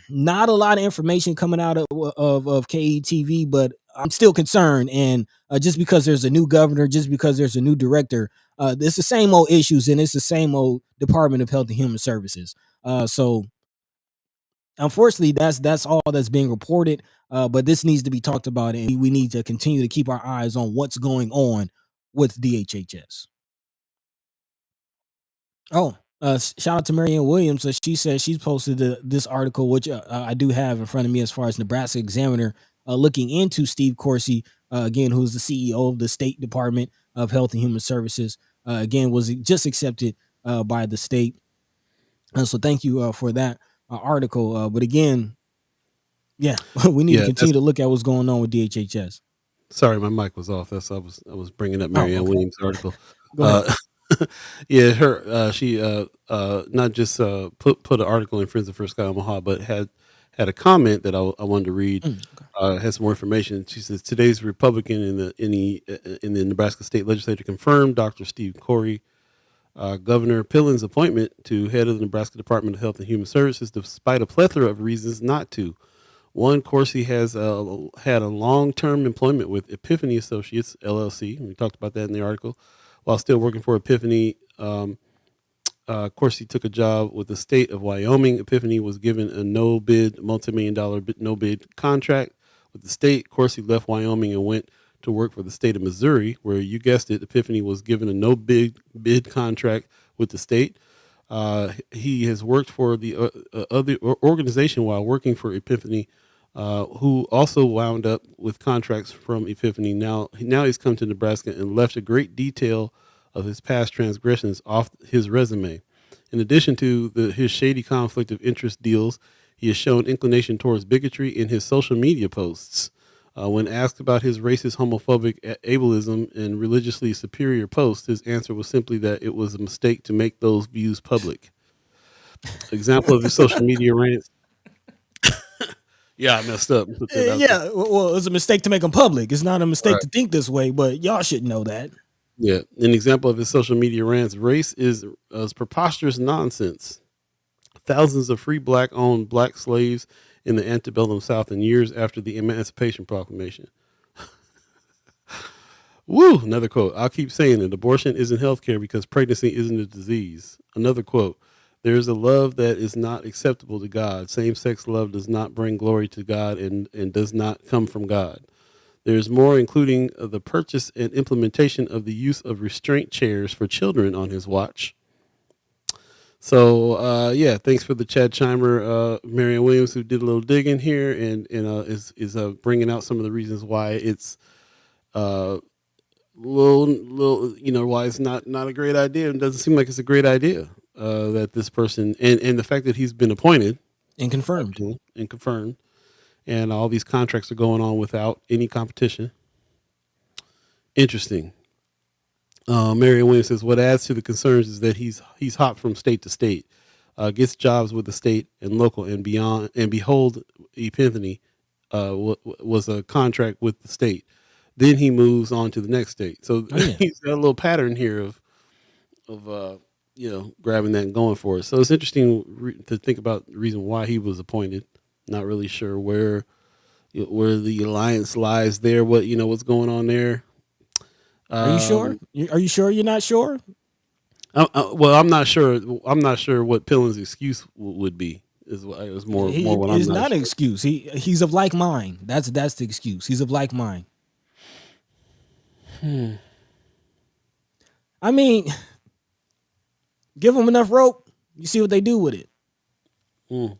Speaker 2: not a lot of information coming out of KETV, but I'm still concerned. And just because there's a new governor, just because there's a new director, it's the same old issues, and it's the same old Department of Health and Human Services. So unfortunately, that's all that's being reported. But this needs to be talked about, and we need to continue to keep our eyes on what's going on with DHHS. Oh, shout out to Marianne Williams. She says she's posted this article, which I do have in front of me, as far as Nebraska Examiner looking into Steve Corsi, again, who's the CEO of the State Department of Health and Human Services. Again, was just accepted by the state. So thank you for that article. But again, yeah, we need to continue to look at what's going on with DHHS.
Speaker 1: Sorry, my mic was off. I was bringing up Marianne Williams' article.
Speaker 2: Go ahead.
Speaker 1: Yeah, she not just put an article in Friends of First Guy Omaha, but had a comment that I wanted to read. Has some more information. She says today's Republican in the Nebraska State Legislature confirmed Dr. Steve Corey, Governor Pillen's appointment to head of the Nebraska Department of Health and Human Services, despite a plethora of reasons not to. One, Corsi has had a long-term employment with Epiphany Associates, LLC. We talked about that in the article. While still working for Epiphany, Corsi took a job with the state of Wyoming. Epiphany was given a no-bid, multi-million-dollar no-bid contract with the state. Corsi left Wyoming and went to work for the state of Missouri, where, you guessed it, Epiphany was given a no-bid contract with the state. He has worked for the other organization while working for Epiphany, who also wound up with contracts from Epiphany. Now he's come to Nebraska and left a great detail of his past transgressions off his resume. In addition to his shady conflict of interest deals, he has shown inclination towards bigotry in his social media posts. When asked about his racist, homophobic, ableism, and religiously superior posts, his answer was simply that it was a mistake to make those views public. Example of his social media rants. Yeah, I messed up.
Speaker 2: Yeah, well, it was a mistake to make them public. It's not a mistake to think this way, but y'all should know that.
Speaker 1: Yeah, an example of his social media rants: race is preposterous nonsense. Thousands of free black-owned black slaves in the antebellum South and years after the Emancipation Proclamation. Woo! Another quote. I'll keep saying it. Abortion isn't healthcare because pregnancy isn't a disease. Another quote. There is a love that is not acceptable to God. Same-sex love does not bring glory to God and does not come from God. There is more, including the purchase and implementation of the use of restraint chairs for children on his watch. So, yeah, thanks for the Chad Chimer, Marianne Williams, who did a little digging here and is bringing out some of the reasons why it's little, why it's not a great idea. It doesn't seem like it's a great idea. That this person and the fact that he's been appointed
Speaker 2: and confirmed
Speaker 1: and all these contracts are going on without any competition. Interesting. Marianne Williams says what adds to the concerns is that he's hopped from state to state, gets jobs with the state and local and beyond. And behold, Epiphany was a contract with the state. then he moves on to the next state. So
Speaker 2: Oh, yeah.
Speaker 1: he's got a little pattern here of grabbing that and going for it. So it's interesting to think about the reason why he was appointed. Not really sure where the alliance lies there. What's going on there.
Speaker 2: Are you sure? Are you sure you're not sure?
Speaker 1: Well, I'm not sure. I'm not sure what Pillen's excuse would be. Is more what I'm
Speaker 2: It's
Speaker 1: not
Speaker 2: not an
Speaker 1: sure.
Speaker 2: excuse. He's of like mind. That's the excuse. He's of like mind. I mean, give them enough rope, you see what they do with it.
Speaker 1: Mm.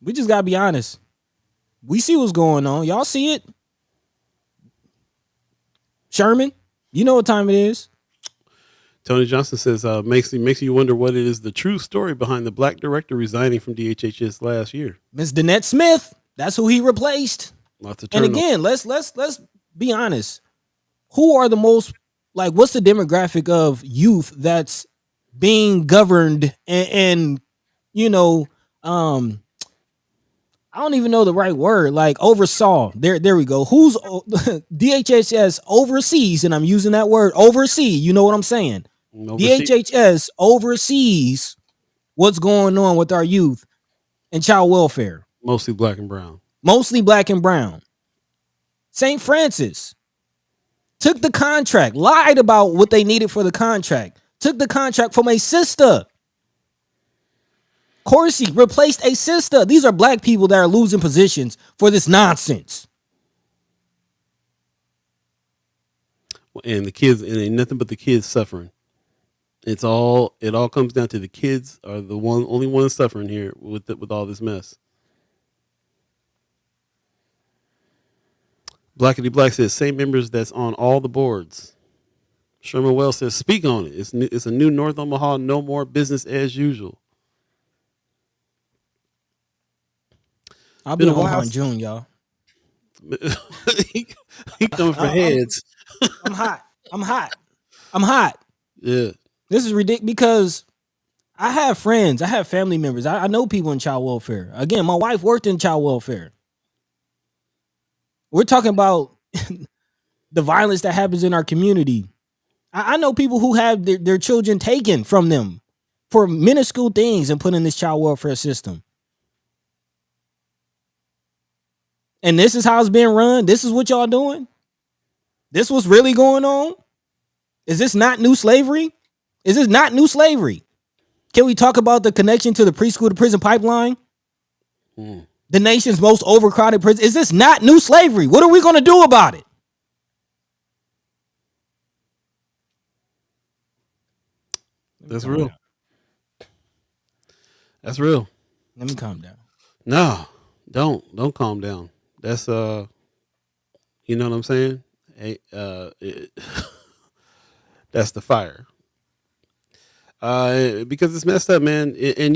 Speaker 2: We just gotta be honest. We see what's going on. Y'all see it? Sherman, you know what time it is.
Speaker 1: Tony Johnson says makes you wonder what it is the true story behind the black director resigning from DHHS last year.
Speaker 2: Miss Danette Smith. That's who he replaced.
Speaker 1: Lots of
Speaker 2: And
Speaker 1: turnover.
Speaker 2: again, let's be honest. Who are the most what's the demographic of youth that's being governed and I don't even know the right word, oversaw. There we go. Who's DHHS oversees, and I'm using that word oversee. You know what I'm saying? DHHS oversees what's going on with our youth and child welfare.
Speaker 1: Mostly black and brown.
Speaker 2: Mostly black and brown. St. Francis took the contract, lied about what they needed for the contract, took the contract from a sister. Corsi replaced a sister. These are black people that are losing positions for this nonsense.
Speaker 1: And the kids, and ain't nothing but the kids suffering. It all comes down to the kids are the only ones suffering here with all this mess. Blackity Black says same members that's on all the boards. Sherman Wells says speak on it. It's a new North Omaha, no more business as usual.
Speaker 2: I'll be in Omaha in June, y'all.
Speaker 1: he coming for heads.
Speaker 2: I'm hot.
Speaker 1: Yeah.
Speaker 2: This is ridiculous because I have friends, I have family members. I know people in child welfare. Again, my wife worked in child welfare. We're talking about the violence that happens in our community. I know people who have their children taken from them for minuscule things and put in this child welfare system. And this is how it's being run. This is what y'all doing. This what's really going on. Is this not new slavery? Is this not new slavery? Can we talk about the connection to the preschool to prison pipeline? The nation's most overcrowded prison. Is this not new slavery? What are we going to do about it?
Speaker 1: That's real. That's real.
Speaker 2: Let me calm down.
Speaker 1: No, don't calm down. That's you know what I'm saying? That's the fire. Because it's messed up, man. And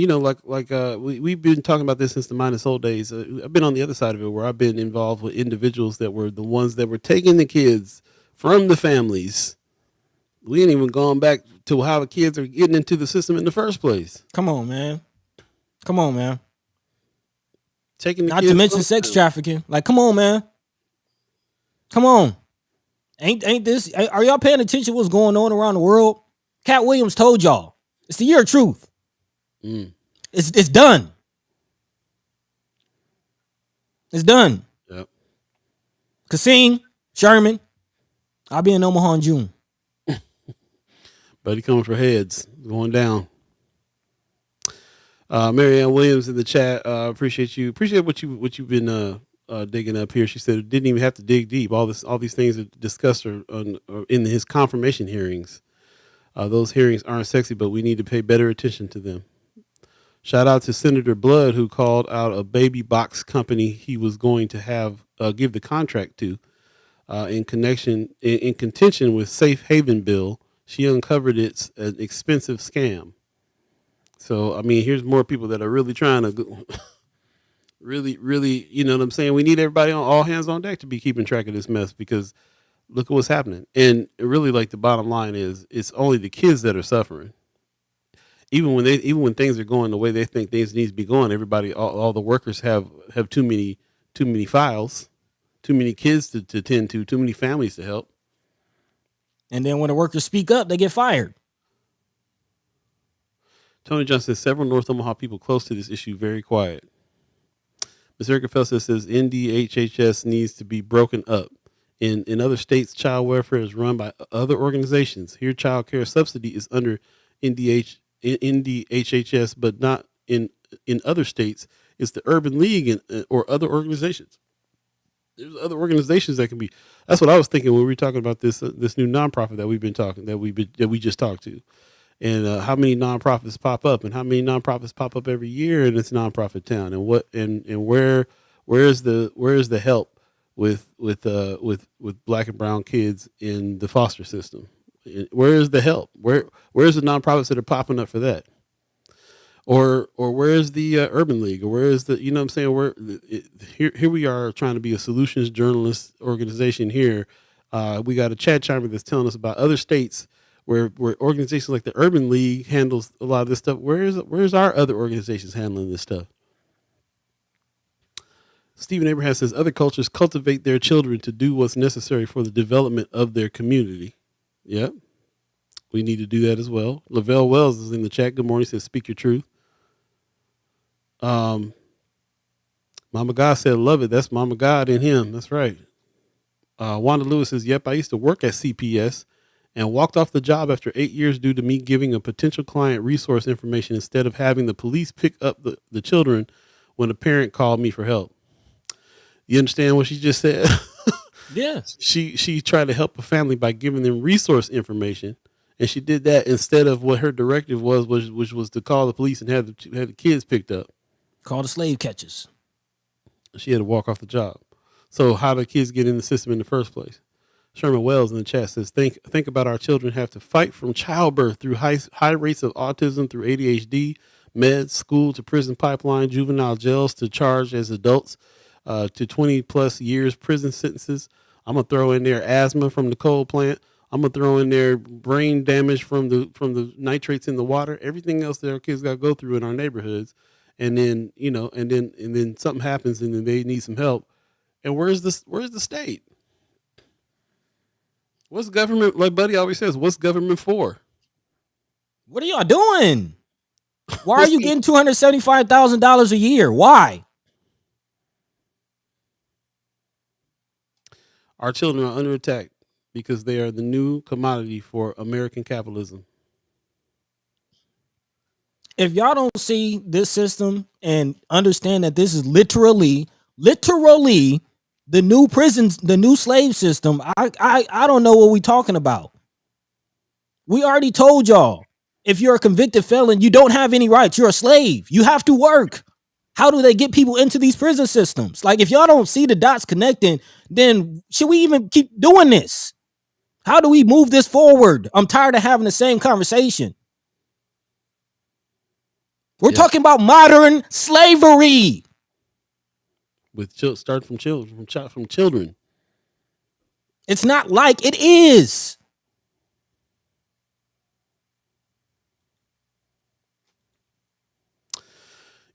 Speaker 1: we've been talking about this since the Mind and Soul days. I've been on the other side of it where I've been involved with individuals that were the ones that were taking the kids from the families. We ain't even gone back to how the kids are getting into the system in the first place.
Speaker 2: Come on, man.
Speaker 1: Taking the
Speaker 2: Not
Speaker 1: kids
Speaker 2: to mention sex trafficking. Come on, man. Come on. Ain't this? Are y'all paying attention to what's going on around the world? Cat Williams told y'all. It's the year of truth. It's done. It's done.
Speaker 1: Yep.
Speaker 2: Kasim, Sherman, I'll be in Omaha in June.
Speaker 1: Buddy coming for heads, going down. Marianne Williams in the chat. Appreciate you. Appreciate what you've been digging up here. She said it didn't even have to dig deep. All these things are discussed are in his confirmation hearings. Those hearings aren't sexy, but we need to pay better attention to them. Shout out to Senator Blood, who called out a baby box company he was going to have give the contract to in contention with Safe Haven bill. She uncovered it's an expensive scam. So, I mean, here's more people that are really trying to really, you know what I'm saying? We need everybody on all hands on deck to be keeping track of this mess because look at what's happening. And really, the bottom line is it's only the kids that are suffering. Even when things are going the way they think things need to be going, everybody, all the workers have too many files. too many kids to tend to, too many families to help.
Speaker 2: And then when the workers speak up, they get fired.
Speaker 1: Tony Johnson says several North Omaha people close to this issue very quiet. Ms. Erica Felsen says NDHHS needs to be broken up. In other states, child welfare is run by other organizations. Here, child care subsidy is under NDHHS, but not in other states. It's the Urban League or other organizations. There's other organizations that can be. That's what I was thinking when we were talking about this new nonprofit that we just talked to, and how many nonprofits pop up, and how many nonprofits pop up every year in this nonprofit town, and where is the help with Black and brown kids in the foster system? Where is the help? Where's the nonprofits that are popping up for that? Or where's the Urban League? Or where is the, you know what I'm saying? Here we are trying to be a solutions journalist organization here. We got a Chad Chimer that's telling us about other states where organizations like the Urban League handles a lot of this stuff. Where's our other organizations handling this stuff? Stephen Abraham says other cultures cultivate their children to do what's necessary for the development of their community. Yep. We need to do that as well. Lavelle Wells is in the chat. Good morning. He says, speak your truth. Mama God said, love it. That's Mama God in him. That's right. Wanda Lewis says, yep, I used to work at CPS and walked off the job after 8 years due to me giving a potential client resource information instead of having the police pick up the children when a parent called me for help. You understand what she just said?
Speaker 2: Yes.
Speaker 1: She tried to help a family by giving them resource information. And she did that instead of what her directive was, which was to call the police and have the kids picked up.
Speaker 2: Call the slave catchers.
Speaker 1: She had to walk off the job. So how do kids get in the system in the first place? Sherman Wells in the chat says, think about our children have to fight from childbirth through high rates of autism, through ADHD, meds, school to prison pipeline, juvenile jails to charge as adults, to 20 plus years prison sentences. I'm going to throw in there asthma from the coal plant. I'm going to throw in there brain damage from the nitrates in the water, everything else that our kids got to go through in our neighborhoods. And then, and then something happens and then they need some help. And where's the state? What's government? Like Buddy always says, what's government for?
Speaker 2: What are y'all doing? Why are you getting $275,000 a year? Why?
Speaker 1: Our children are under attack because they are the new commodity for American capitalism.
Speaker 2: If y'all don't see this system and understand that this is literally the new prisons, the new slave system, I don't know what we're talking about. We already told y'all, if you're a convicted felon, you don't have any rights. You're a slave. You have to work. How do they get people into these prison systems? Like, if y'all don't see the dots connecting, then should we even keep doing this? How do we move this forward? I'm tired of having the same conversation. We're talking about modern slavery.
Speaker 1: With start from children.
Speaker 2: It's not like it is.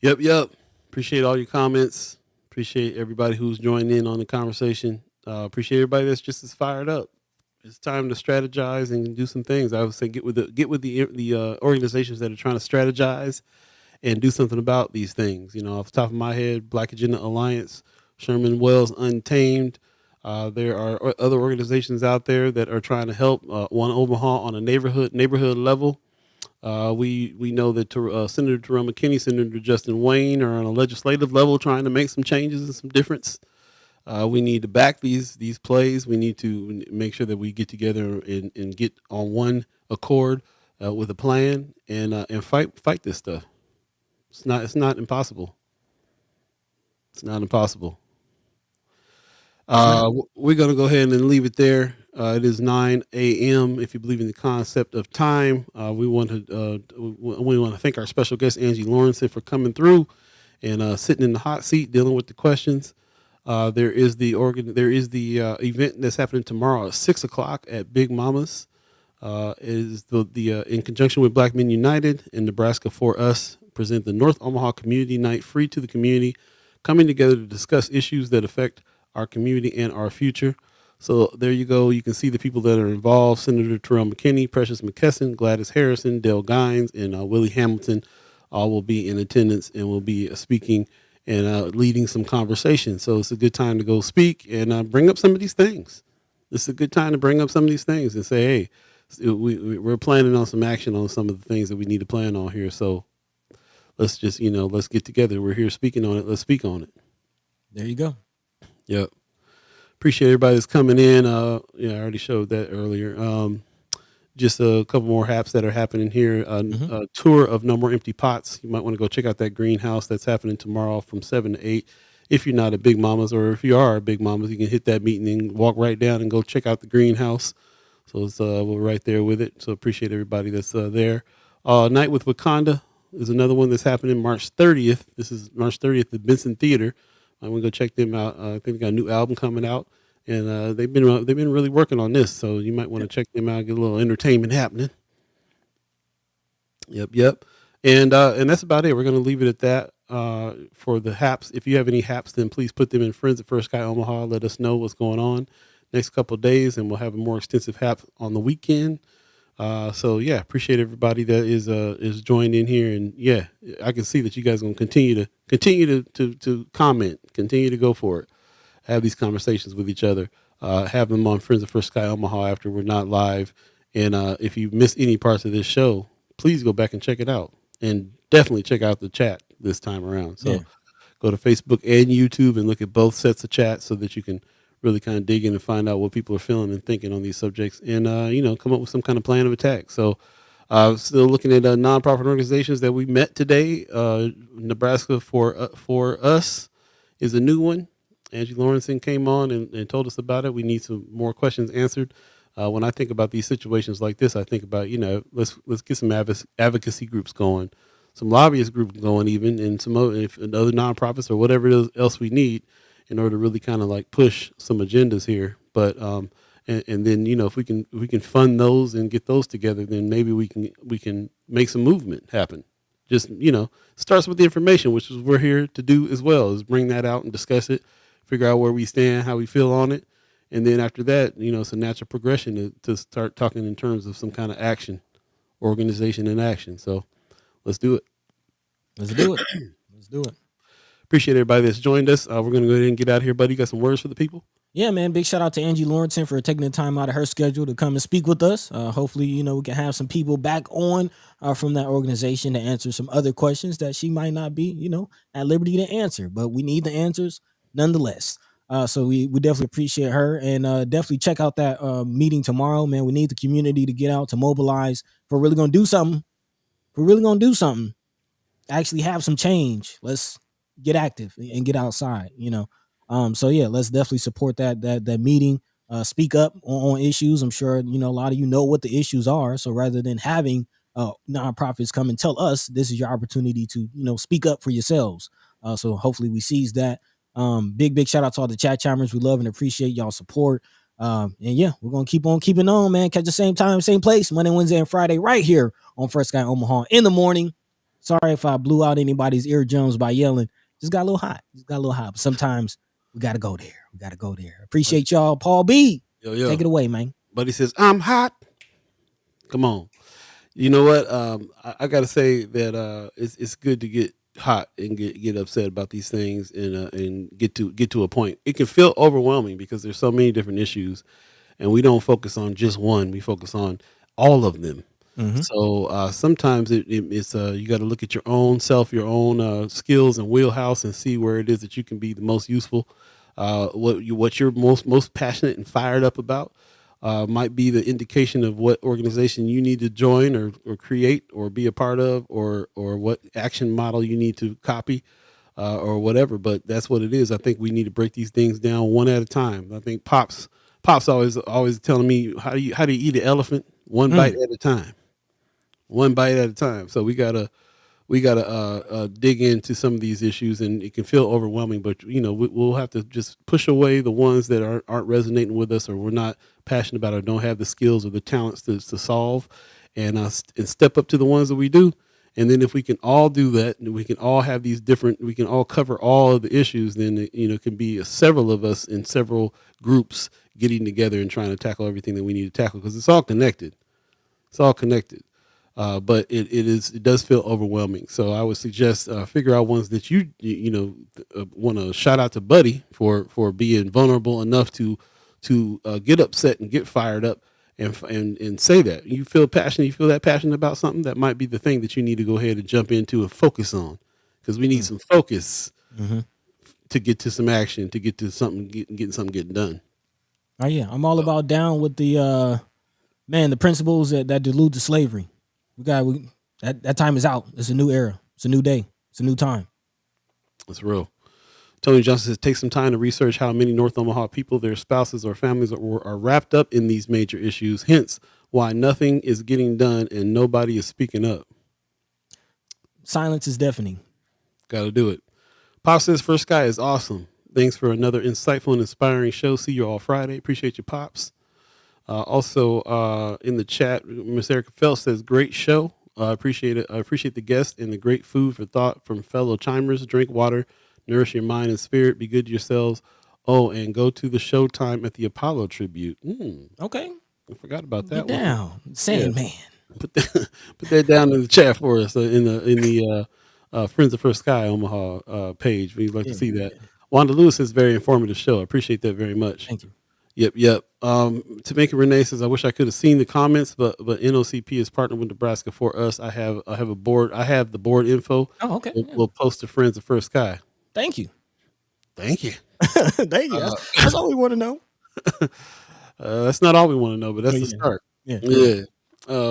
Speaker 1: Yep. Appreciate all your comments. Appreciate everybody who's joined in on the conversation. Appreciate everybody that's just as fired up. It's time to strategize and do some things. I would say get with the organizations that are trying to strategize and do something about these things. Off the top of my head, Black Agenda Alliance, Sherman Wells Untamed. There are other organizations out there that are trying to help. One Omaha on a neighborhood level. We know that Senator Terrell McKinney, Senator Justin Wayne are on a legislative level trying to make some changes and some difference. We need to back these plays. We need to make sure that we get together and get on one accord with a plan and fight this stuff. It's not impossible. It's not impossible. We're going to go ahead and leave it there. It is 9 a.m. If you believe in the concept of time, we want to thank our special guest Angie Lauritsen for coming through and sitting in the hot seat dealing with the questions. There is the event that's happening tomorrow at 6:00 at Big Mama's. Is the in conjunction with Black Men United and Nebraska For Us present the North Omaha Community Night, free to the community, coming together to discuss issues that affect our community, and our future. So there you go. You can see the people that are involved: Senator Terrell McKinney, Precious McKesson, Gladys Harrison, Dale Gines, and Willie Hamilton. All will be in attendance and will be speaking and leading some conversation. So it's a good time to go speak and bring up some of these things. It's a good time to bring up some of these things and say, hey, we're planning on some action on some of the things that we need to plan on here. So let's just, let's get together. We're here speaking on it. Let's speak on it.
Speaker 2: There you go.
Speaker 1: Yep. Appreciate everybody that's coming in. I already showed that earlier. Just a couple more haps that are happening here. A tour of No More Empty Pots. You might want to go check out that greenhouse that's happening tomorrow from 7 to 8. If you're not a Big Mamas, or if you are a Big Mamas, you can hit that meeting and walk right down and go check out the greenhouse. So it's, we're right there with it. So appreciate everybody that's there. Night with Wakanda is another one that's happening March 30th. This is March 30th at Benson Theater. I'm going to go check them out. I think they got a new album coming out. And they've been really working on this, so you might want to check them out, get a little entertainment happening. Yep. And that's about it. We're going to leave it at that for the haps. If you have any haps, then please put them in Friends at First Sky Omaha. Let us know what's going on next couple of days, and we'll have a more extensive hap on the weekend. So yeah, appreciate everybody that is joined in here, and yeah, I can see that you guys are going to continue to comment, continue to go for it. Have these conversations with each other, have them on Friends of First Sky Omaha after we're not live. And if you miss any parts of this show, please go back and check it out, and definitely check out the chat this time around. So go to Facebook and YouTube and look at both sets of chats so that you can really kind of dig in and find out what people are feeling and thinking on these subjects, and come up with some kind of plan of attack. So still looking at nonprofit organizations that we met today. Nebraska For Us is a new one. Angie Lauritsen came on and told us about it. We need some more questions answered. When I think about these situations like this, I think about, let's get some advocacy groups going, some lobbyist groups going even, and some other nonprofits or whatever else we need in order to really kind of like push some agendas here. But and then, if we can fund those and get those together, then maybe we can make some movement happen. Just, starts with the information, which is we're here to do as well, is bring that out and discuss it. Figure out where we stand, how we feel on it. And then after that, it's a natural progression to start talking in terms of some kind of action, organization and action. So let's do it.
Speaker 2: Let's do it.
Speaker 1: Appreciate everybody that's joined us. We're going to go ahead and get out of here, buddy. You got some words for the people?
Speaker 2: Yeah, man. Big shout out to Angie Lauritsen for taking the time out of her schedule to come and speak with us. Hopefully, we can have some people back on from that organization to answer some other questions that she might not be, at liberty to answer. But we need the answers nonetheless. So we definitely appreciate her, and definitely check out that meeting tomorrow, man. We need the community to get out, to mobilize. If we're really going to do something, actually have some change. Let's get active and get outside, So yeah, let's definitely support that meeting. Speak up on issues. I'm sure, a lot of know what the issues are. So rather than having nonprofits come and tell us, this is your opportunity to, speak up for yourselves. So hopefully we seize that. Big shout out to all the chat chimers. We love and appreciate y'all support. And yeah, we're gonna keep on keeping on, man. Catch the same time, same place, Monday, Wednesday, and Friday, right here on First Sky Omaha in the morning. Sorry if I blew out anybody's eardrums by yelling. Just got a little hot. But sometimes we gotta go there. Appreciate y'all. Paul B.
Speaker 1: Yo.
Speaker 2: Take it away, man.
Speaker 1: Buddy says, I'm hot. Come on. You know what? I gotta say that it's good to get hot and get upset about these things and get to a point. It can feel overwhelming because there's so many different issues, and we don't focus on just one. We focus on all of them. Mm-hmm. So sometimes it's you got to look at your own self, your own skills and wheelhouse, and see where it is that you can be the most useful. What you're most passionate and fired up about might be the indication of what organization you need to join or create or be a part of, or what action model you need to copy or whatever. But that's what it is. I think we need to break these things down one at a time. I think Pop's always telling me how do you eat an elephant one bite at a time. One bite at a time. So we gotta dig into some of these issues, and it can feel overwhelming. But we'll have to just push away the ones that aren't resonating with us, or we're not passionate about, or don't have the skills or the talents to solve, and step up to the ones that we do, And then if we can all do that, and we can all have these different, we can all cover all of the issues, then it can be several of us in several groups getting together and trying to tackle everything that we need to tackle, because it's all connected. It's all connected. But it does feel overwhelming. So I would suggest figure out ones that you want to shout out to Buddy for being vulnerable enough to get upset and get fired up and say that you feel passionate. You feel that passionate about something, that might be the thing that you need to go ahead and jump into and focus on, because we need some focus to get to some action, to get to something, getting done.
Speaker 2: Oh yeah, I'm all about down with the the principles that delude to slavery. That time is out. It's a new era. It's a new day. It's a new time.
Speaker 1: That's real. Tony Johnson says, take some time to research how many North Omaha people, their spouses or families are wrapped up in these major issues. Hence why nothing is getting done and nobody is speaking up.
Speaker 2: Silence is deafening.
Speaker 1: Got to do it. Pop says, First Guy is awesome. Thanks for another insightful and inspiring show. See you all Friday. Appreciate you, Pops. Also, in the chat, Miss Erica Phelps says, great show. I appreciate it. I appreciate the guest and the great food for thought from fellow chimers. Drink water, nourish your mind and spirit, be good to yourselves. Oh, and go to the showtime at the Apollo tribute.
Speaker 2: Okay.
Speaker 1: I forgot about that
Speaker 2: Get
Speaker 1: one.
Speaker 2: down. Sandman.
Speaker 1: Put that down in the chat for us in the Friends of First Sky Omaha page. We'd like to see that. Wanda Lewis says, very informative show. I appreciate that very much.
Speaker 2: Thank you.
Speaker 1: Yep. Tamika Renee says, I wish I could have seen the comments, but NOCP is partnered with Nebraska For Us. I have a board. I have the board info.
Speaker 2: Oh, okay.
Speaker 1: We'll post to Friends of First Sky.
Speaker 2: Thank you.
Speaker 1: Thank you.
Speaker 2: Thank you. That's all we want to know.
Speaker 1: That's not all we want to know, but that's the start. Yeah.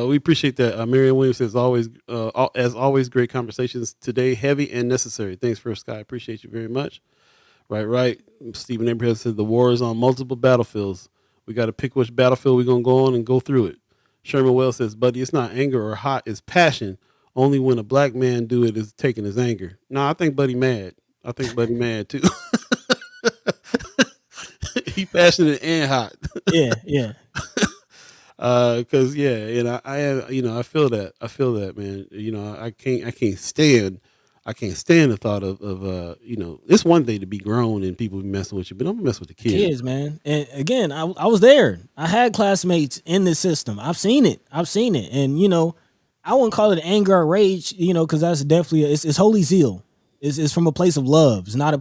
Speaker 1: We appreciate that. Marianne Williams says, as always, great conversations today, heavy and necessary. Thanks, First Sky. Appreciate you very much. Right. Stephen Abraham says, the war is on multiple battlefields. We got to pick which battlefield we're going to go on and go through it. Sherman Wells says, Buddy, it's not anger or hot, it's passion. Only when a black man do it is taking his anger. No, I think Buddy mad. I think Buddy mad too. He passionate and hot.
Speaker 2: Yeah.
Speaker 1: Cause and I feel that, man. I can't stand the thought of it's one thing to be grown and people be messing with you, but don't mess with the kids,
Speaker 2: man. And again, I was there. I had classmates in this system. I've seen it. And I wouldn't call it anger or rage, because that's definitely it's holy zeal. It's from a place of love. It's not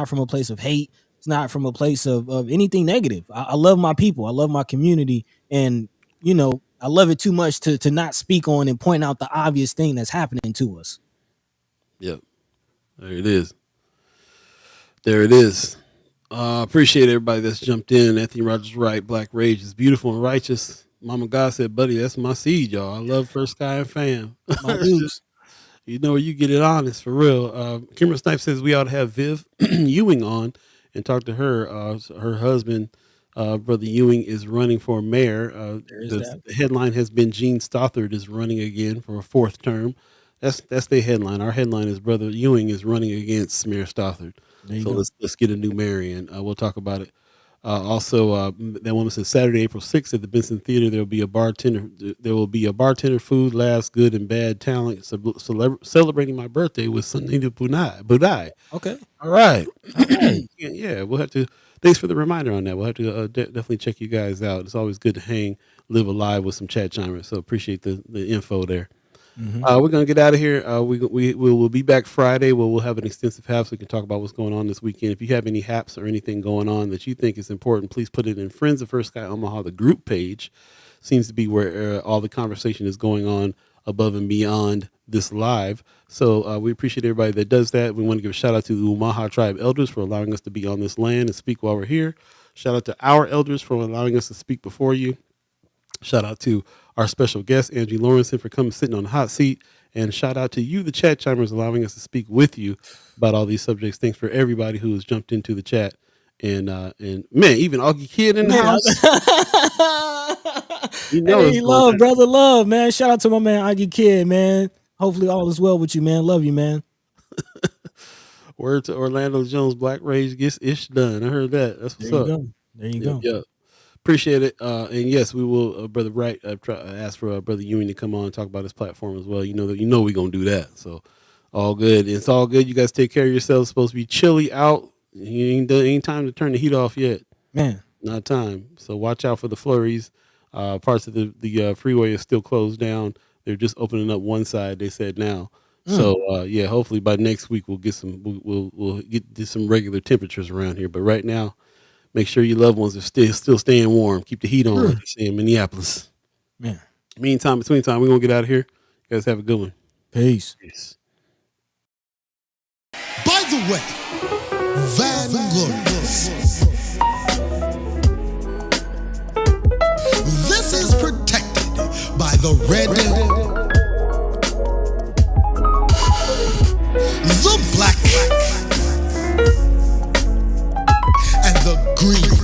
Speaker 2: from a place of hate. It's not from a place of anything negative. I love my people. I love my community, and I love it too much to not speak on and point out the obvious thing that's happening to us.
Speaker 1: Yep. There it is. Appreciate everybody that's jumped in. Anthony Rogers right. Black Rage is beautiful and righteous. Mama God said, Buddy, that's my seed, y'all. I love First Sky and fam.
Speaker 2: My dudes.
Speaker 1: You know where you get it honest, for real. Kimber Snipe says we ought to have Viv Ewing on and talk to her. Her husband, Brother Ewing, is running for mayor. The headline has been Gene Stothert is running again for a fourth term. That's the headline. Our headline is Brother Ewing is running against Mayor Stothert. So let's get a new mayor in. We'll talk about it. Also, that woman says Saturday, April 6th at the Benson Theater, there will be a bartender, food, laughs, good and bad talent, celebrating my birthday with Sunita Buddi.
Speaker 2: Okay.
Speaker 1: All right. Yeah, we'll have to. Thanks for the reminder on that. We'll have to definitely check you guys out. It's always good to live alive with some chat chimers. So appreciate the info there. Mm-hmm. We're gonna get out of here. We'll be back Friday where we'll have an extensive hap so we can talk about what's going on this weekend. If you have any haps or anything going on that you think is important, please put it in Friends of First Sky Omaha. The group page seems to be where all the conversation is going on above and beyond this live. So we appreciate everybody that does that. We want to give a shout out to the Omaha tribe elders for allowing us to be on this land and speak while we're here. Shout out to our elders for allowing us to speak before you. Shout out to our special guest, Angie Lauritsen, for coming sitting on the hot seat. And shout out to you, the chat chimers, allowing us to speak with you about all these subjects. Thanks for everybody who has jumped into the chat. And man, even Augie Kid in the house.
Speaker 2: Brother love, man. Shout out to my man Augie Kid, man. Hopefully all is well with you, man. Love you, man.
Speaker 1: Word to Orlando Jones, Black Rage gets ish done. I heard that. That's what's up.
Speaker 2: There you go.
Speaker 1: Yeah. Appreciate it. And yes, we will, brother. Right, ask for brother Ewing to come on and talk about his platform as well. You know we're gonna do that. So all good. It's all good. You guys take care of yourselves. It's supposed to be chilly out. Ain't time to turn the heat off yet.
Speaker 2: Man,
Speaker 1: not time. So watch out for the flurries. Parts of the freeway is still closed down. They're just opening up one side. They said now. So yeah, hopefully by next week we'll get some. We'll get some regular temperatures around here. But right now, make sure your loved ones are still staying warm. Keep the heat on, like you say in Minneapolis.
Speaker 2: Man.
Speaker 1: Meantime, between time, we're gonna get out of here. You guys have a good one.
Speaker 2: Peace.
Speaker 5: By the way, Van Glorious. This is protected by the red, the black, and the green.